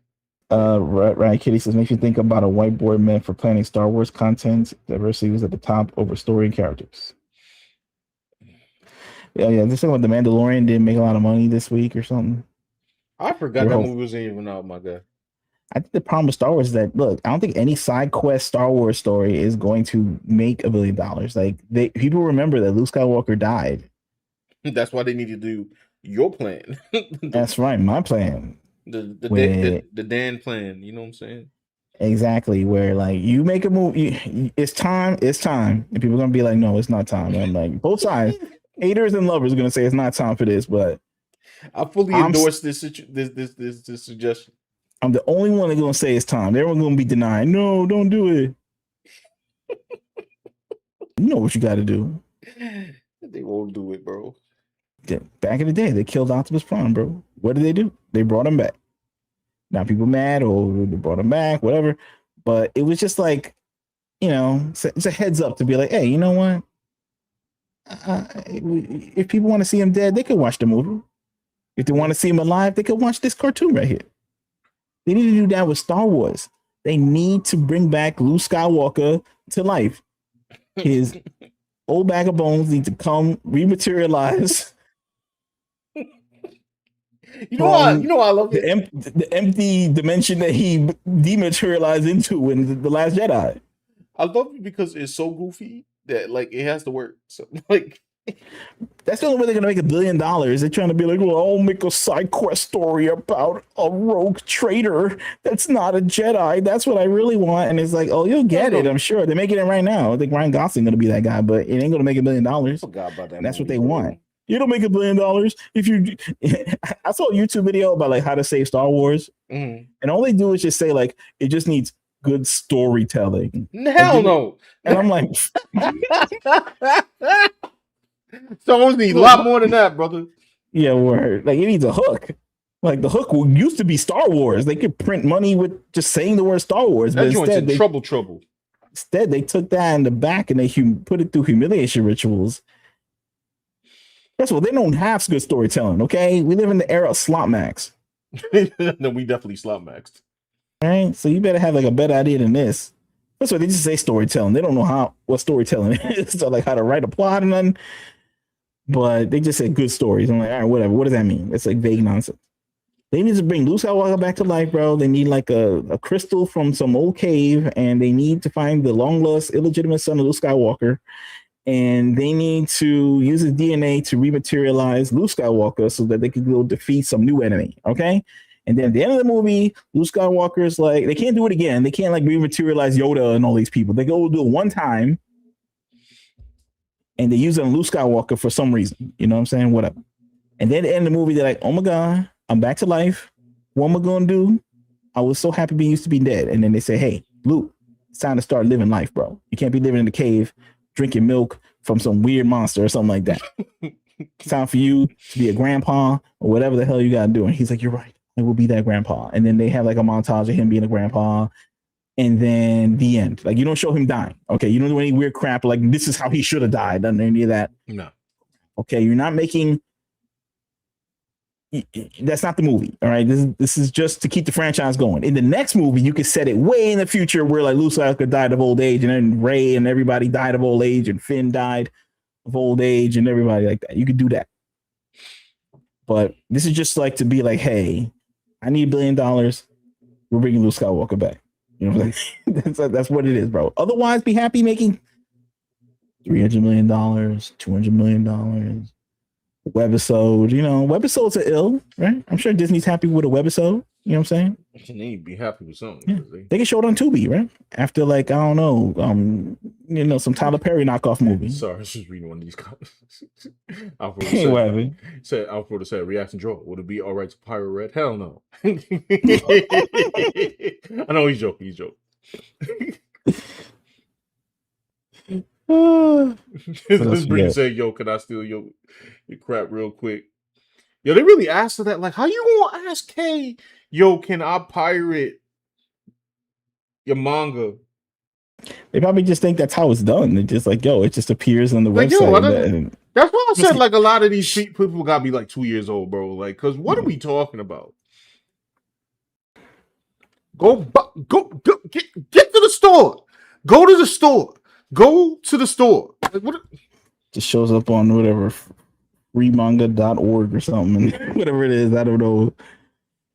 Speaker 2: Ryan Kitty says, makes you think about a whiteboard meant for planning Star Wars content. Diversity was at the top over story and characters. Yeah. They're talking about The Mandalorian didn't make a lot of money this week or something.
Speaker 1: I forgot that movie wasn't even out, my guy.
Speaker 2: I think the problem with Star Wars is that, look, I don't think any side quest Star Wars story is going to make $1 billion. Like people remember that Luke Skywalker died.
Speaker 1: That's why they need to do your plan.
Speaker 2: That's right, my plan.
Speaker 1: The Dan plan. You know what I'm saying?
Speaker 2: Exactly. Where like you make a movie, it's time, and people are gonna be like, no, it's not time. And I'm like, both sides, haters and lovers are gonna say it's not time for this, but
Speaker 1: I fully endorse this suggestion.
Speaker 2: I'm the only one that's gonna say it's time. Everyone's gonna be denying. No, don't do it. You know what you got to do.
Speaker 1: They won't do it, bro.
Speaker 2: Back in the day, they killed Optimus Prime, bro. What did they do? They brought him back. Now people mad or they brought him back, whatever. But it was just like, it's a heads up to be like, hey, you know what? If people want to see him dead, they can watch the movie. If they want to see him alive, they can watch this cartoon right here. They need to do that with Star Wars. They need to bring back Luke Skywalker to life. His old bag of bones need to come rematerialize.
Speaker 1: You know I love it.
Speaker 2: The empty dimension that he dematerialized into in the Last Jedi.
Speaker 1: I love it because it's so goofy that like it has to work. So like
Speaker 2: that's the only way they're gonna make $1 billion. They're trying to be like, well, I'll make a side quest story about a rogue traitor that's not a Jedi. That's what I really want. And it's like, oh, you'll get it. I'm sure they're making it right now. I think Ryan Gosling's gonna be that guy, but it ain't gonna make $1 billion. I
Speaker 1: forgot about that.
Speaker 2: That's what they want. You don't make $1 billion if you. I saw a YouTube video about like how to save Star Wars, and all they do is just say like it just needs good storytelling.
Speaker 1: Hell no.
Speaker 2: And I'm like,
Speaker 1: Star Wars needs a lot more than that, brother.
Speaker 2: Yeah, word. Like it needs a hook. Like the hook used to be Star Wars. They could print money with just saying the word Star Wars.
Speaker 1: That joint's in trouble.
Speaker 2: Instead, they took that in the back and they put it through humiliation rituals. First of all, they don't have good storytelling, okay? We live in the era of slot max.
Speaker 1: No, we definitely slot maxed.
Speaker 2: All right, so you better have like a better idea than this. That's why they just say storytelling. They don't know what storytelling is, so like how to write a plot and nothing. But they just said good stories. I'm like, all right, whatever. What does that mean? It's like vague nonsense. They need to bring Luke Skywalker back to life, bro. They need like a crystal from some old cave, and they need to find the long lost illegitimate son of Luke Skywalker. And they need to use his DNA to rematerialize Luke Skywalker so that they can go defeat some new enemy. Okay. And then at the end of the movie, Luke Skywalker is like, they can't do it again. They can't like rematerialize Yoda and all these people. They go do it one time and they use it on Luke Skywalker for some reason. You know what I'm saying? Whatever. And then at the end of the movie, they're like, oh my God, I'm back to life. What am I going to do? I was so happy being used to being dead. And then they say, hey, Luke, it's time to start living life, bro. You can't be living in the cave drinking milk from some weird monster or something like that. It's time for you to be a grandpa or whatever the hell you got to do. And he's like, you're right. I will be that grandpa. And then they have like a montage of him being a grandpa. And then the end. Like you don't show him dying. Okay. You don't do any weird crap. Like this is how he should have died. Doesn't any of that.
Speaker 1: No.
Speaker 2: Okay. You're not making. That's not the movie. All right. This is just to keep the franchise going. In the next movie, you could set it way in the future where like Luke Skywalker died of old age, and then Rey and everybody died of old age, and Finn died of old age, and everybody like that. You could do that. But this is just like to be like, hey, I need $1 billion. We're bringing Luke Skywalker back. You know what I'm saying? That's what it is, bro. Otherwise, be happy making $300 million, $200 million. Webisode, webisodes are ill, right? I'm sure Disney's happy with a webisode. You know what I'm saying?
Speaker 1: They need to be happy with something.
Speaker 2: Yeah. They can show it on Tubi, right? After like, I don't know, some Tyler Perry knockoff movie.
Speaker 1: Sorry, I was just reading one of these comments. Alfredo said, reaction draw. Would it be all right to pirate red? Hell no. I know he's joking. This Bree said, yo, can I steal your crap real quick? Yo, they really asked her that. Like, how you gonna ask Kei, yo, can I pirate your manga?
Speaker 2: They probably just think that's how it's done. They're just like, yo, it just appears on the website.
Speaker 1: That's why I said like a lot of these people gotta be like 2 years old, bro. Like, cause what are we talking about? Go get to the store. Go to the store. Go to the store. Like, what?
Speaker 2: Just shows up on whatever freemanga.org or something, and whatever it is. I don't know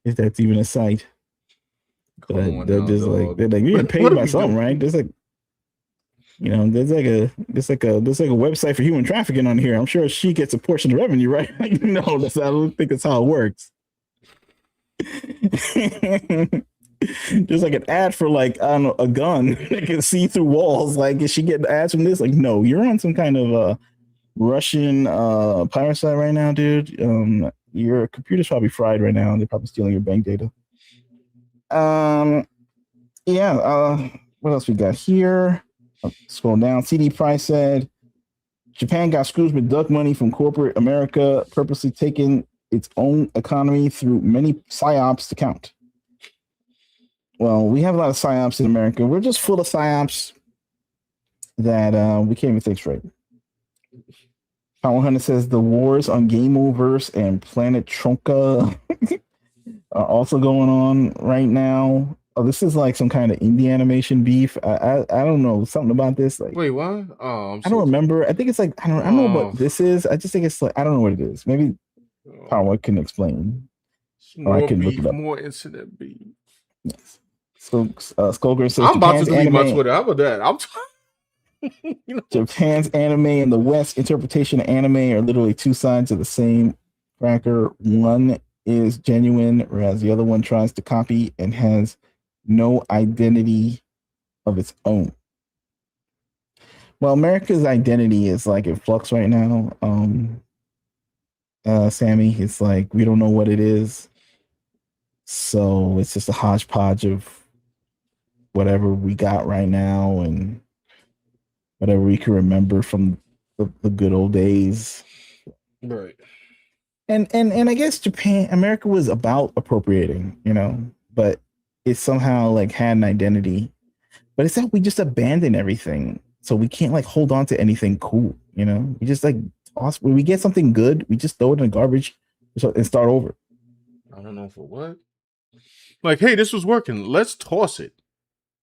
Speaker 2: if that's even a site. But they're just like they're getting paid by something, right? There's like, there's like a website for human trafficking on here. I'm sure she gets a portion of revenue, right? I don't think that's how it works. There's like an ad for like, I don't know, a gun that can see through walls. Like, is she getting ads from this? Like, no, you're on some kind of Russian pirate site right now, dude. Your computer's probably fried right now. They're probably stealing your bank data. What else we got here? Scroll down. CD Price said Japan got screwed with duck money from corporate America, purposely taking its own economy through many psyops to count. Well, we have a lot of psyops in America. We're just full of psyops that we can't even think straight. Power Hunter says the wars on Game Overs and Planet Tronka are also going on right now. Oh, this is like some kind of indie animation beef. I don't know something about this. Like,
Speaker 1: Wait, what? Oh, I'm
Speaker 2: I don't
Speaker 1: so.
Speaker 2: remember. I think it's like I don't know what
Speaker 1: Oh,
Speaker 2: this is. I just think it's like I don't know what it is. Maybe Power can explain, or I
Speaker 1: more
Speaker 2: can look it
Speaker 1: beef,
Speaker 2: up.
Speaker 1: more incident beef.
Speaker 2: Yes. So Skullgirl says
Speaker 1: I'm about to
Speaker 2: Japan's
Speaker 1: delete my
Speaker 2: anime.
Speaker 1: Twitter. How about that? You know.
Speaker 2: Japan's anime and the West interpretation of anime are literally two sides of the same cracker. One is genuine, whereas the other one tries to copy and has no identity of its own. Well, America's identity is like in flux right now. Sammy, it's like we don't know what it is. So it's just a hodgepodge of whatever we got right now and whatever we can remember from the good old days.
Speaker 1: Right.
Speaker 2: And I guess America was about appropriating, but it somehow like had an identity. But it's that we just abandon everything, so we can't like hold on to anything cool. We just like toss when we get something good, we just throw it in the garbage and start over.
Speaker 1: I don't know for what. Like, hey, this was working. Let's toss it.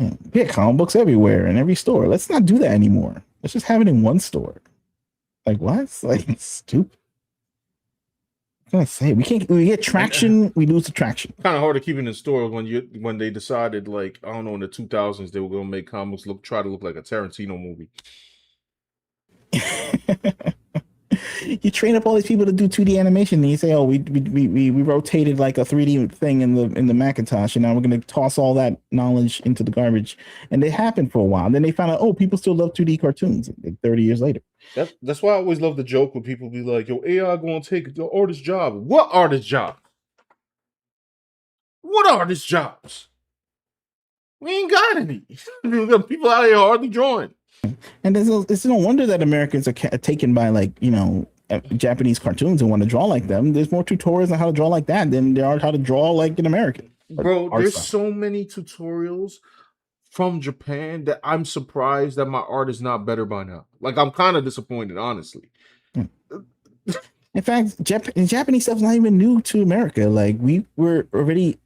Speaker 2: We get comic books everywhere in every store. Let's not do that anymore. Let's just have it in one store. Like what? It's like stupid. What can I say? We get traction, we lose the traction.
Speaker 1: Kind of hard to keep in the store when they decided, like, I don't know, in the 2000s they were gonna make comics try to look like a Tarantino movie.
Speaker 2: You train up all these people to do 2D animation, and you say, "Oh, we rotated like a 3D thing in the Macintosh, and now we're going to toss all that knowledge into the garbage." And they happened for a while. And then they found out, oh, people still love 2D cartoons. Like 30 years later.
Speaker 1: That's why I always love the joke when people be like, "Yo, AI going to take the artist job." What artist job? What artist jobs? We ain't got any. People out here hardly drawing.
Speaker 2: And it's no wonder that Americans are taken by like Japanese cartoons and want to draw like them. There's more tutorials on how to draw like that than there are how to draw like an American.
Speaker 1: Bro, there's so many tutorials from Japan that I'm surprised that my art is not better by now. Like, I'm kind of disappointed, honestly.
Speaker 2: In fact, Japanese stuff is not even new to America. Like, we were already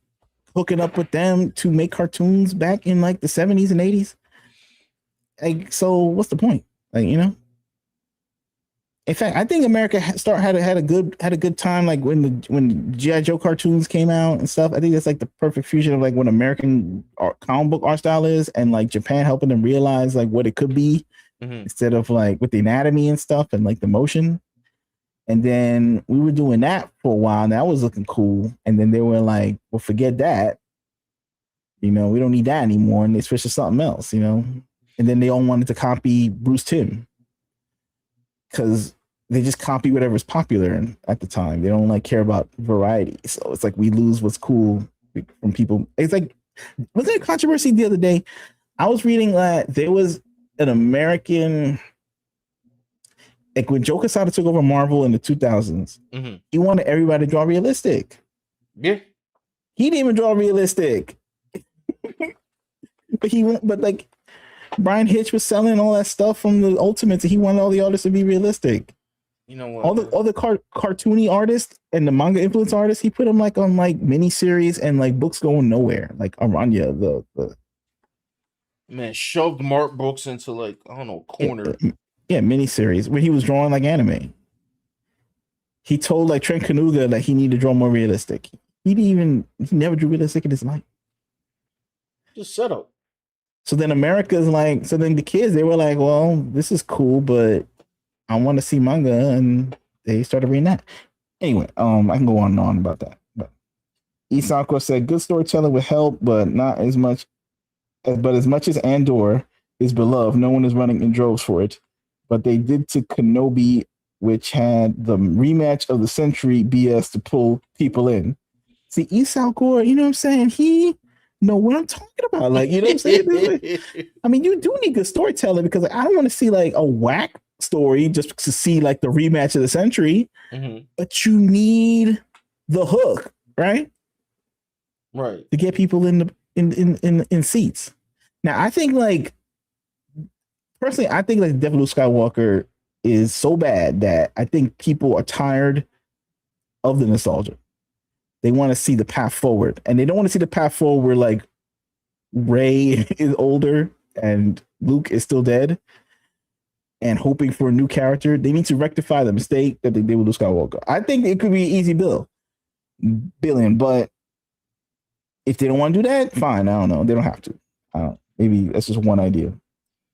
Speaker 2: hooking up with them to make cartoons back in like the 70s and 80s. Like, so what's the point? Like, in fact, I think America had a good time like when G.I. Joe cartoons came out and stuff. I think that's like the perfect fusion of like what American comic book art style is and like Japan helping them realize like what it could be instead of like with the anatomy and stuff and like the motion. And then we were doing that for a while and that was looking cool. And then they were like, well, forget that. We don't need that anymore. And they switched to something else, And then they all wanted to copy Bruce Timm because they just copy whatever's popular at the time. They don't like care about variety. So it's like we lose what's cool from people. It's like, was there a controversy the other day? I was reading that there was an American, like when Joe Quesada took over Marvel in the 2000s, he wanted everybody to draw realistic.
Speaker 1: Yeah.
Speaker 2: He didn't even draw realistic. But like Brian Hitch was selling all that stuff from the Ultimates, and he wanted all the artists to be realistic.
Speaker 1: You know what?
Speaker 2: All the cartoony artists and the manga influence artists, he put them like on like miniseries and like books going nowhere, like Aranya, the
Speaker 1: man shoved Mark Brooks into like I don't know corner.
Speaker 2: Yeah, miniseries where he was drawing like anime. He told like Trent Kanuga that he needed to draw more realistic. He never drew realistic in his life.
Speaker 1: Just set up.
Speaker 2: So then the kids, they were like, well, this is cool, but I want to see manga, and they started reading that. Anyway, I can go on and on about that. But Isako said, good storytelling would help, but not as much. But as much as Andor is beloved, no one is running in droves for it. But they did to Kenobi, which had the rematch of the century BS to pull people in. See, Isako, you know what I'm saying? He know what I'm talking about. Like, you know what I'm saying? I mean, you do need good storytelling because like, I don't want to see like a whack story just to see like the rematch of the century, but you need the hook, right?
Speaker 1: Right.
Speaker 2: To get people in in seats. Now, I think like personally, I think like Death of Luke Skywalker is so bad that I think people are tired of the nostalgia. They want to see the path forward, and they don't want to see the path forward where like Rey is older and Luke is still dead, and hoping for a new character. They need to rectify the mistake that they did with Luke Skywalker. I think it could be an easy billion, but if they don't want to do that, fine. I don't know. They don't have to. Maybe that's just one idea.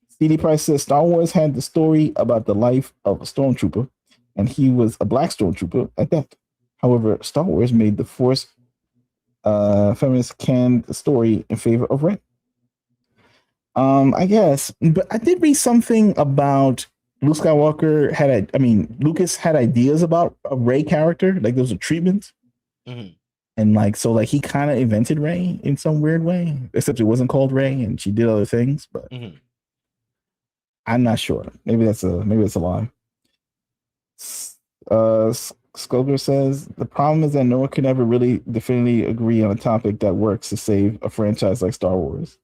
Speaker 2: CD Price says Star Wars had the story about the life of a stormtrooper, and he was a black stormtrooper at that. However, Star Wars made the Force feminist canned the story in favor of Rey. I guess, but I did read something about Luke Skywalker Lucas had ideas about a Rey character, like there was a treatment, and like so, like he kind of invented Rey in some weird way, except it wasn't called Rey, and she did other things. But I'm not sure. Maybe that's a lie. Skulker says the problem is that no one can ever really definitively agree on a topic that works to save a franchise like Star Wars.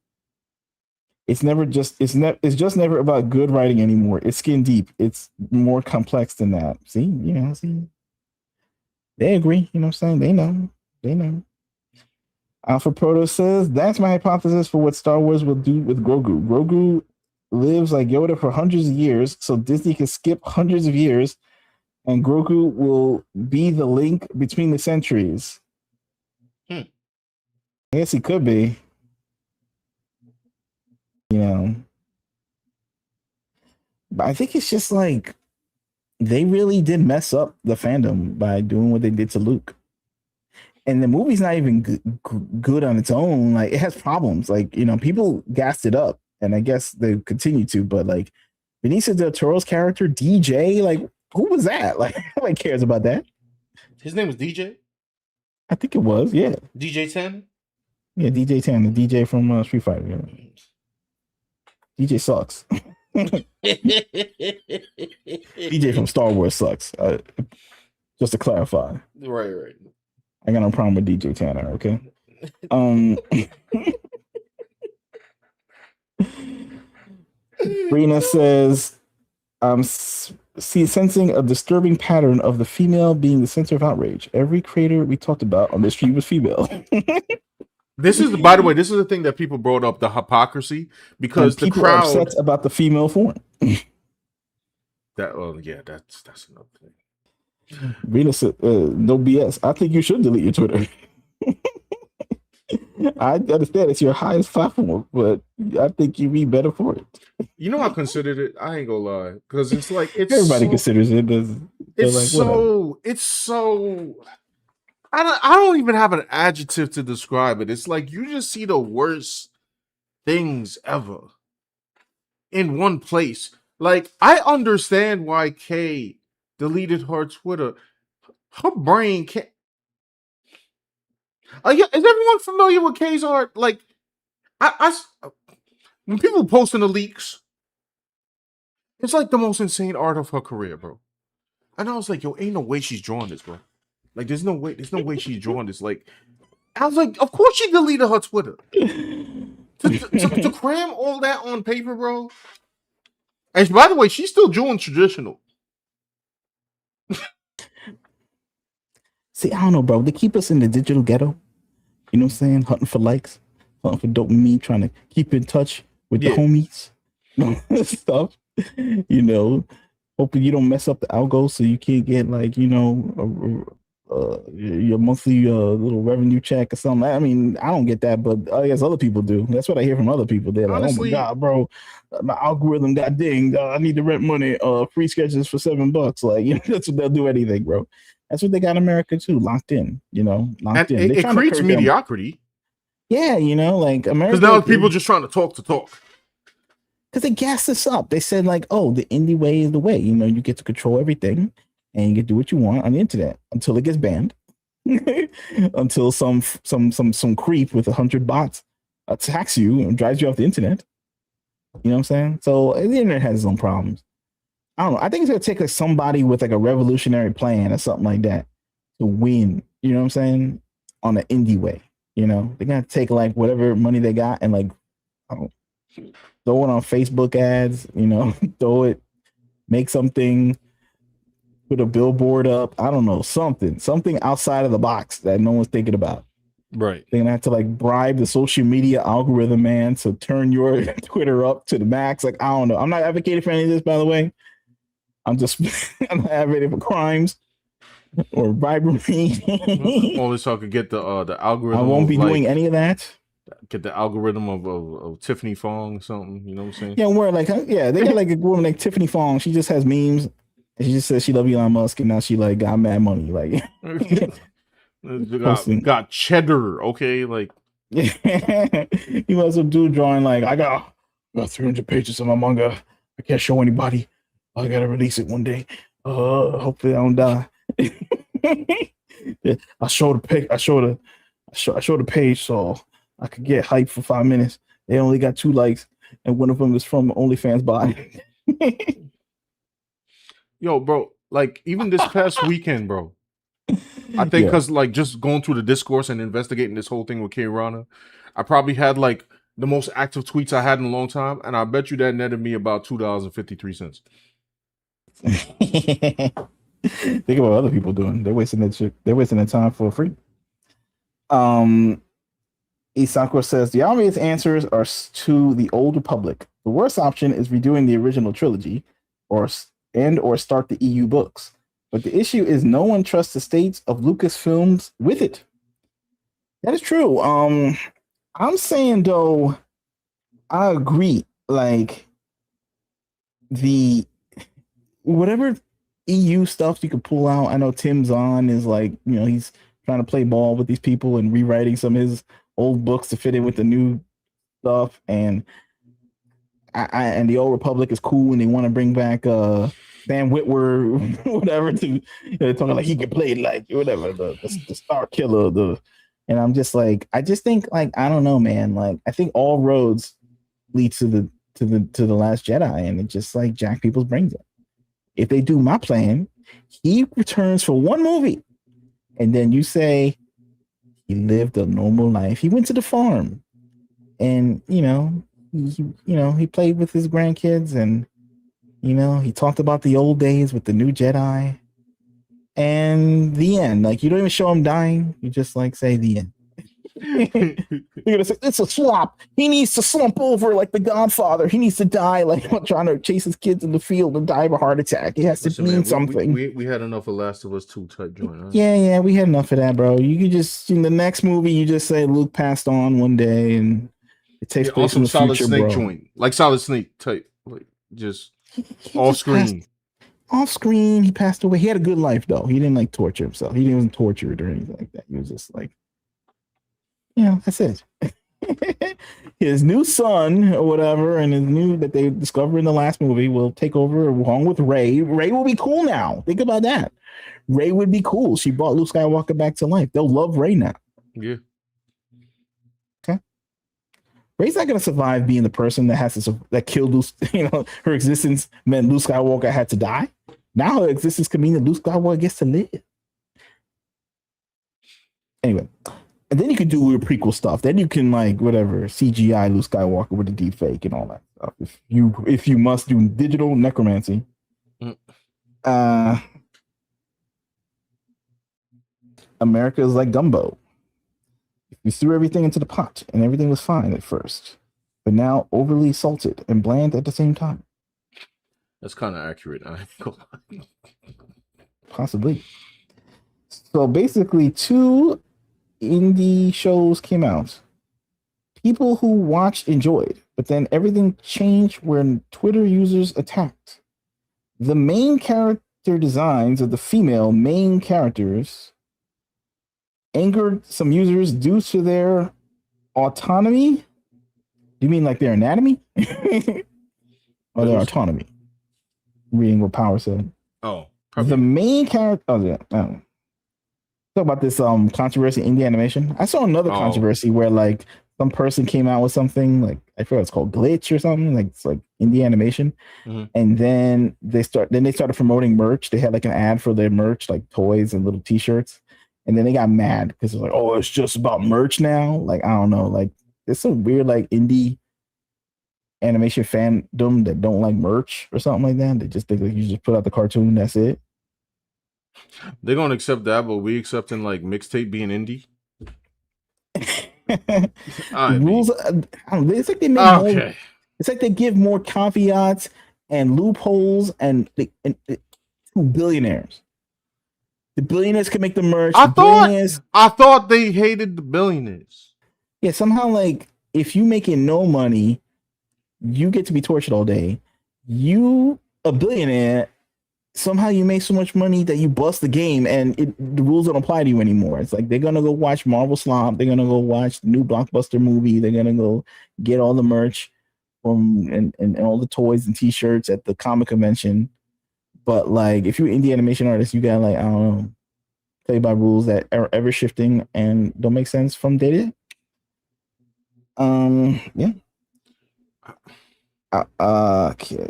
Speaker 2: It's just never about good writing anymore. It's skin deep. It's more complex than that. See, they agree. You know what I'm saying? They know. Alpha Proto says that's my hypothesis for what Star Wars will do with Grogu. Grogu lives like Yoda for hundreds of years, so Disney can skip hundreds of years, and Grogu will be the link between the centuries. I guess he could be. But I think it's just like they really did mess up the fandom by doing what they did to Luke. And the movie's not even good on its own. Like it has problems. Like, people gassed it up, and I guess they continue to, but like Benicio del Toro's character, DJ, like who was that? Like nobody cares about that.
Speaker 1: His name was DJ?
Speaker 2: I think it was, yeah.
Speaker 1: DJ 10?
Speaker 2: Yeah, DJ 10, the DJ from Street Fighter. Yeah. DJ sucks. DJ from Star Wars sucks. Just to clarify.
Speaker 1: Right.
Speaker 2: I got no problem with DJ Tanner, okay? Brina says, sensing a disturbing pattern of the female being the center of outrage. Every creator we talked about on this stream was female.
Speaker 1: By the way, this is the thing that people brought up, the hypocrisy, because the crowd
Speaker 2: are upset about the female form.
Speaker 1: That's another thing.
Speaker 2: Venus said, no BS. I think you should delete your Twitter. I understand it's your highest platform, but I think you'd be better for it.
Speaker 1: I considered it. I ain't gonna lie, because it's like
Speaker 2: everybody considers it.
Speaker 1: It's so. I don't even have an adjective to describe it. It's like you just see the worst things ever in one place. Like, I understand why Kei deleted her Twitter. Her brain can't. Is everyone familiar with Kei's art? Like, when people post in the leaks, it's like the most insane art of her career, bro. And I was like, yo, ain't no way she's drawing this, bro. Like, there's no way she's drawing this. Like, I was like, of course she deleted her Twitter. to cram all that on paper, bro. And by the way, she's still doing traditional.
Speaker 2: See, I don't know, bro. They keep us in the digital ghetto. You know what I'm saying? Hunting for likes, hunting for dopamine, trying to keep in touch with the homies. Stuff. Hoping you don't mess up the algo so you can't get like, your monthly little revenue check or something. I mean, I don't get that, but I guess other people do. That's what I hear from other people. They're like, honestly, oh my God, bro, my algorithm got dinged. I need the rent money. Free sketches for $7. Like, that's what they'll do anything, bro. That's what they got in America too, locked in, locked in.
Speaker 1: It creates mediocrity.
Speaker 2: Yeah, like America.
Speaker 1: Because now people just trying to talk.
Speaker 2: Because they gassed us up. They said like, oh, the indie way is the way. You get to control everything. And you can do what you want on the internet until it gets banned, until some creep with 100 bots attacks you and drives you off the internet. You know what I'm saying? So the internet has its own problems. I don't know. I think it's gonna take like somebody with like a revolutionary plan or something like that to win. You know what I'm saying? On the indie way. You know, they're gonna take like whatever money they got and like throw it on Facebook ads. You know, throw it, make something, put a billboard up. I don't know, something outside of the box that no one's thinking about.
Speaker 1: Right.
Speaker 2: They're gonna have to like bribe the social media algorithm man to turn your Twitter up to the max. Like I don't know. I'm not advocating for any of this, by the way. I'm just I'm not advocating for crimes or bribery.
Speaker 1: Only so I could get the
Speaker 2: I
Speaker 1: algorithm
Speaker 2: won't
Speaker 1: of
Speaker 2: be doing
Speaker 1: like
Speaker 2: any of that.
Speaker 1: get the algorithm of Tiffany Fong or something. You know what I'm saying?
Speaker 2: Yeah, where like yeah, they got like a woman like Tiffany Fong. She just has memes. And she just says she love Elon Musk, and now she like got mad money, like posting.
Speaker 1: got cheddar, okay? Like
Speaker 2: You want some dude drawing like I got 300 pages of my manga. I can't show anybody. I gotta release it one day. Hopefully I don't die. Yeah, I show the page. I show the page so I could get hype for 5 minutes. They only got 2 likes, and one of them is from OnlyFans body.
Speaker 1: yo, bro, like even this past weekend, bro. I think because like just going through the discourse and investigating this whole thing with Kei Urana, I probably had like the most active tweets I had in a long time, and I bet you that netted me about $2.53.
Speaker 2: Think about what other people doing. They're wasting that shit. They're wasting their time for free. Isakura says the obvious answers are to the Old Republic. The worst option is redoing the original trilogy, or start the EU books. But the issue is no one trusts the states of Lucasfilms with it. That is true. I'm saying though, I agree. Like the whatever EU stuff you could pull out. I know Tim Zahn is like, he's trying to play ball with these people and rewriting some of his old books to fit in with the new stuff. And and the Old Republic is cool, and they want to bring back Sam Witwer, whatever. They're talking like he could play like whatever the Star Killer. And I'm just like, I just think like I don't know, man. Like I think all roads lead to the Last Jedi, and it just like jack people's brains up. If they do my plan, he returns for one movie, and then you say he lived a normal life. He went to the farm, and he played with his grandkids, and he talked about the old days with the new Jedi, and the end. Like you don't even show him dying. You just like say the end. You're gonna say it's a swamp. He needs to slump over like the Godfather. He needs to die like trying to chase his kids in the field and die of a heart attack. It has to mean something.
Speaker 1: We had enough of Last of Us 2 type joint. Huh?
Speaker 2: Yeah, we had enough of that, bro. You could just in the next movie, you just say Luke passed on one day, and it takes place in the
Speaker 1: Solid
Speaker 2: future,
Speaker 1: Snake
Speaker 2: bro.
Speaker 1: joint, like Solid Snake type, like just off screen.
Speaker 2: Off screen, he passed away. He had a good life though. He didn't like torture himself. He wasn't tortured or anything like that. He was just like, that's it. His new son or whatever, and his new that they discovered in the last movie will take over along with Rey. Rey will be cool now. Think about that. Rey would be cool. She brought Luke Skywalker back to life. They'll love Rey now.
Speaker 1: Yeah.
Speaker 2: Okay. Rey's not gonna survive being the person that killed Luke. Her existence meant Luke Skywalker had to die. Now her existence could mean that Luke Skywalker gets to live. Anyway. And then you can do your prequel stuff. Then you can like whatever CGI Luke Skywalker with a deep fake and all that stuff. If you must do digital necromancy. America is like gumbo. We threw everything into the pot and everything was fine at first, but now overly salted and bland at the same time.
Speaker 1: That's kind of accurate.
Speaker 2: Possibly. So basically, 2 indie shows came out. People who watched enjoyed, but then everything changed when Twitter users attacked. The main character designs of the female main characters angered some users due to their autonomy. You mean like their anatomy? Or their autonomy? Reading what Power said.
Speaker 1: Oh, probably.
Speaker 2: The main character. Oh, yeah. Talk about this controversy in indie animation. I saw another controversy where like some person came out with something like I forgot it's called glitch or something, like it's like indie animation. And then they started promoting merch. They had like an ad for their merch, like toys and little t-shirts. and then they got mad because it's like, oh, it's just about merch now. Like I don't know, like it's some weird like indie animation fandom that don't like merch or something like that. They just think like you just put out the cartoon, that's it.
Speaker 1: They're gonna accept that, but we accepting like mixtape being indie. I
Speaker 2: Rules.
Speaker 1: mean,
Speaker 2: I don't know, it's like they make more.
Speaker 1: okay.
Speaker 2: It's like they give more caveats and loopholes to billionaires. The billionaires can make the merch.
Speaker 1: I
Speaker 2: The billionaires,
Speaker 1: thought they hated the billionaires.
Speaker 2: yeah, somehow like if you making no money, you get to be tortured all day. You a billionaire, somehow you make so much money that you bust the game and the rules don't apply to you anymore. It's like they're gonna go watch Marvel Slop, they're gonna go watch the new blockbuster movie, they're gonna go get all the merch from and all the toys and t-shirts at the comic convention. But like if you're an indie animation artist, you gotta like, I don't know, play by rules that are ever shifting and don't make sense from day to day. Yeah. Okay.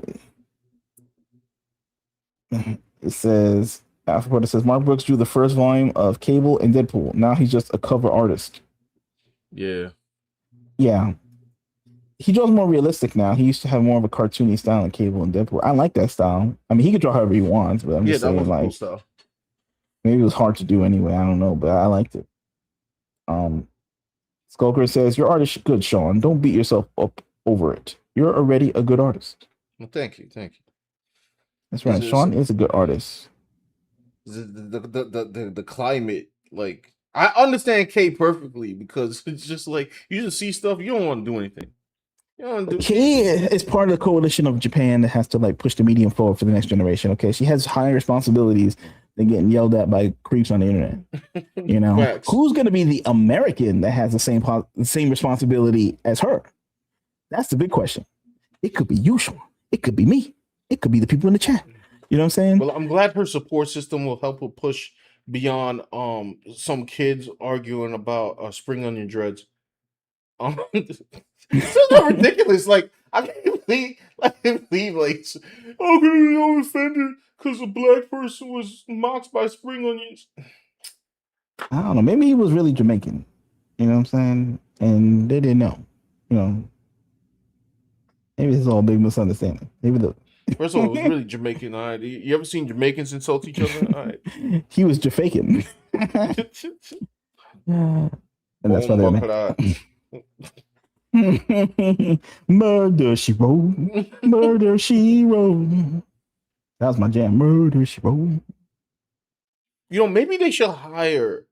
Speaker 2: It says Alphabet. It says Mark Brooks drew the first volume of Cable and Deadpool. Now he's just a cover artist.
Speaker 1: Yeah.
Speaker 2: Yeah. He draws more realistic now. He used to have more of a cartoony style in Cable and Deadpool. I like that style. I mean, he could draw however he wants, but I'm just saying, like, cool style. Maybe it was hard to do anyway. I don't know, but I liked it. Skulker says, your art is good, Sean. Don't beat yourself up over it. You're already a good artist.
Speaker 1: Well, thank you.
Speaker 2: That's right. Sean is a good artist.
Speaker 1: The climate, like, I understand Kei perfectly because it's just like you just see stuff, you don't want to do anything.
Speaker 2: Kei is part of the coalition of Japan that has to like push the medium forward for the next generation. Okay, she has higher responsibilities than getting yelled at by creeps on the internet. You know, Facts. Who's going to be the American that has the same responsibility as her? That's the big question. It could be you, Sean. It could be me. It could be the people in the chat. You know what I'm saying?
Speaker 1: Well, I'm glad her support system will help her push beyond some kids arguing about spring onion dreads. It's so ridiculous. Like I can't believe like how can you know offended because a black person was mocked by spring onions?
Speaker 2: I don't know. Maybe he was really Jamaican. You know what I'm saying? And they didn't know. You know. Maybe this is all a big misunderstanding. Maybe the
Speaker 1: first of all, it was really Jamaican. All right. You ever seen Jamaicans insult each other? All right.
Speaker 2: He was Jafakin. And that's why they're Murder She Wrote. Murder She Wrote. That was my jam. Murder She Wrote.
Speaker 1: You know, maybe they should hire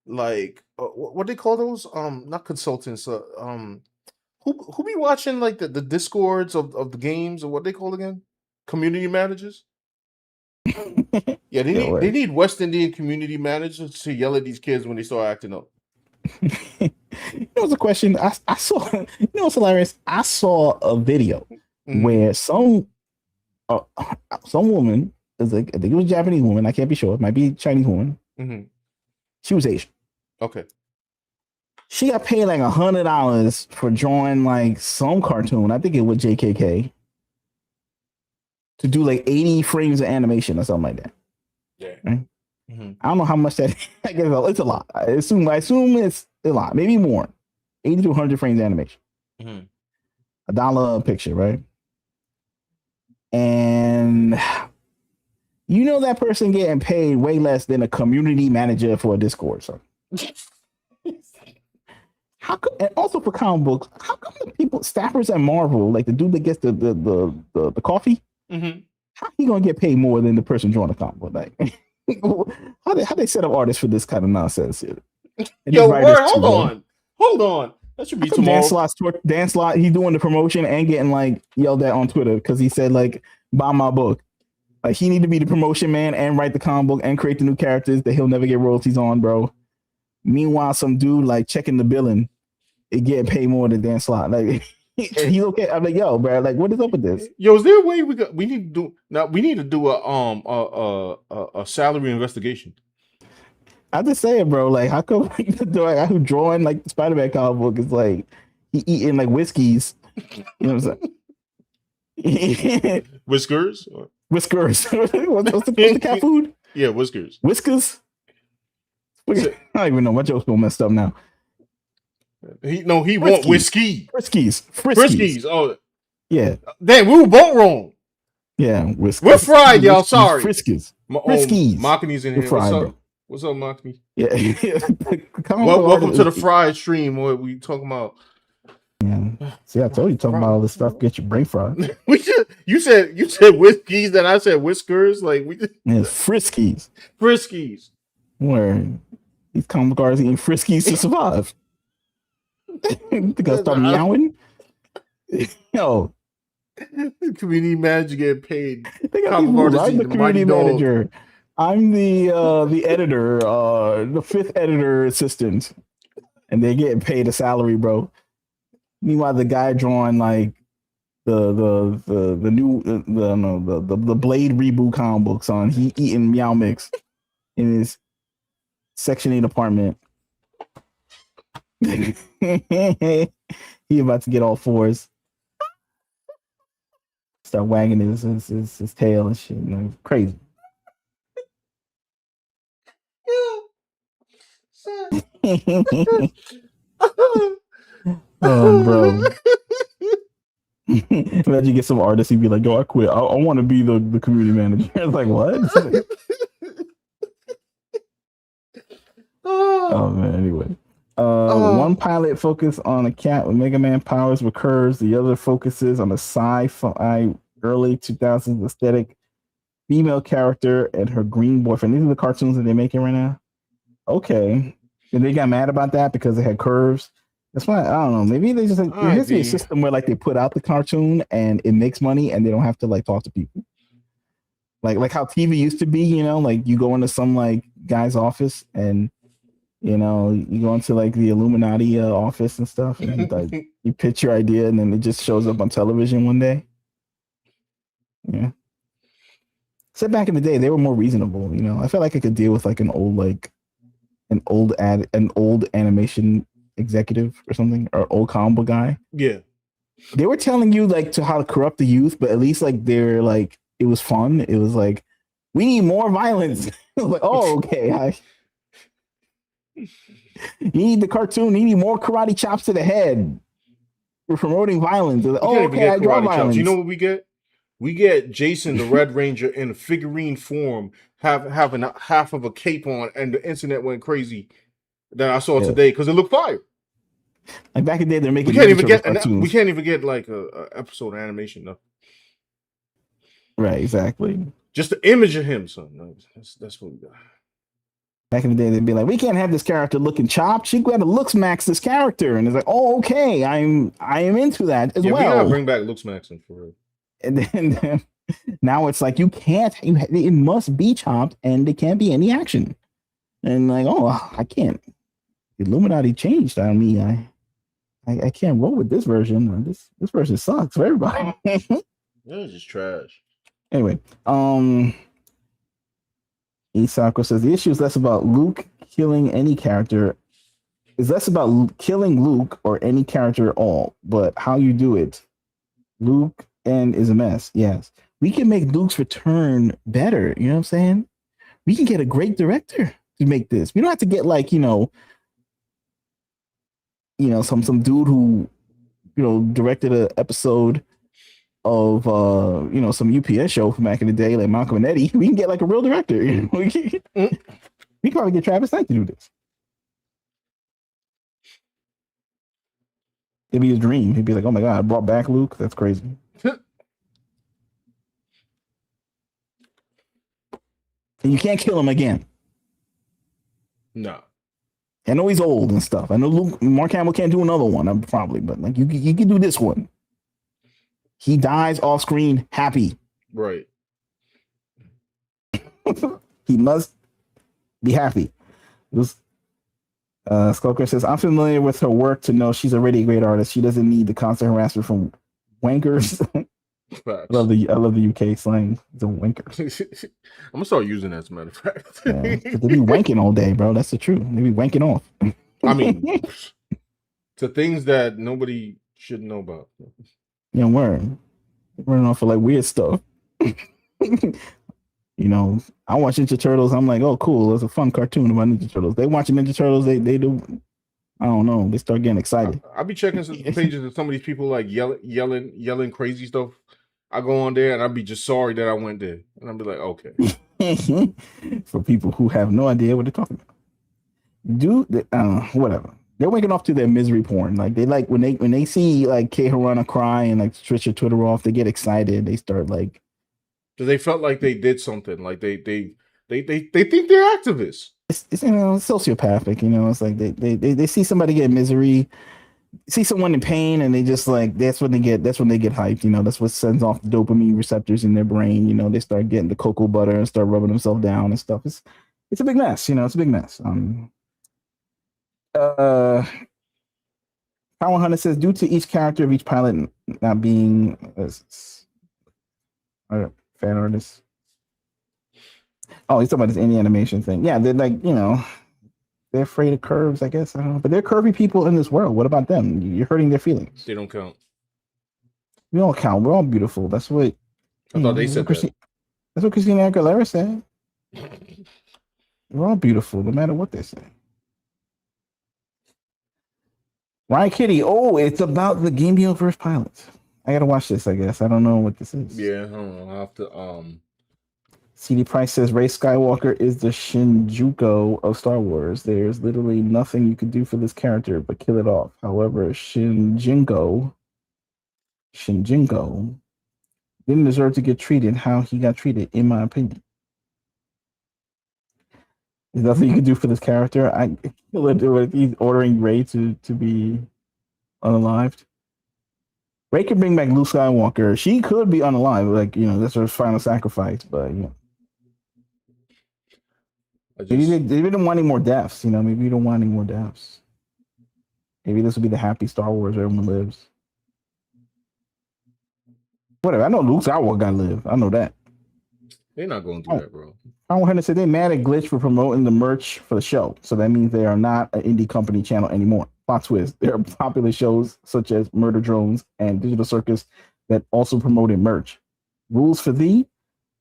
Speaker 1: like what they call those? Not consultants. Who be watching like the discords of the games or what they call again? Community managers. Yeah, they need West Indian community managers to yell at these kids when they start acting up.
Speaker 2: You know, it's a question I saw. You know, what's hilarious? I saw a video where some woman, I think it was a Japanese woman. I can't be sure. It might be a Chinese woman. She was Asian.
Speaker 1: Okay.
Speaker 2: She got paid like $100 for drawing like some cartoon. I think it was JKK to do like 80 frames of animation or something like that.
Speaker 1: Yeah.
Speaker 2: Right? I don't know how much that. I guess it's a lot. I assume it's a lot, maybe more. 80 to 100 frames of animation. $1 a picture, right? And you know that person getting paid way less than a community manager for a Discord. So. How come, and also for comic books, how come the people staffers at Marvel, like the dude that gets the coffee, how he gonna get paid more than the person drawing the comic book? Like, how they set up artists for this kind of nonsense?
Speaker 1: Yo, hold on. That should be tomorrow.
Speaker 2: Dan Slott, he's doing the promotion and getting like yelled at on Twitter because he said like, buy my book. Like he need to be the promotion man and write the comic book and create the new characters that he'll never get royalties on, bro. Meanwhile, some dude like checking the billing, it getting paid more than Dan Slott. Like, and he's okay. I'm like, yo, bro, like, what is up with this?
Speaker 1: Yo, is there a way we need to do a salary investigation?
Speaker 2: I just saying, bro, like, how come the guy who drawing like the Spider-Man comic book is like he eating like whiskeys? You know what I'm saying?
Speaker 1: Whiskers?
Speaker 2: Whiskers. What's the cat food?
Speaker 1: Yeah, whiskers.
Speaker 2: Whiskers. Look at, I don't even know. My joke's all messed up now.
Speaker 1: He want whiskey.
Speaker 2: Friskies.
Speaker 1: Oh,
Speaker 2: yeah.
Speaker 1: Damn, we were both wrong.
Speaker 2: Yeah, Whiskies.
Speaker 1: We're fried, y'all. Sorry.
Speaker 2: Friskies.
Speaker 1: Makani's in
Speaker 2: You're
Speaker 1: here.
Speaker 2: fried,
Speaker 1: What's up?
Speaker 2: bro.
Speaker 1: What's up, Makani?
Speaker 2: Yeah.
Speaker 1: Welcome to the fried stream. What we talking about?
Speaker 2: Yeah. See, I told you talking about all this stuff get your brain fried.
Speaker 1: You said whiskeys, then I said whiskers. Like we just
Speaker 2: Friskies.
Speaker 1: Friskies.
Speaker 2: Where these comic guards eating Friskies to survive. They gotta start meowing. Yo.
Speaker 1: Community manager getting paid.
Speaker 2: They got people, I'm the community manager. I'm the editor, the 5th editor assistant, and they're getting paid a salary, bro. Meanwhile, the guy drawing like the new the Blade reboot comic books on, he eating Meow Mix in his Section 8 apartment. He about to get all fours. Start wagging his tail and shit. You know, crazy. Oh, bro. Imagine you get some artist, he'd be like, "Yo, I quit. I want to be the community manager." It's like, what? Oh man. Anyway, one pilot focus on a cat with Mega Man powers with curves. The other focuses on a sci-fi early 2000s aesthetic female character and her green boyfriend. These are the cartoons that they're making right now. Okay, and they got mad about that because they had curves. That's why I don't know. Maybe they just there has to be a system where like they put out the cartoon and it makes money and they don't have to like talk to people. Like how TV used to be, you know, like you go into some like guy's office and you know you go into like the Illuminati office and stuff, and like you pitch your idea and then it just shows up on television one day. Yeah. Except back in the day, they were more reasonable. You know, I felt like I could deal with like an old animation executive or something, or old combo guy.
Speaker 1: Yeah,
Speaker 2: they were telling you like to how to corrupt the youth, but at least like they're like it was fun. It was like we need more violence. Like, oh, okay. You need the cartoon. You need more karate chops to the head. We're promoting violence. Like, oh, okay. I draw violence.
Speaker 1: You know what we get? We get Jason the Red Ranger in figurine form, having half of a cape on, and the internet went crazy. That I saw today because it looked fire.
Speaker 2: Like back in the day, they're making.
Speaker 1: We can't even get like a episode of animation though.
Speaker 2: Right, exactly.
Speaker 1: Just the image of him, son. That's what we got.
Speaker 2: Back in the day, they'd be like, "We can't have this character looking chopped. She got to looks max this character," and it's like, "Oh, okay, I am into that as well."
Speaker 1: We gotta bring back looks maxing for real.
Speaker 2: And then now it's like you can't. It must be chopped, and there can't be any action. And like, oh, I can't. The Illuminati changed on me. I can't roll with this version. This version sucks for everybody.
Speaker 1: It's just trash.
Speaker 2: Anyway, Isako says the issue is less about Luke killing any character. It's less about killing Luke or any character at all, but how you do it. Luke and is a mess. Yes, we can make Luke's return better. You know what I'm saying? We can get a great director to make this. We don't have to get like some dude who directed an episode of some UPS show from back in the day, like Malcolm and Eddie. We can get like a real director. We can probably get Travis Knight to do this. It'd be his dream. He'd be like, "Oh my god, I brought back Luke. That's crazy." And you can't kill him again.
Speaker 1: No.
Speaker 2: I know he's old and stuff. I know Mark Hamill can't do another one, probably, but like you can do this one. He dies off screen happy.
Speaker 1: Right.
Speaker 2: He must be happy. Skulker says, I'm familiar with her work to know she's already a great artist. She doesn't need the constant harassment from wankers. I love the UK slang. The wankers.
Speaker 1: I'm gonna start using that as a matter of fact.
Speaker 2: Yeah, they be wanking all day, bro. That's the truth. They be wanking off.
Speaker 1: I mean, to things that nobody should know about.
Speaker 2: Yeah, word. Running off for like weird stuff. You know, I watch Ninja Turtles. I'm like, oh, cool. It's a fun cartoon about Ninja Turtles. They watching Ninja Turtles. They do. I don't know. They start getting excited.
Speaker 1: I be checking some pages of some of these people like yelling crazy stuff. I go on there and I'd be just sorry that I went there, and I'd be like, okay.
Speaker 2: For people who have no idea what they're talking about, whatever. They're waking off to their misery porn. Like they like when they see like Kei Urana cry and like switch their Twitter off, they get excited. They start like
Speaker 1: Because they felt like they did something. Like they think they're activists.
Speaker 2: it's sociopathic. You know, it's like they see somebody get misery, see someone in pain, and they just like that's when they get hyped. You know, that's what sends off the dopamine receptors in their brain. You know, they start getting the cocoa butter and start rubbing themselves down and stuff. It's a big mess. You know, it's a big mess. Power Hunter says, due to each character of each pilot not being fan artist. Oh, he's talking about this indie animation thing. Yeah, they're like, you know, they're afraid of curves, I guess. I don't know. But they're curvy people in this world. What about them? You're hurting their feelings.
Speaker 1: They don't count.
Speaker 2: We all count. We're all beautiful. That's what
Speaker 1: I thought they said that.
Speaker 2: That's what Christina Aguilera said. We're all beautiful, no matter what they say. Ryan Kitty. Oh, it's about the Game Deal vs. Pilots. I gotta watch this, I guess. I don't know what this is.
Speaker 1: Yeah, I don't know. I have to
Speaker 2: CD Price says Rey Skywalker is the Shinjuko of Star Wars. There's literally nothing you could do for this character but kill it off. However, Shinjinko didn't deserve to get treated how he got treated, in my opinion. There's nothing you can do for this character. He's ordering Rey to be unalived. Rey could bring back Luke Skywalker. She could be unalive, like, you know, that's her final sacrifice. But you know, maybe they didn't want any more deaths. You know, maybe you don't want any more deaths. Maybe this will be the happy Star Wars where everyone lives. Whatever. I know Luke Skywalker gotta live. I know that.
Speaker 1: They're not going to do that, bro.
Speaker 2: I want to say they mad at Glitch for promoting the merch for the show. So that means they are not an indie company channel anymore. Plot twist. There are popular shows such as Murder Drones and Digital Circus that also promoted merch. Rules for thee,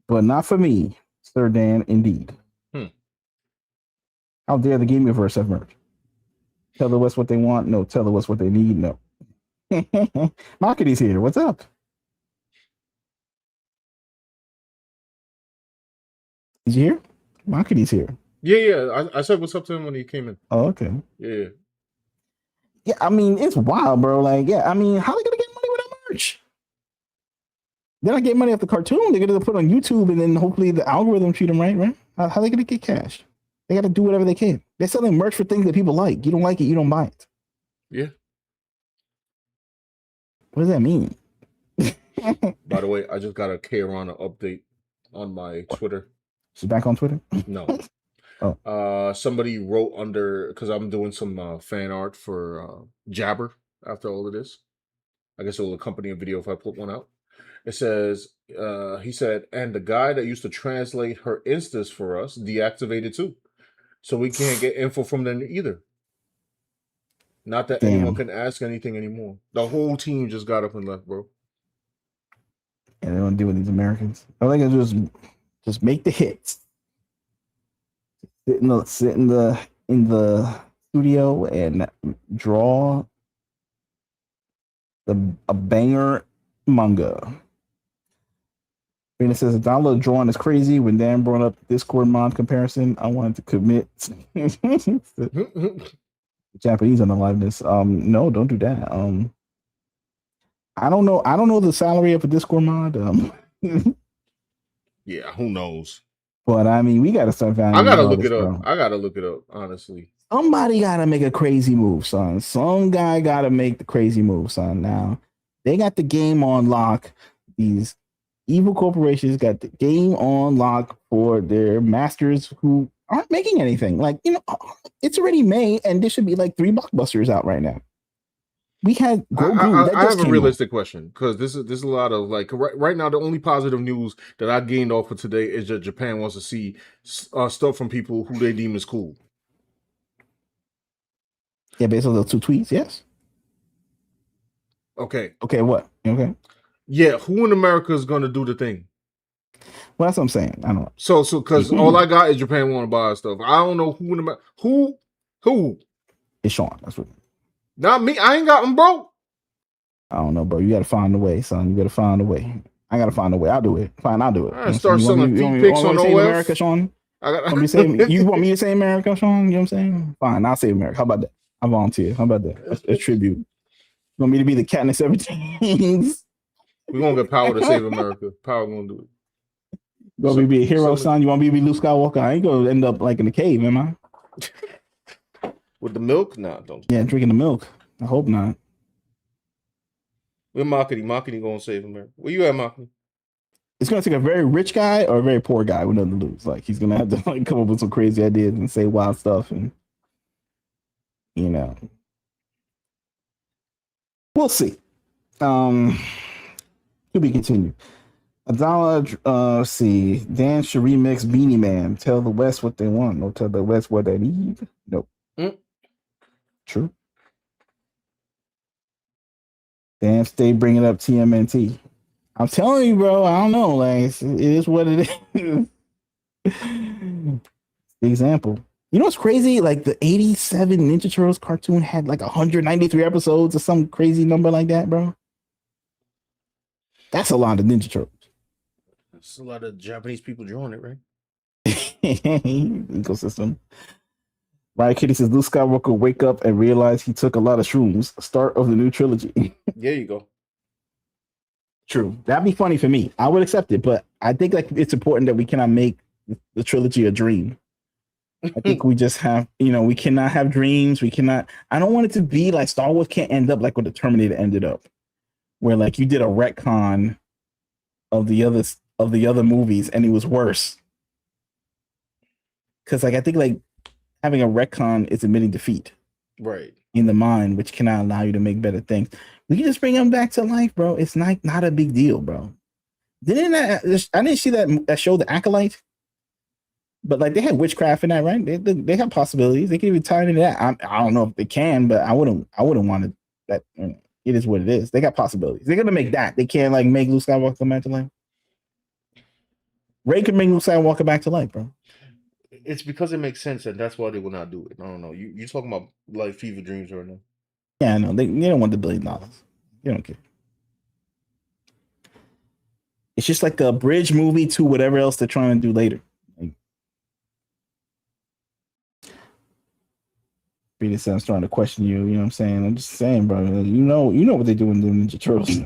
Speaker 2: but not for me, Sir Dan, indeed. How dare the Gameverse have merch? Tell the West what they want? No. Tell the West what they need? No. Markety's here. What's up? Did you hear? Markety's here.
Speaker 1: Yeah. I said what's up to him when he came in.
Speaker 2: Oh, okay.
Speaker 1: Yeah.
Speaker 2: Yeah, I mean, it's wild, bro. Like, yeah, I mean, how are they gonna get money without merch? They're not getting money off the cartoon. They're gonna put it on YouTube, and then hopefully the algorithm treat them right? How are they gonna get cash? They got to do whatever they can. They're selling merch for things that people like. You don't like it, you don't buy it.
Speaker 1: Yeah.
Speaker 2: What does that mean?
Speaker 1: By the way, I just got a Kei Urana update on my Twitter.
Speaker 2: She's back on Twitter?
Speaker 1: No.
Speaker 2: Oh.
Speaker 1: Somebody wrote under, because I'm doing some fan art for Jabber after all of this. I guess it will accompany a video if I put one out. It says, he said, and the guy that used to translate her instas for us deactivated too. So we can't get info from them either. Not that anyone can ask anything anymore. The whole team just got up and left, bro.
Speaker 2: Yeah, they don't deal with these Americans. I think it's just make the hits. Sit in the studio and draw a banger manga. Brandon says, download drawing is crazy. When Dan brought up Discord mod comparison, I wanted to commit. Japanese on the liveness. No, don't do that. I don't know the salary of a Discord mod.
Speaker 1: Yeah, who knows?
Speaker 2: But I mean, we gotta start valuing.
Speaker 1: I gotta look it up. I gotta look it up, honestly.
Speaker 2: Somebody gotta make a crazy move, son. Some guy gotta make the crazy move, son. Now they got the game on lock. These evil corporations got the game on lock for their masters who aren't making anything. Like, you know, it's already May, and there should be like 3 blockbusters out right now. We had Grogu.
Speaker 1: I have a realistic question, because this is a lot of like right now. The only positive news that I gained off of today is that Japan wants to see stuff from people who they deem as cool.
Speaker 2: Yeah, based on those 2 tweets, yes.
Speaker 1: Okay.
Speaker 2: Okay, what? Okay.
Speaker 1: Yeah, who in America is going to do the thing?
Speaker 2: Well, that's what I'm saying. I don't know.
Speaker 1: So because all I got is Japan want to buy stuff. I don't know who.
Speaker 2: It's Sean. That's what.
Speaker 1: Not me. I ain't got them, bro.
Speaker 2: I don't know, bro. You got to find a way, son. You got to find a way. I got to find a way. I'll do it. Fine, I'll do it.
Speaker 1: I start selling feet pics on
Speaker 2: save
Speaker 1: OF.
Speaker 2: America, Sean? You want me to say America, Sean? You know what I'm saying? Fine, I'll save America. How about that? I volunteer. How about that? A tribute. You want me to be the Katniss Everdeen?
Speaker 1: We're going to get Power to save America. Power going to do it.
Speaker 2: You want me to be a hero, son? You want me to be Luke Skywalker? I ain't going to end up like in the cave, am I?
Speaker 1: With the milk? Nah, don't.
Speaker 2: Yeah, drinking the milk. I hope not.
Speaker 1: We're Makini. Makini going to save America. Where you at, Makini?
Speaker 2: It's going to take a very rich guy or a very poor guy with nothing to lose. Like, he's going to have to like come up with some crazy ideas and say wild stuff. And, you know, we'll see. To be continued. Adala, let's see. Dan should remix Beanie Man. Tell the West what they want. No, tell the West what they need. Nope. True. Dan stay bringing up TMNT. I'm telling you, bro. I don't know. Like, it is what it is. The example. You know what's crazy? Like the 87 Ninja Turtles cartoon had like 193 episodes or some crazy number like that, bro. That's a lot of Ninja Turtles.
Speaker 1: That's a lot of Japanese people drawing it, right?
Speaker 2: Ecosystem. Riot Kitty says Luke Skywalker wake up and realize he took a lot of shrooms. Start of the new trilogy.
Speaker 1: There you go.
Speaker 2: True. That'd be funny for me. I would accept it, but I think like it's important that we cannot make the trilogy a dream. I think we just have, we cannot have dreams. We cannot. I don't want it to be like Star Wars can't end up like what the Terminator ended up, where like you did a retcon of the other movies and it was worse. Because like I think like having a retcon is admitting defeat,
Speaker 1: right,
Speaker 2: in the mind, which cannot allow you to make better things. We can just bring them back to life, bro. It's not a big deal, bro. I didn't see that show, The Acolyte. But like they had witchcraft in that, right? They have possibilities. They can even tie into that. I don't know if they can, but I wouldn't want it. That it is what it is. They got possibilities. They're gonna make that. They can't like make Luke Skywalker come back to life. Ray can make Luke Skywalker back to life, bro.
Speaker 1: It's because it makes sense, and that's why they will not do it. I don't know. You're talking about like fever dreams right now.
Speaker 2: Yeah, I know. They don't want the $1 billion. They don't care. It's just like a bridge movie to whatever else they're trying to do later. Peter said I'm starting to question you. You know what I'm saying? I'm just saying, bro. You know what they do in the Ninja Turtles.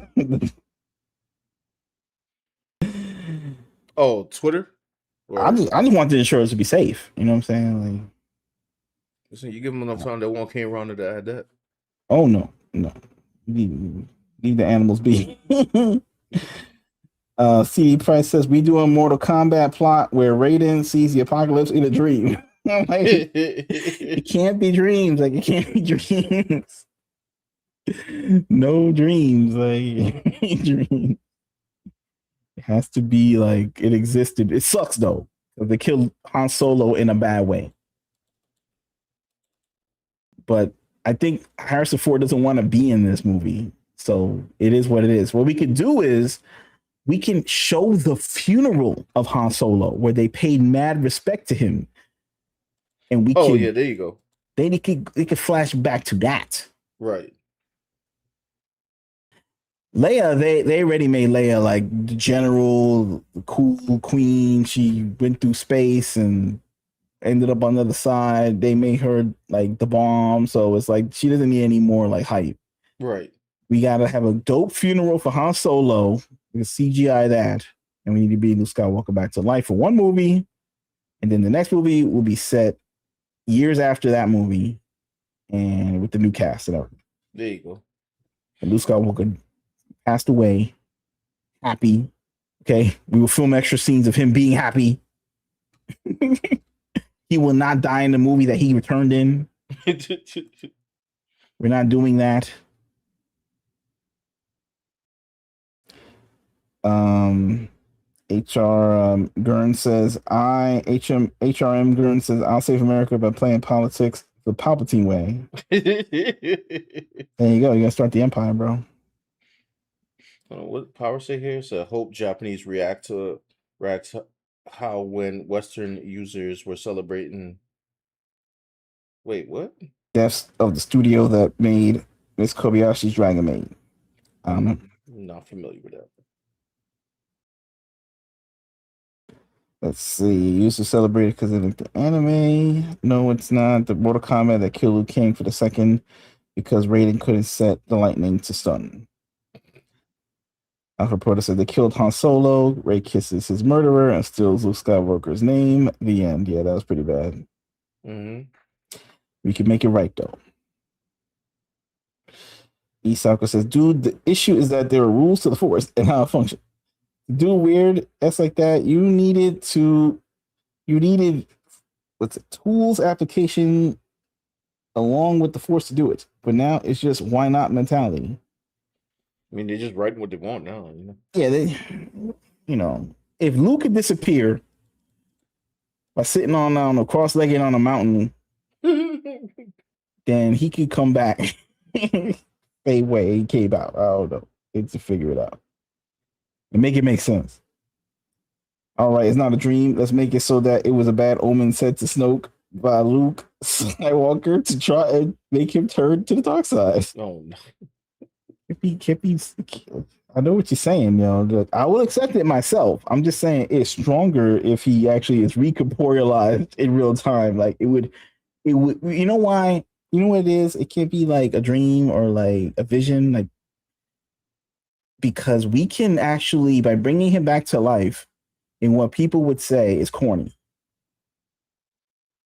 Speaker 1: Oh, Twitter?
Speaker 2: I just want the insurance to be safe. You know what I'm saying? Like,
Speaker 1: listen, you give them enough time that one came around to add that.
Speaker 2: Oh no. Leave the animals be. CD Price says we do a Mortal Kombat plot where Raiden sees the apocalypse in a dream. Like, it can't be dreams. Like it can't be dreams. No dreams. Like dreams. It has to be like it existed. It sucks though. They killed Han Solo in a bad way. But I think Harrison Ford doesn't want to be in this movie. So it is what it is. What we could do is we can show the funeral of Han Solo where they paid mad respect to him. And we can,
Speaker 1: yeah, there you go.
Speaker 2: They could flash back to that.
Speaker 1: Right.
Speaker 2: Leia, they already made Leia like the general, the cool queen. She went through space and ended up on the other side. They made her like the bomb. So it's like she doesn't need any more like hype.
Speaker 1: Right.
Speaker 2: We gotta have a dope funeral for Han Solo. We can CGI that. And we need to be Luke Skywalker back to life for one movie. And then the next movie will be set years after that movie and with the new cast and everything.
Speaker 1: There you go.
Speaker 2: And Luke Skywalker passed away happy. Okay. We will film extra scenes of him being happy. He will not die in the movie that he returned in. We're not doing that. Gurn says HRM Gurn says I'll save America by playing politics the Palpatine way. There you go. You gotta start the empire, bro.
Speaker 1: What Power say here? So hope Japanese react to That's how when Western users were celebrating. Wait, what?
Speaker 2: Deaths of the studio that made Miss Kobayashi's Dragon Maid. I don't know.
Speaker 1: I'm not familiar with that.
Speaker 2: Let's see. Used to celebrate it because of the anime. No, it's not. The Mortal Kombat that killed Liu Kang for the second because Raiden couldn't set the lightning to stun. Alpha Proto said they killed Han Solo. Rey kisses his murderer and steals Luke Skywalker's name. The end. Yeah, that was pretty bad.
Speaker 1: Mm-hmm.
Speaker 2: We can make it right though. Isako says, dude, the issue is that there are rules to the Force and how it functions. Do weird S like that. You needed what's it, tools application along with the Force to do it. But now it's just why not mentality.
Speaker 1: I mean, they're just writing what they want now.
Speaker 2: Yeah, if Luke could disappear by sitting on cross-legged on a mountain, then he could come back. Fade way he came out. I don't know. It's to figure it out and make it make sense. All right, it's not a dream. Let's make it so that it was a bad omen said to Snoke by Luke Skywalker to try and make him turn to the dark side.
Speaker 1: Oh no.
Speaker 2: I know what you're saying, I will accept it myself. I'm just saying it's stronger if he actually is recorporealized in real time. Like it would, you know why? You know what it is? It can't be like a dream or like a vision, like because we can actually, by bringing him back to life in what people would say is corny,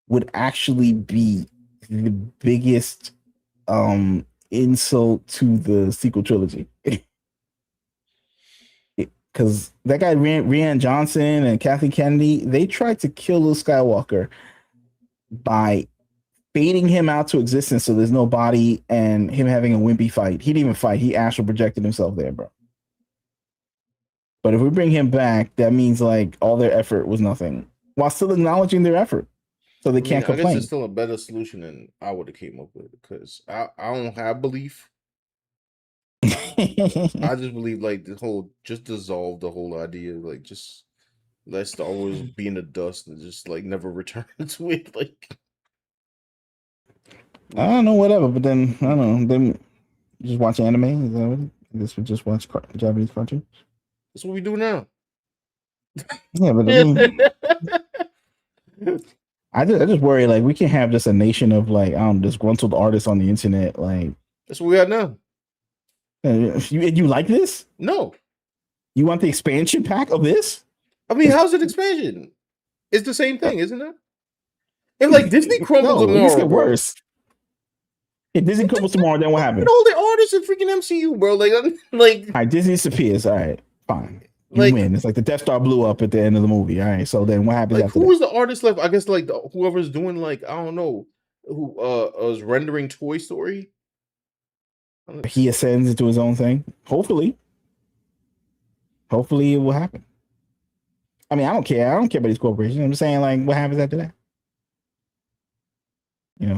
Speaker 2: would actually be the biggest insult to the sequel trilogy. Because that guy, Rian Johnson and Kathleen Kennedy, they tried to kill Luke Skywalker by fading him out to existence so there's no body and him having a wimpy fight. He didn't even fight. He astral projected himself there, bro. But if we bring him back, that means like all their effort was nothing while still acknowledging their effort. So they can't complain.
Speaker 1: I guess it's still a better solution than I would have came up with because I don't have belief. I just believe like the whole just dissolve the whole idea, like just let Star Wars be in the dust and just like never return to it. Like
Speaker 2: I don't know, whatever. But then I don't know. Then just watch anime. Is that what it? I guess we just watch Japanese cartoons.
Speaker 1: That's what we do now.
Speaker 2: Yeah, but I mean, I just worry like we can have just a nation of like disgruntled artists on the internet. Like
Speaker 1: that's what we are now.
Speaker 2: You like this?
Speaker 1: No.
Speaker 2: You want the expansion pack of this?
Speaker 1: I mean, how's it expansion? It's the same thing, isn't it? If like Disney crumbles tomorrow,
Speaker 2: it's get worse. If Disney crumbles tomorrow, then what happens?
Speaker 1: All the artists in freaking MCU, bro. Like, all
Speaker 2: right, Disney disappears. All right, fine. You win. It's like the Death Star blew up at the end of the movie. All right, so then what happens after
Speaker 1: who
Speaker 2: that?
Speaker 1: was the artist left? I guess like whoever's doing like I don't know who was rendering Toy Story.
Speaker 2: He ascends into his own thing. Hopefully it will happen. I mean, I don't care about these corporations. I'm just saying, like, what happens after that?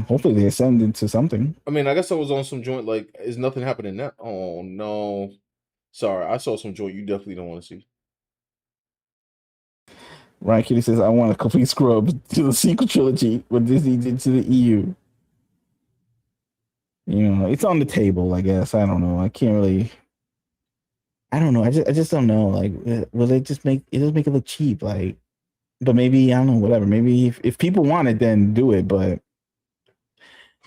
Speaker 2: Hopefully they ascend into something.
Speaker 1: I mean, I guess I was on some joint. Like, is nothing happening now? Oh no, sorry, I saw some joint you definitely don't want to see.
Speaker 2: Ryan Kitty says, "I want a complete scrub to the sequel trilogy what Disney did to the EU." It's on the table, I guess. I don't know. I can't really. I don't know. I just don't know. Like, will it just make it look cheap? Like, but maybe I don't know. Whatever. Maybe if people want it, then do it. But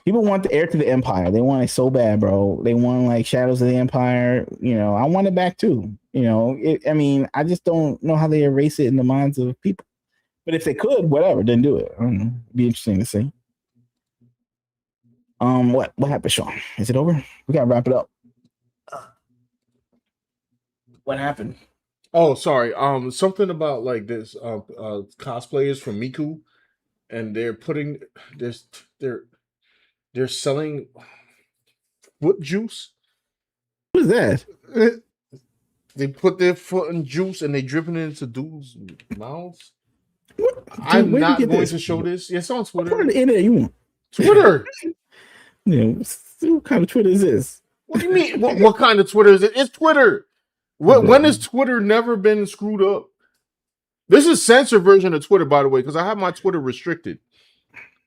Speaker 2: people want the heir to the empire. They want it so bad, bro. They want like Shadows of the Empire. I want it back too. I mean, I just don't know how they erase it in the minds of people. But if they could, whatever, then do it. I don't know. It'd be interesting to see. What happened, Sean? Is it over? We gotta wrap it up. What happened?
Speaker 1: Oh, sorry. Something about like this cosplayers from Miku, and they're putting this they're selling foot juice.
Speaker 2: What is that?
Speaker 1: They put their foot in juice and they dripping it into dudes' mouths.
Speaker 2: What? Dude,
Speaker 1: I'm not going to show this. Yes, on Twitter.
Speaker 2: What part of the internet you want?
Speaker 1: Twitter.
Speaker 2: What kind of Twitter is this?
Speaker 1: What do you mean? What kind of Twitter is it? It's Twitter. When has Twitter never been screwed up? This is censored version of Twitter, by the way, because I have my Twitter restricted.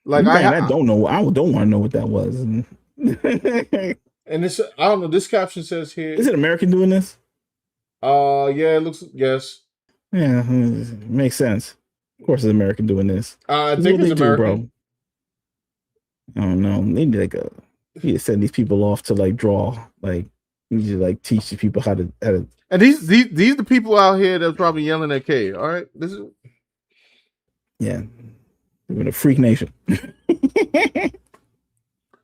Speaker 1: Like
Speaker 2: You
Speaker 1: I
Speaker 2: man, I
Speaker 1: have,
Speaker 2: don't know. I don't want to know what that was.
Speaker 1: and this I don't know. This caption says
Speaker 2: Is
Speaker 1: here.
Speaker 2: it American doing this?
Speaker 1: Yeah, it looks yes.
Speaker 2: Yeah, makes sense. Of course, it's American doing this.
Speaker 1: I
Speaker 2: This is
Speaker 1: think
Speaker 2: what
Speaker 1: it's
Speaker 2: they do,
Speaker 1: American.
Speaker 2: bro. I don't know. They need like you need to send these people off to like draw. Like you need to like teach these people how to.
Speaker 1: And these the people out here that's probably yelling at Kei. All right, this is
Speaker 2: Yeah, we're in a freak nation.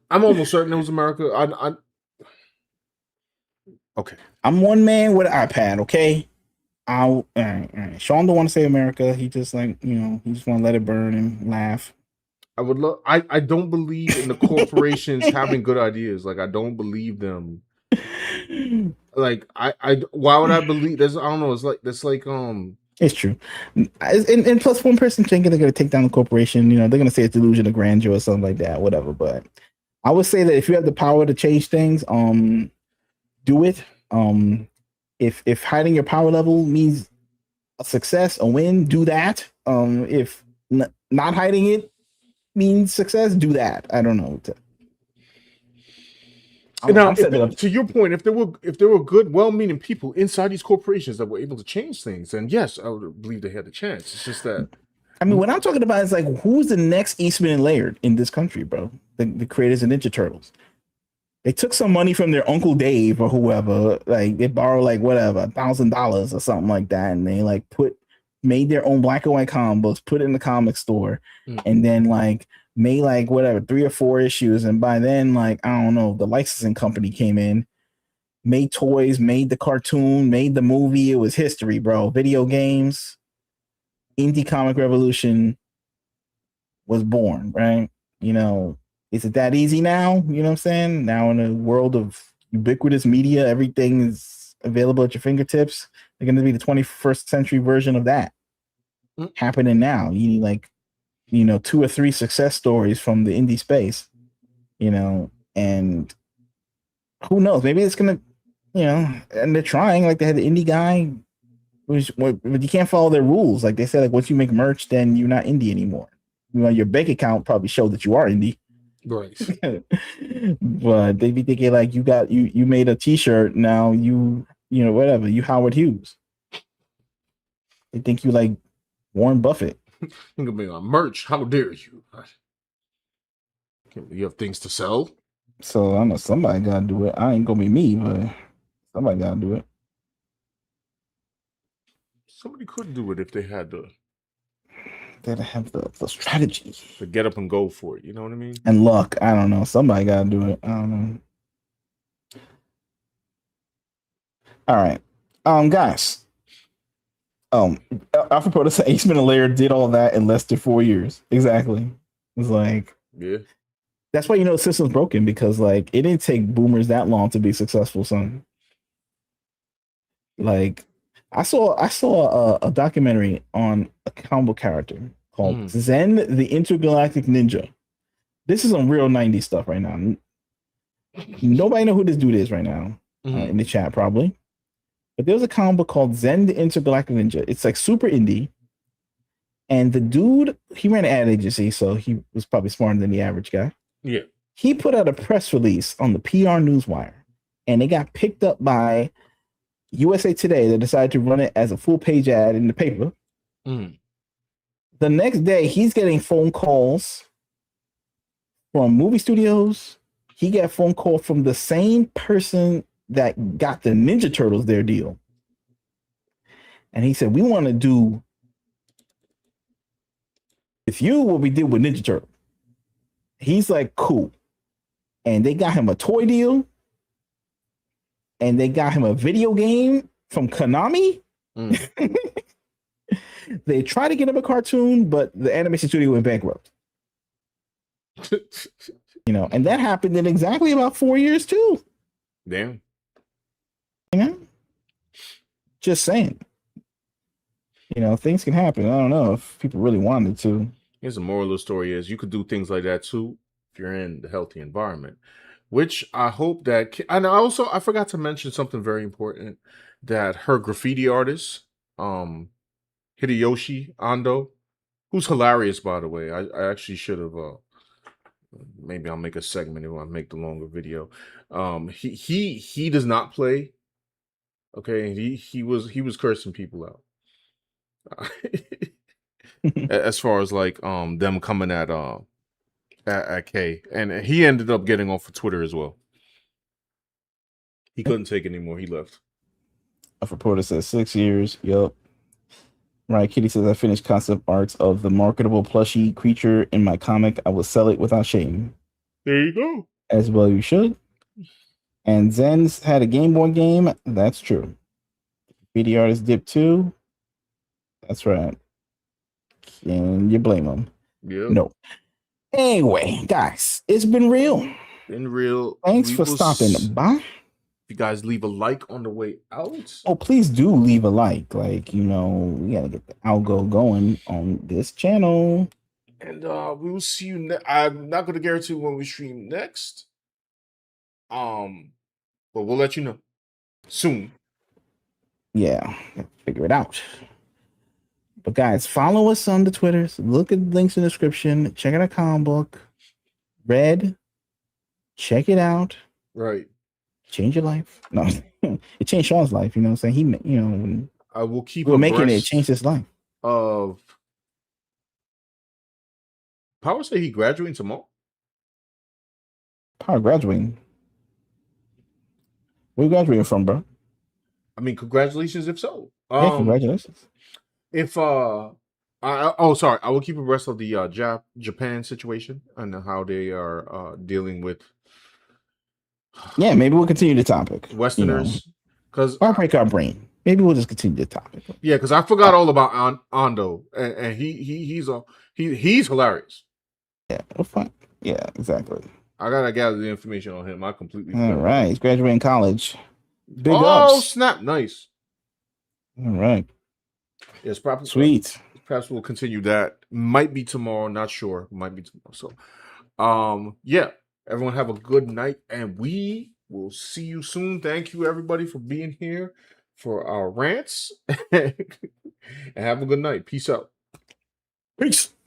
Speaker 1: I'm almost certain it was America. I okay.
Speaker 2: I'm one man with an iPad. Okay, all right. Sean don't want to say America. He just like he just want to let it burn and laugh.
Speaker 1: I would love. I don't believe in the corporations having good ideas. Like I don't believe them. Like why would I believe? There's I don't know. It's like
Speaker 2: It's true, and plus one person thinking they're gonna take down the corporation. They're gonna say it's delusion of grandeur or something like that. Whatever, but I would say that if you have the power to change things, do it. If hiding your power level means a success, a win, do that. If not hiding it means success, do that. I don't know.
Speaker 1: Now, to your point, if there were good, well-meaning people inside these corporations that were able to change things, then yes, I would believe they had a chance. It's just that.
Speaker 2: I mean, what I'm talking about is like, who's the next Eastman and Laird in this country, bro? The creators of Ninja Turtles. They took some money from their Uncle Dave or whoever, like they borrowed like whatever, $1,000 or something like that, and they like made their own black and white comic books, put it in the comic store, and then like made like whatever 3 or 4 issues, and by then like I don't know, the licensing company came in, made toys, made the cartoon, made the movie. It was history, bro. Video games, indie comic revolution was born, right? Is it that easy now? You know what I'm saying? Now in a world of ubiquitous media, everything is available at your fingertips. They're going to be the 21st century version of that happening now. You need like, 2 or 3 success stories from the indie space, and who knows? Maybe it's going to, and they're trying, like they had the indie guy, but you can't follow their rules. Like they said, like once you make merch, then you're not indie anymore. Your bank account probably showed that you are indie.
Speaker 1: Right.
Speaker 2: But they be thinking like you made a t-shirt, now whatever, you Howard Hughes. They think you like Warren Buffett.
Speaker 1: Think of me on merch. How dare you? You have things to sell.
Speaker 2: So I know somebody gotta do it. I ain't gonna be me, but somebody gotta do it.
Speaker 1: Somebody could do it if they had the
Speaker 2: Gotta have the strategy
Speaker 1: to get up and go for it. You know what I mean?
Speaker 2: and luck. I don't know. Somebody gotta do it. I don't know. All right, guys. Alpha Protocol, Aceman and Laird did all that in less than 4 years. Exactly. It's like,
Speaker 1: yeah.
Speaker 2: That's why the system's broken, because like it didn't take boomers that long to be successful, son. Like I saw a documentary on a comic book character called Zen the Intergalactic Ninja. This is some real 90s stuff right now. Nobody know who this dude is right now in the chat probably. But there was a comic book called Zen the Intergalactic Ninja. It's like super indie. And the dude, he ran an ad agency, so he was probably smarter than the average guy.
Speaker 1: Yeah.
Speaker 2: He put out a press release on the PR Newswire, and it got picked up by USA Today. They decided to run it as a full page ad in the paper. The next day, he's getting phone calls from movie studios. He got a phone call from the same person that got the Ninja Turtles their deal. And he said, we want to do with you what we did with Ninja Turtle. He's like, cool. And they got him a toy deal. And they got him a video game from Konami. They tried to get him a cartoon, but the animation studio went bankrupt. And that happened in exactly about 4 years too.
Speaker 1: Damn.
Speaker 2: Just saying. Things can happen. I don't know if people really wanted to.
Speaker 1: Here's the moral of the story is you could do things like that too if you're in the healthy environment. Which I hope that, and also I forgot to mention something very important, that her graffiti artist, Hideyoshi Ando, who's hilarious, by the way. I actually should have. Maybe I'll make a segment if I make the longer video. He does not play. Okay, he was cursing people out. As far as like them coming at Kei, and he ended up getting off of Twitter as well. He couldn't take it anymore. He left.
Speaker 2: A reporter says 6 years. Yup. Right. Kitty says I finished concept arts of the marketable plushy creature in my comic. I will sell it without shame.
Speaker 1: There you go.
Speaker 2: As well you should. And Zen's had a Game Boy game. That's true. BD artist Dip 2. That's right. Can you blame him?
Speaker 1: Yeah.
Speaker 2: No. Anyway, guys, it's been real.
Speaker 1: Been real.
Speaker 2: Thanks for stopping by.
Speaker 1: If you guys leave a like on the way out.
Speaker 2: Oh, please do leave a like. Like, we gotta get the algo going on this channel.
Speaker 1: And we will see you. I'm not gonna guarantee when we stream next. But we'll let you know soon.
Speaker 2: Yeah, figure it out. But guys, follow us on the Twitters. Look at the links in the description. Check out our comic book. Red. Check it out.
Speaker 1: Right.
Speaker 2: Change your life. No, it changed Sean's life. You know what I'm saying? When
Speaker 1: I will keep.
Speaker 2: we're making it change his life.
Speaker 1: Of Power say he graduating tomorrow.
Speaker 2: Power graduating. Where you graduating from, bro?
Speaker 1: I mean, congratulations if so.
Speaker 2: Yeah, congratulations.
Speaker 1: If sorry, I will keep abreast of the Japan situation and how they are dealing with.
Speaker 2: Yeah, maybe we'll continue the topic.
Speaker 1: Westerners, because
Speaker 2: I'll break our brain. Maybe we'll just continue the topic.
Speaker 1: Yeah, because I forgot all about Ando, and he's hilarious.
Speaker 2: Yeah, well, fine. Yeah, exactly.
Speaker 1: I gotta gather the information on him. I completely.
Speaker 2: All right, he's graduating college. Big
Speaker 1: ups.
Speaker 2: Snap!
Speaker 1: Nice.
Speaker 2: All right.
Speaker 1: Yes, perhaps.
Speaker 2: Sweet.
Speaker 1: Perhaps we'll continue that. Might be tomorrow. Not sure. Might be tomorrow. So, yeah. Everyone have a good night, and we will see you soon. Thank you, everybody, for being here for our rants, and have a good night. Peace out.
Speaker 2: Peace.